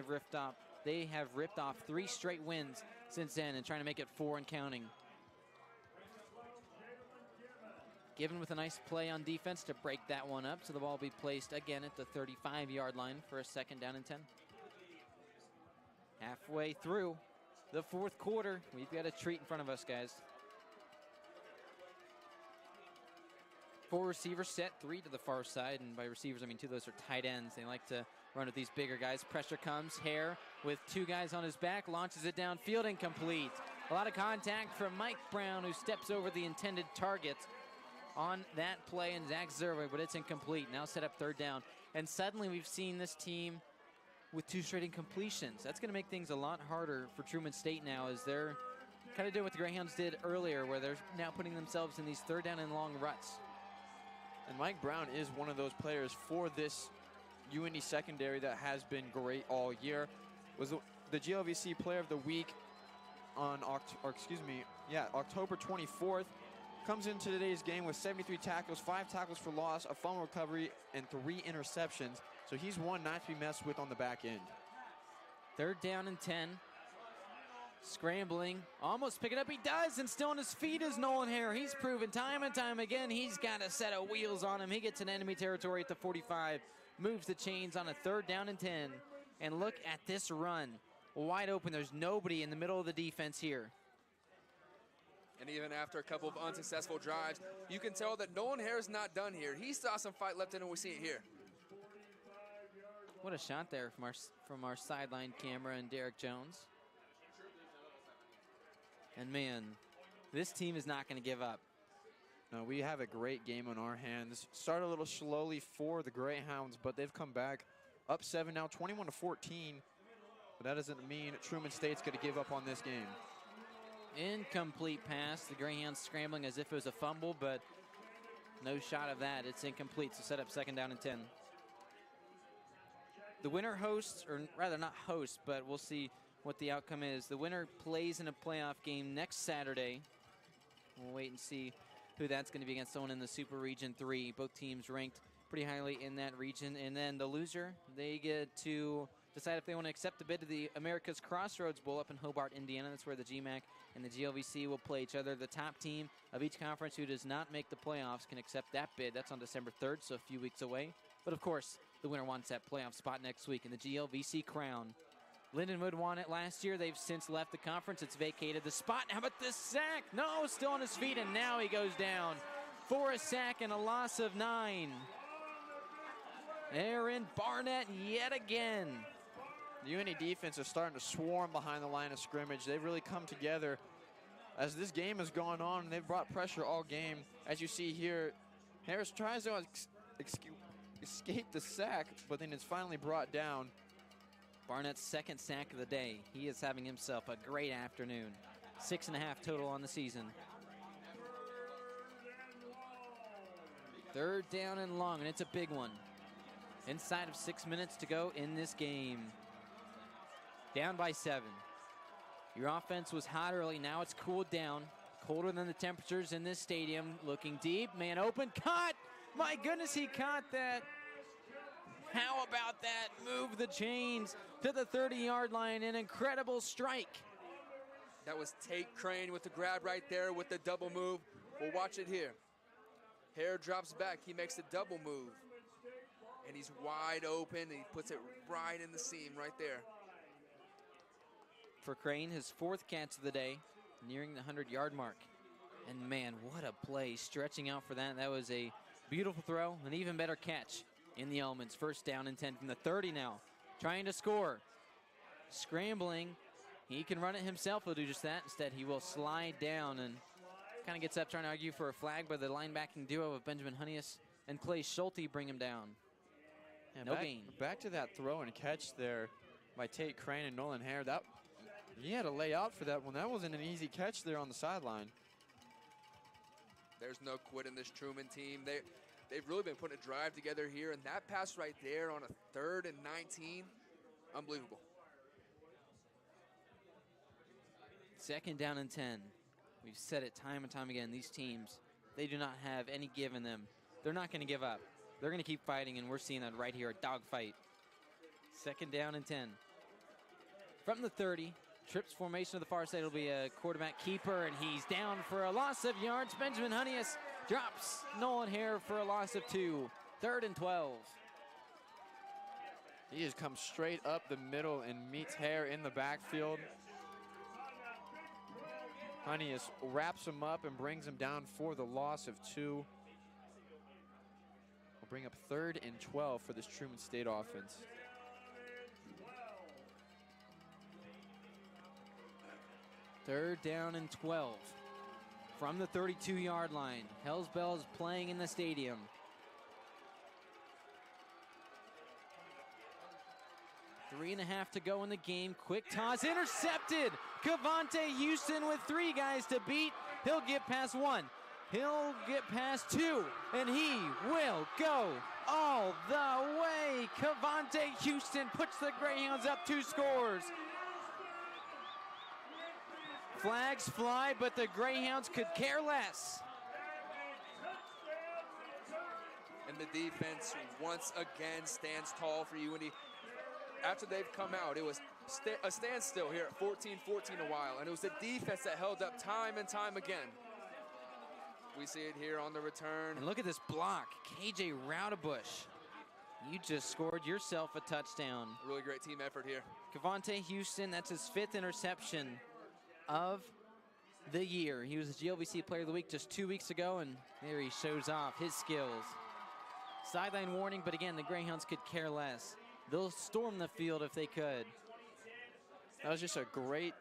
have ripped off 3 straight wins since then and trying to make it 4 and counting. Given with a nice play on defense to break that one up, so the ball will be placed again at the 35-yard line for a second down and 10. Halfway through the fourth quarter, we've got a treat in front of us, guys. 4 receivers set, 3 to the far side, and by receivers I mean 2 of those are tight ends. They like to run with these bigger guys. Pressure comes, Hare with 2 guys on his back, launches it downfield, incomplete. A lot of contact from Mike Brown, who steps over the intended target on that play, and Zach Zerwig, but it's incomplete. Now set up third down, and suddenly we've seen this team with 2 straight incompletions. That's going to make things a lot harder for Truman State now, as they're kind of doing what the Greyhounds did earlier, where they're now putting themselves in these third down and long ruts. And Mike Brown is one of those players for this UINDY secondary that has been great all year. Was the GLVC Player of the Week on October 24th. Comes into today's game with 73 tackles, 5 tackles for loss, a fumble recovery, and 3 interceptions. So he's one not to be messed with on the back end. Third down and 10. Scrambling, almost pick it up, he does, and still on his feet is Nolan Hare. He's proven time and time again he's got a set of wheels on him. He gets in enemy territory at the 45, moves the chains on a 3rd down and 10. And look at this run, wide open. There's nobody in the middle of the defense here. And even after a couple of unsuccessful drives, you can tell that Nolan Hare's not done here. He saw some fight left in him, we see it here. What a shot there from our sideline camera and Derek Jones. And man, this team is not going to give up. No, we have a great game on our hands. Started a little slowly for the Greyhounds, but they've come back up 7 now, 21-14. But that doesn't mean Truman State's going to give up on this game. Incomplete pass. The Greyhounds scrambling as if it was a fumble, but no shot of that. It's incomplete, so set up 2nd down and 10. The winner hosts, or rather not hosts, but we'll see what the outcome is. The winner plays in a playoff game next Saturday. We'll wait and see who that's going to be against, someone in the Super Region 3. Both teams ranked pretty highly in that region. And then the loser, they get to decide if they want to accept the bid to the America's Crossroads Bowl up in Hobart, Indiana. That's where the GMAC and the GLVC will play each other. The top team of each conference who does not make the playoffs can accept that bid. That's on December 3rd, so a few weeks away. But of course, the winner wants that playoff spot next week in the GLVC crown. Lindenwood won it last year. They've since left the conference. It's vacated the spot. How about this sack? No, still on his feet, and now he goes down for a sack and a loss of 9. Aaron Barnett yet again. The UINDY defense is starting to swarm behind the line of scrimmage. They've really come together as this game has gone on, and they've brought pressure all game. As you see here, Harris tries to escape the sack, but then it's finally brought down. Barnett's 2nd sack of the day. He is having himself a great afternoon. 6.5 total on the season. 3rd down and long, and it's a big one. Inside of 6 minutes to go in this game. Down by 7. Your offense was hot early. Now it's cooled down. Colder than the temperatures in this stadium. Looking deep. Man open. Caught! My goodness, he caught that. How about that? Move the chains to the 30-yard line. An incredible strike. That was Tate Crane with the grab right there with the double move. We'll watch it here. Hare drops back. He makes the double move. And he's wide open. And he puts it right in the seam right there. For Crane, his 4th catch of the day, nearing the 100-yard mark. And man, what a play, stretching out for that. That was a beautiful throw, an even better catch in the elements. 1st down and 10 from the 30 now, trying to score. Scrambling, he can run it himself. He'll do just that. Instead, he will slide down and kind of gets up trying to argue for a flag, but the linebacking duo of Benjamin Honeyus and Clay Schulte bring him down. Yeah, no gain. Back to that throw and catch there by Tate Crane and Nolan Hare. That he had to lay out for that one. That wasn't an easy catch there on the sideline. There's no quit in this Truman team. They've really been putting a drive together here, and that pass right there on a 3rd and 19, unbelievable. 2nd down and 10. We've said it time and time again. These teams, they do not have any give in them. They're not going to give up. They're going to keep fighting, and we're seeing that right here, a dogfight. 2nd down and 10. From the 30, trips formation to the far side. It'll be a quarterback keeper, and he's down for a loss of yards. Benjamin Honeyus drops Nolan Hare for a loss of 2. 3rd and 12. He has come straight up the middle and meets Hare in the backfield. Honeyus wraps him up and brings him down for the loss of 2. We'll bring up 3rd and 12 for this Truman State offense. Third down and 12 from the 32-yard line. Hells Bells playing in the stadium. Three and a half to go in the game. Quick toss intercepted. Cavante Houston with 3 guys to beat. He'll get past 1. He'll get past 2. And he will go all the way. Cavante Houston puts the Greyhounds up 2 scores. Flags fly, but the Greyhounds could care less. And the defense once again stands tall for UINDY. after they've come out, it was a standstill here at 14-14 a while, and it was the defense that held up time and time again. We see it here on the return. And look at this block, KJ Roudabush. You just scored yourself a touchdown. A really great team effort here. Cavante Houston, that's his 5th interception of the year. He was the GLVC Player of the Week just 2 weeks ago, and there he shows off his skills. Sideline warning, but again, the Greyhounds could care less. They'll storm the field if they could. That was just a great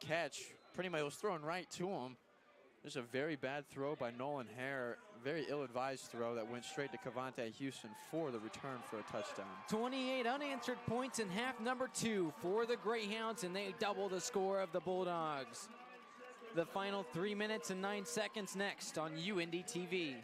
catch. Pretty much it was thrown right to him. There's a very bad throw by Nolan Hare. Very ill-advised throw that went straight to Cavante Houston for the return for a touchdown. 28 unanswered points in half number 2 for the Greyhounds, and they double the score of the Bulldogs. The final 3 minutes and 9 seconds next on UINDY TV.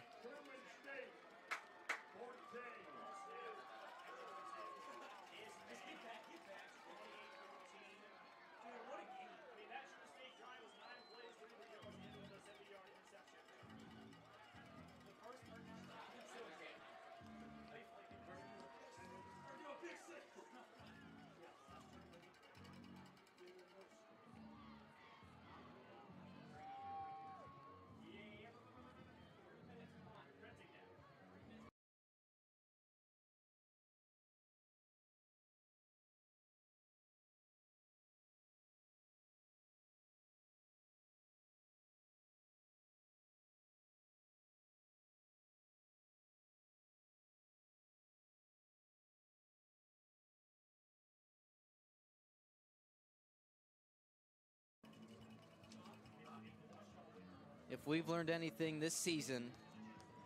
If we've learned anything this season,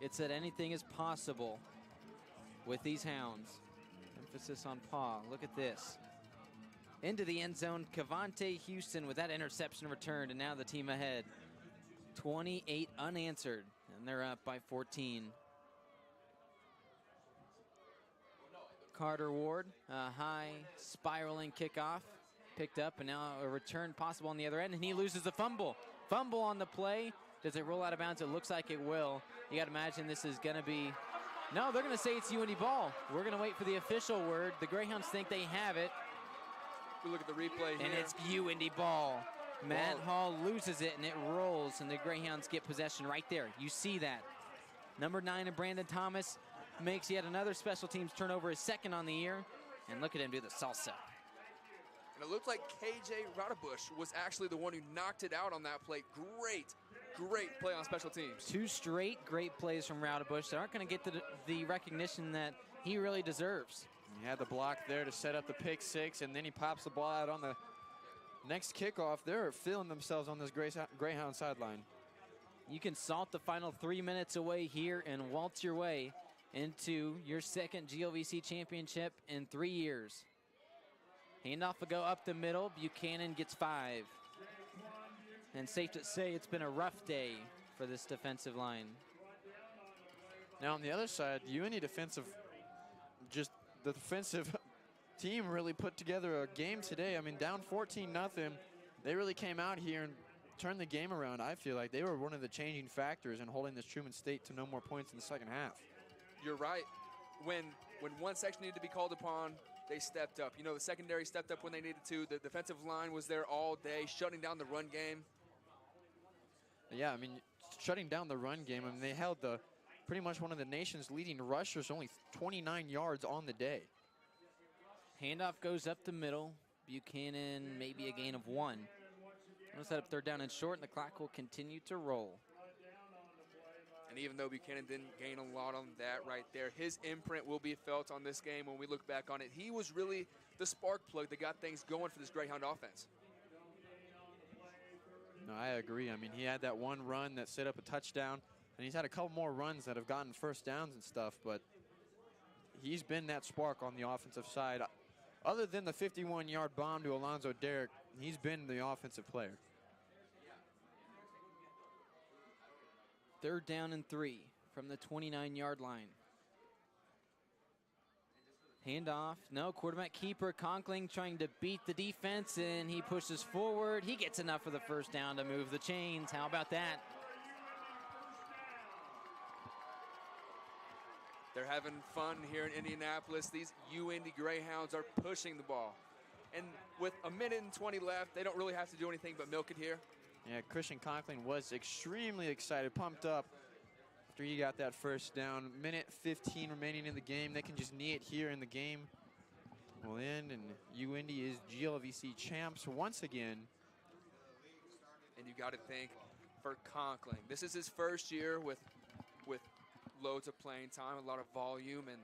it's that anything is possible with these Hounds. Emphasis on paw. Look at this. Into the end zone, Cavante Houston with that interception returned, and now the team ahead. 28 unanswered, and they're up by 14. Carter Ward, a high spiraling kickoff, picked up, and now a return possible on the other end, and he loses the fumble. Fumble on the play. Does it roll out of bounds? It looks like it will. You got to imagine this is going to be... No, they're going to say it's UINDY ball. We're going to wait for the official word. The Greyhounds think they have it. We look at the replay here. And it's UINDY ball. Matt Hall loses it, and it rolls, and the Greyhounds get possession right there. You see that. Number 9, and Brandon Thomas makes yet another special teams turnover, his 2nd on the year. And look at him do the salsa. And it looked like KJ Roudabush was actually the one who knocked it out on that play. Great play on special teams. 2 straight great plays from Roudabush that aren't going to get the recognition that he really deserves. He had the block there to set up the pick 6, and then he pops the ball out on the next kickoff. They're feeling themselves on this Greyhound sideline. You can salt the final 3 minutes away here and waltz your way into your 2nd GLVC championship in 3 years. Handoff will go up the middle. Buchanan gets 5. And safe to say it's been a rough day for this defensive line. Now on the other side, UINDY defensive, just the defensive team really put together a game today. I mean, down 14-0. They really came out here and turned the game around. I feel like they were one of the changing factors in holding this Truman State to no more points in the 2nd half. You're right. When one section needed to be called upon, they stepped up. You know, the secondary stepped up when they needed to. The defensive line was there all day, shutting down the run game. Yeah, I mean, shutting down the run game. I mean, they held pretty much one of the nation's leading rushers, only 29 yards on the day. Handoff goes up the middle. Buchanan, maybe a gain of 1. We'll set up 3rd down and short, and the clock will continue to roll. And even though Buchanan didn't gain a lot on that right there, his imprint will be felt on this game when we look back on it. He was really the spark plug that got things going for this Greyhound offense. No, I agree. I mean, he had that one run that set up a touchdown, and he's had a couple more runs that have gotten 1st downs and stuff, but he's been that spark on the offensive side. Other than the 51-yard bomb to Alonzo Derrick, he's been the offensive player. 3rd down and 3 from the 29-yard line. Handoff, no, quarterback keeper, Conkling trying to beat the defense, and he pushes forward. He gets enough for the 1st down to move the chains. How about that? They're having fun here in Indianapolis. These UIndy Greyhounds are pushing the ball. And with a minute and 20 left, they don't really have to do anything but milk it here. Yeah, Christian Conklin was extremely excited, pumped up after he got that first down. Minute 15 remaining in the game. They can just knee it here in the game will end, and UIndy is GLVC champs once again. And you got to think for Conklin, this is his first year with loads of playing time, a lot of volume, and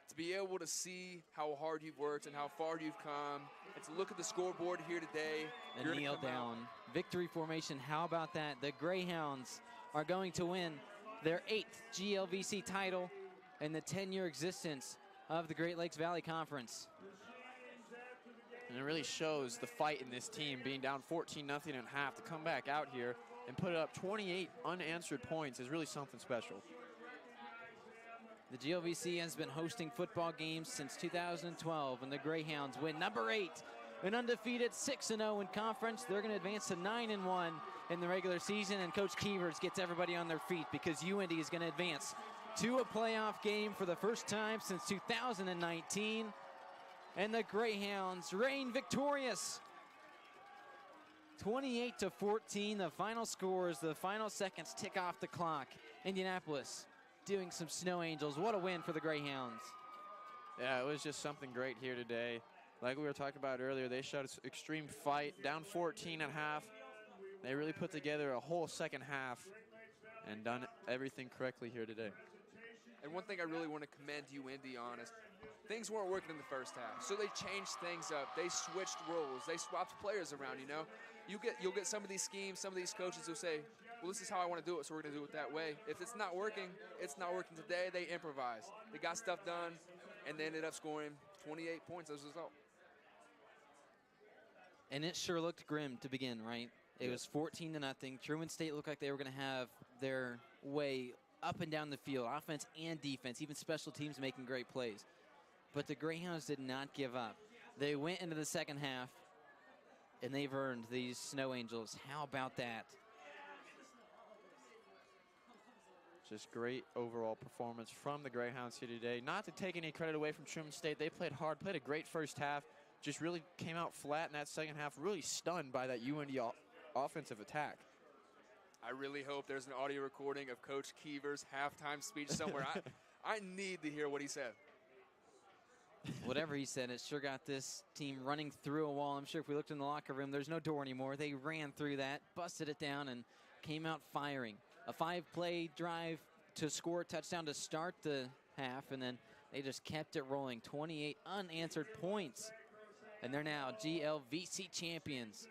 to be able to see how hard you've worked and how far you've come, and to look at the scoreboard here today. And kneel down. Victory formation, how about that? The Greyhounds are going to win their 8th GLVC title in the 10-year existence of the Great Lakes Valley Conference. And it really shows the fight in this team, being down 14-0 at half, to come back out here and put up 28 unanswered points is really something special. The GLVC has been hosting football games since 2012, and the Greyhounds win number 8, an undefeated 6-0 in conference. They're going to advance to 9-1 in the regular season, and Coach Keevers gets everybody on their feet because UIndy is going to advance to a playoff game for the first time since 2019, and the Greyhounds reign victorious. 28-14, the final score as the final seconds tick off the clock. Indianapolis doing some snow angels. What a win for the Greyhounds. Yeah, it was just something great here today. Like we were talking about earlier, they showed extreme fight, down 14 at half. They really put together a whole second half and done everything correctly here today. And one thing I really want to commend UIndy on is things weren't working in the first half, so they changed things up. They switched roles. They swapped players around, you know. You'll get some of these schemes, some of these coaches who say, well, this is how I want to do it, so we're going to do it that way. If it's not working, it's not working today. They improvise. They got stuff done, and they ended up scoring 28 points as a result. And it sure looked grim to begin, right? It was 14-0. Truman State looked like they were going to have their way up and down the field, offense and defense, even special teams making great plays. But the Greyhounds did not give up. They went into the second half, and they've earned these snow angels. How about that? Just great overall performance from the Greyhounds here today. Not to take any credit away from Truman State. They played hard, played a great first half, just really came out flat in that second half, really stunned by that UIndy offensive attack. I really hope there's an audio recording of Coach Keevers' halftime speech somewhere. I need to hear what he said. Whatever he said, it sure got this team running through a wall. I'm sure if we looked in the locker room, there's no door anymore. They ran through that, busted it down, and came out firing. A 5-play drive to score a touchdown to start the half, and then they just kept it rolling. 28 unanswered points, and they're now GLVC champions.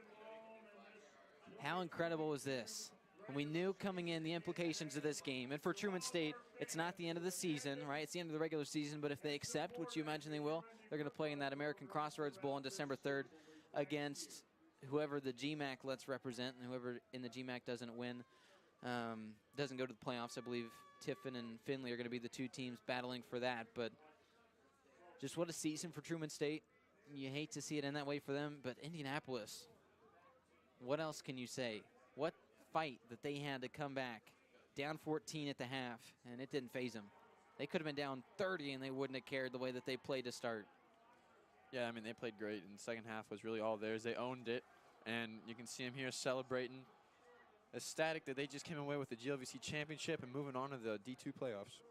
How incredible was this? We knew coming in the implications of this game. And for Truman State, it's not the end of the season, right? It's the end of the regular season, but if they accept, which you imagine they will, they're going to play in that American Crossroads Bowl on December 3rd against whoever the GMAC lets represent, and whoever in the GMAC doesn't win, doesn't go to the playoffs. I believe Tiffin and Findlay are going to be the two teams battling for that. But just what a season for Truman State. You hate to see it end that way for them, but Indianapolis, what else can you say? What fight that they had to come back down 14 at the half, and it didn't faze them. They could have been down 30 and they wouldn't have cared the way that they played to start. Yeah, I mean, they played great, and the second half was really all theirs. They owned it, and you can see them here celebrating, ecstatic that they just came away with the GLVC championship and moving on to the D2 playoffs.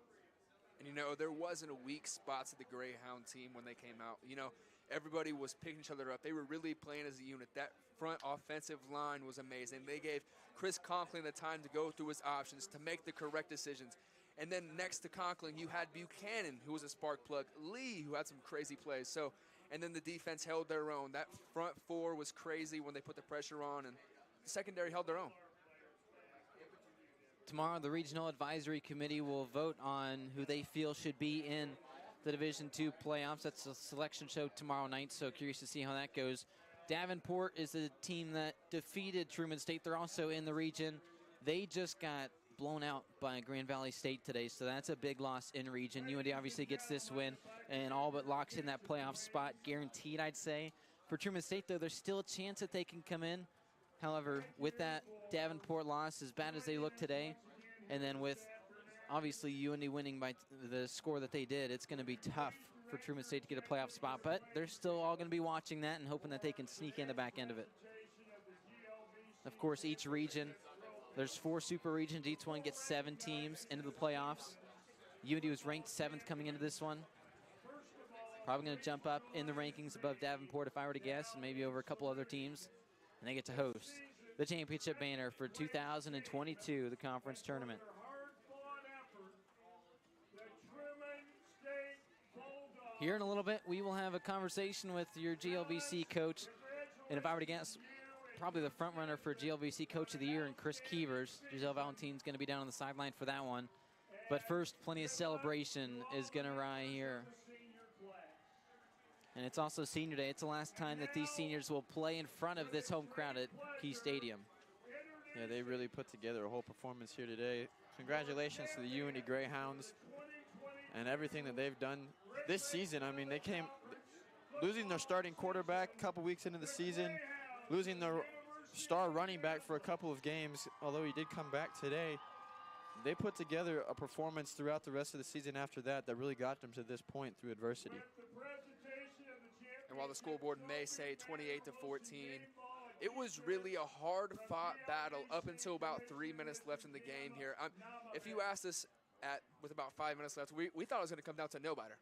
And, you know, there wasn't a weak spot to the Greyhound team when they came out. You know, everybody was picking each other up. They were really playing as a unit. That front offensive line was amazing. They gave Chris Conklin the time to go through his options, to make the correct decisions. And then next to Conklin, you had Buchanan, who was a spark plug, Lee, who had some crazy plays. So, and then the defense held their own. That front four was crazy when they put the pressure on, and the secondary held their own. Tomorrow, the Regional Advisory Committee will vote on who they feel should be in the Division II playoffs. That's a selection show tomorrow night, so curious to see how that goes. Davenport is the team that defeated Truman State. They're also in the region. They just got blown out by Grand Valley State today, so that's a big loss in region. UIndy obviously gets this win and all but locks in that playoff spot, guaranteed, I'd say. For Truman State, though, there's still a chance that they can come in. However, with that Davenport loss, as bad as they look today, and then with obviously UIndy winning by the score that they did, it's going to be tough for Truman State to get a playoff spot, but they're still all going to be watching that and hoping that they can sneak in the back end of it. Of course, each region, there's 4 super regions. Each one gets 7 teams into the playoffs. UIndy was ranked 7th coming into this one. Probably going to jump up in the rankings above Davenport if I were to guess, and maybe over a couple other teams. And they get to host the championship banner for 2022, the conference tournament. Here in a little bit, we will have a conversation with your GLVC coach. And if I were to guess, probably the front runner for GLVC Coach of the Year, and Chris Keevers. Giselle Valentine's going to be down on the sideline for that one. But first, plenty of celebration is going to ride here. And it's also senior day. It's the last time that these seniors will play in front of this home crowd at Key Stadium. Yeah, they really put together a whole performance here today. Congratulations to the UIndy Greyhounds and everything that they've done this season. I mean, they came losing their starting quarterback a couple weeks into the season, losing their star running back for a couple of games, although he did come back today. They put together a performance throughout the rest of the season after that that really got them to this point through adversity. And while the school board may say 28-14, it was really a hard-fought battle up until about 3 minutes left in the game here. If you asked us with about 5 minutes left, we thought it was going to come down to no-batter.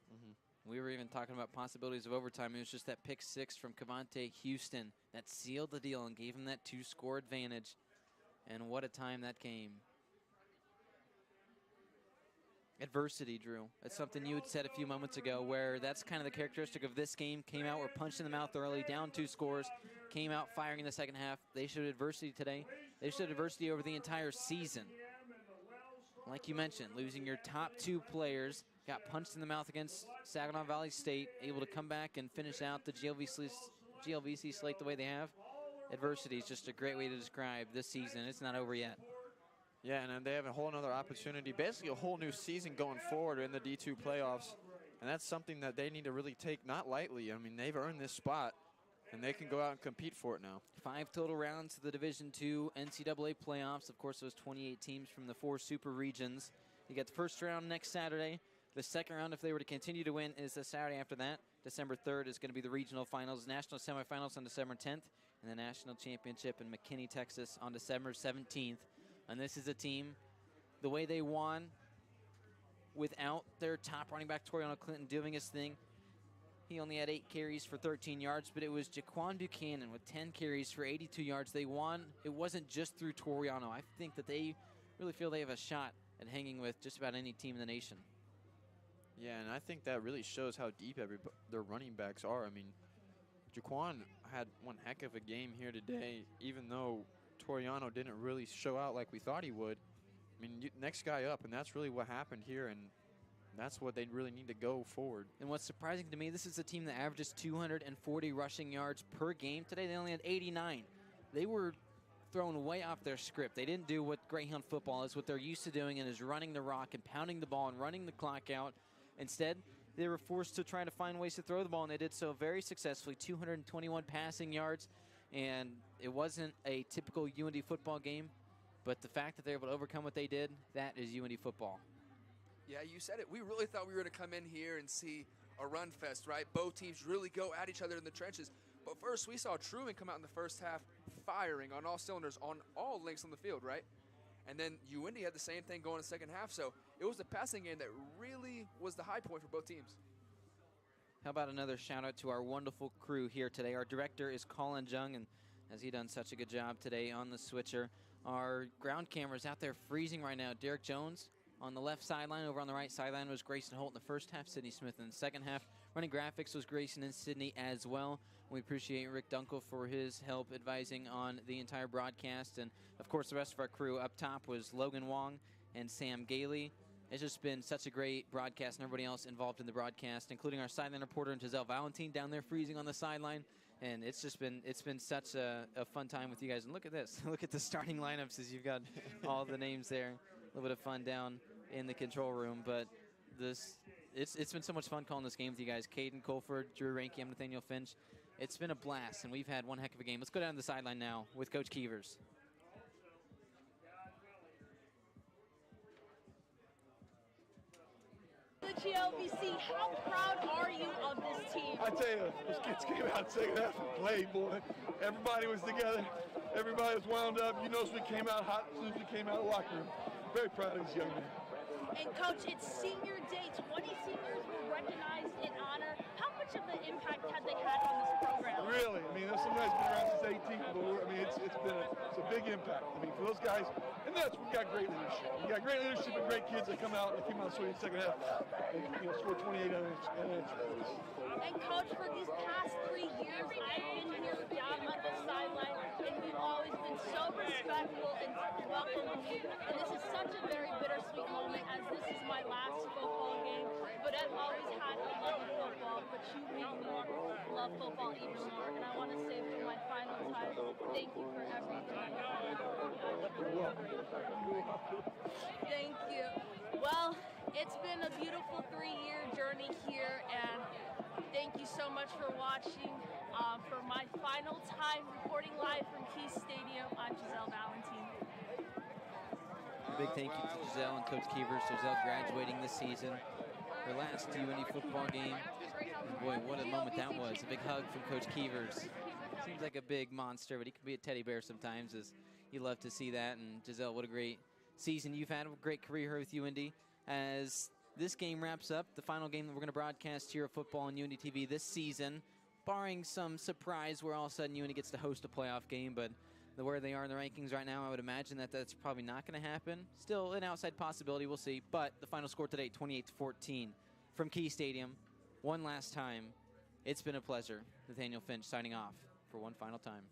We were even talking about possibilities of overtime. It was just that pick 6 from Cavante Houston that sealed the deal and gave him that 2-score advantage. And what a time that came. Adversity, Drew. That's something you had said a few moments ago, where that's kind of the characteristic of this game. Came out, were punched in the mouth early, down 2 scores, came out firing in the second half. They showed adversity today. They showed adversity over the entire season. Like you mentioned, losing your top 2 players, got punched in the mouth against Saginaw Valley State, able to come back and finish out the GLVC slate the way they have. Adversity is just a great way to describe this season. It's not over yet. Yeah, and they have a whole other opportunity, basically a whole new season going forward in the D2 playoffs. And that's something that they need to really take not lightly. I mean, they've earned this spot, and they can go out and compete for it now. 5 total rounds to the Division II NCAA playoffs. Of course, those 28 teams from the 4 super regions. You got the first round next Saturday. The second round, if they were to continue to win, is the Saturday after that. December 3rd is going to be the regional finals, national semifinals on December 10th, and the national championship in McKinney, Texas on December 17th. And this is a team, the way they won without their top running back, Toriano Clinton, doing his thing. He only had 8 carries for 13 yards, but it was Jaquan Buchanan with 10 carries for 82 yards. They won. It wasn't just through Toriano. I think that they really feel they have a shot at hanging with just about any team in the nation. Yeah, and I think that really shows how deep their running backs are. I mean, Jaquan had one heck of a game here today, even though Toriano didn't really show out like we thought he would. I mean, next guy up, and that's really what happened here, and that's what they really need to go forward. And what's surprising to me, this is a team that averages 240 rushing yards per game. Today they only had 89. They were thrown way off their script. They didn't do what Greyhound football is, what they're used to doing, and is running the rock and pounding the ball and running the clock out. Instead, they were forced to try to find ways to throw the ball, and they did so very successfully. 221 passing yards. And it wasn't a typical UIndy football game, but the fact that they're able to overcome what they did, that is UIndy football. Yeah, you said it. We really thought we were going to come in here and see a run fest, right? Both teams really go at each other in the trenches. But first, we saw Truman come out in the first half firing on all cylinders on all lengths on the field, right? And then UIndy had the same thing going in the second half. So it was the passing game that really was the high point for both teams. How about another shout out to our wonderful crew here today. Our director is Colin Jung, and has he done such a good job today on the switcher. Our ground cameras out there freezing right now. Derek Jones on the left sideline. Over on the right sideline was Grayson Holt in the first half. Sydney Smith in the second half. Running graphics was Grayson and Sydney as well. We appreciate Rick Dunkel for his help advising on the entire broadcast. And, of course, the rest of our crew up top was Logan Wong and Sam Gailey. It's just been such a great broadcast, and everybody else involved in the broadcast, including our sideline reporter and Giselle Valentine down there freezing on the sideline. And it's been such a fun time with you guys. And look at this. Look at the starting lineups as you've got all the names there. A little bit of fun down in the control room. But it's been so much fun calling this game with you guys. Caden Colford, Drew Ranke, I'm Nathaniel Finch. It's been a blast, and we've had one heck of a game. Let's go down to the sideline now with Coach Keevers. The GLBC, how proud are you of this team? I tell you, those kids came out in the second half and played, boy. Everybody was together. Everybody was wound up. You notice we came out hot as soon as we came out of the locker room. Very proud of these young men. And Coach, it's senior day. 20 seniors were recognized in honor. How much of an impact have they had on this program? Really, I mean, there's some guys been around since 18, but I mean, it's a big impact. I mean, for those guys, and that's we got great leadership. We got great leadership and great kids that come out. They came out sort of in the second half and scored 28 unanswered. And Coach, for these past 3 years, I've been here down on the sideline, and you've always been so respectful and welcoming me. And this is such a very bittersweet moment, as this is my last football game. But I've always had a love of football, but you made me love football even more. And I want to say for my final time, thank you for everything. Thank you. Well, it's been a beautiful 3-year journey here, and thank you so much for watching. For my final time reporting live from Key Stadium, I'm Giselle Valentine. Big thank you to Giselle and Coach Keevers. Giselle graduating this season. Her last UINDY football game. And boy, what a moment that was. A big hug from Coach Keevers. Seems like a big monster, but he can be a teddy bear sometimes, as you love to see that. And Giselle, what a great season you've had. A great career here with UINDY. As this game wraps up, the final game that we're going to broadcast here of football on UINDY TV this season, barring some surprise where all of a sudden UINDY gets to host a playoff game, but where they are in the rankings right now, I would imagine that that's probably not going to happen. Still an outside possibility, we'll see. But the final score today, 28-14 from Key Stadium. One last time, it's been a pleasure. Nathaniel Finch signing off for one final time.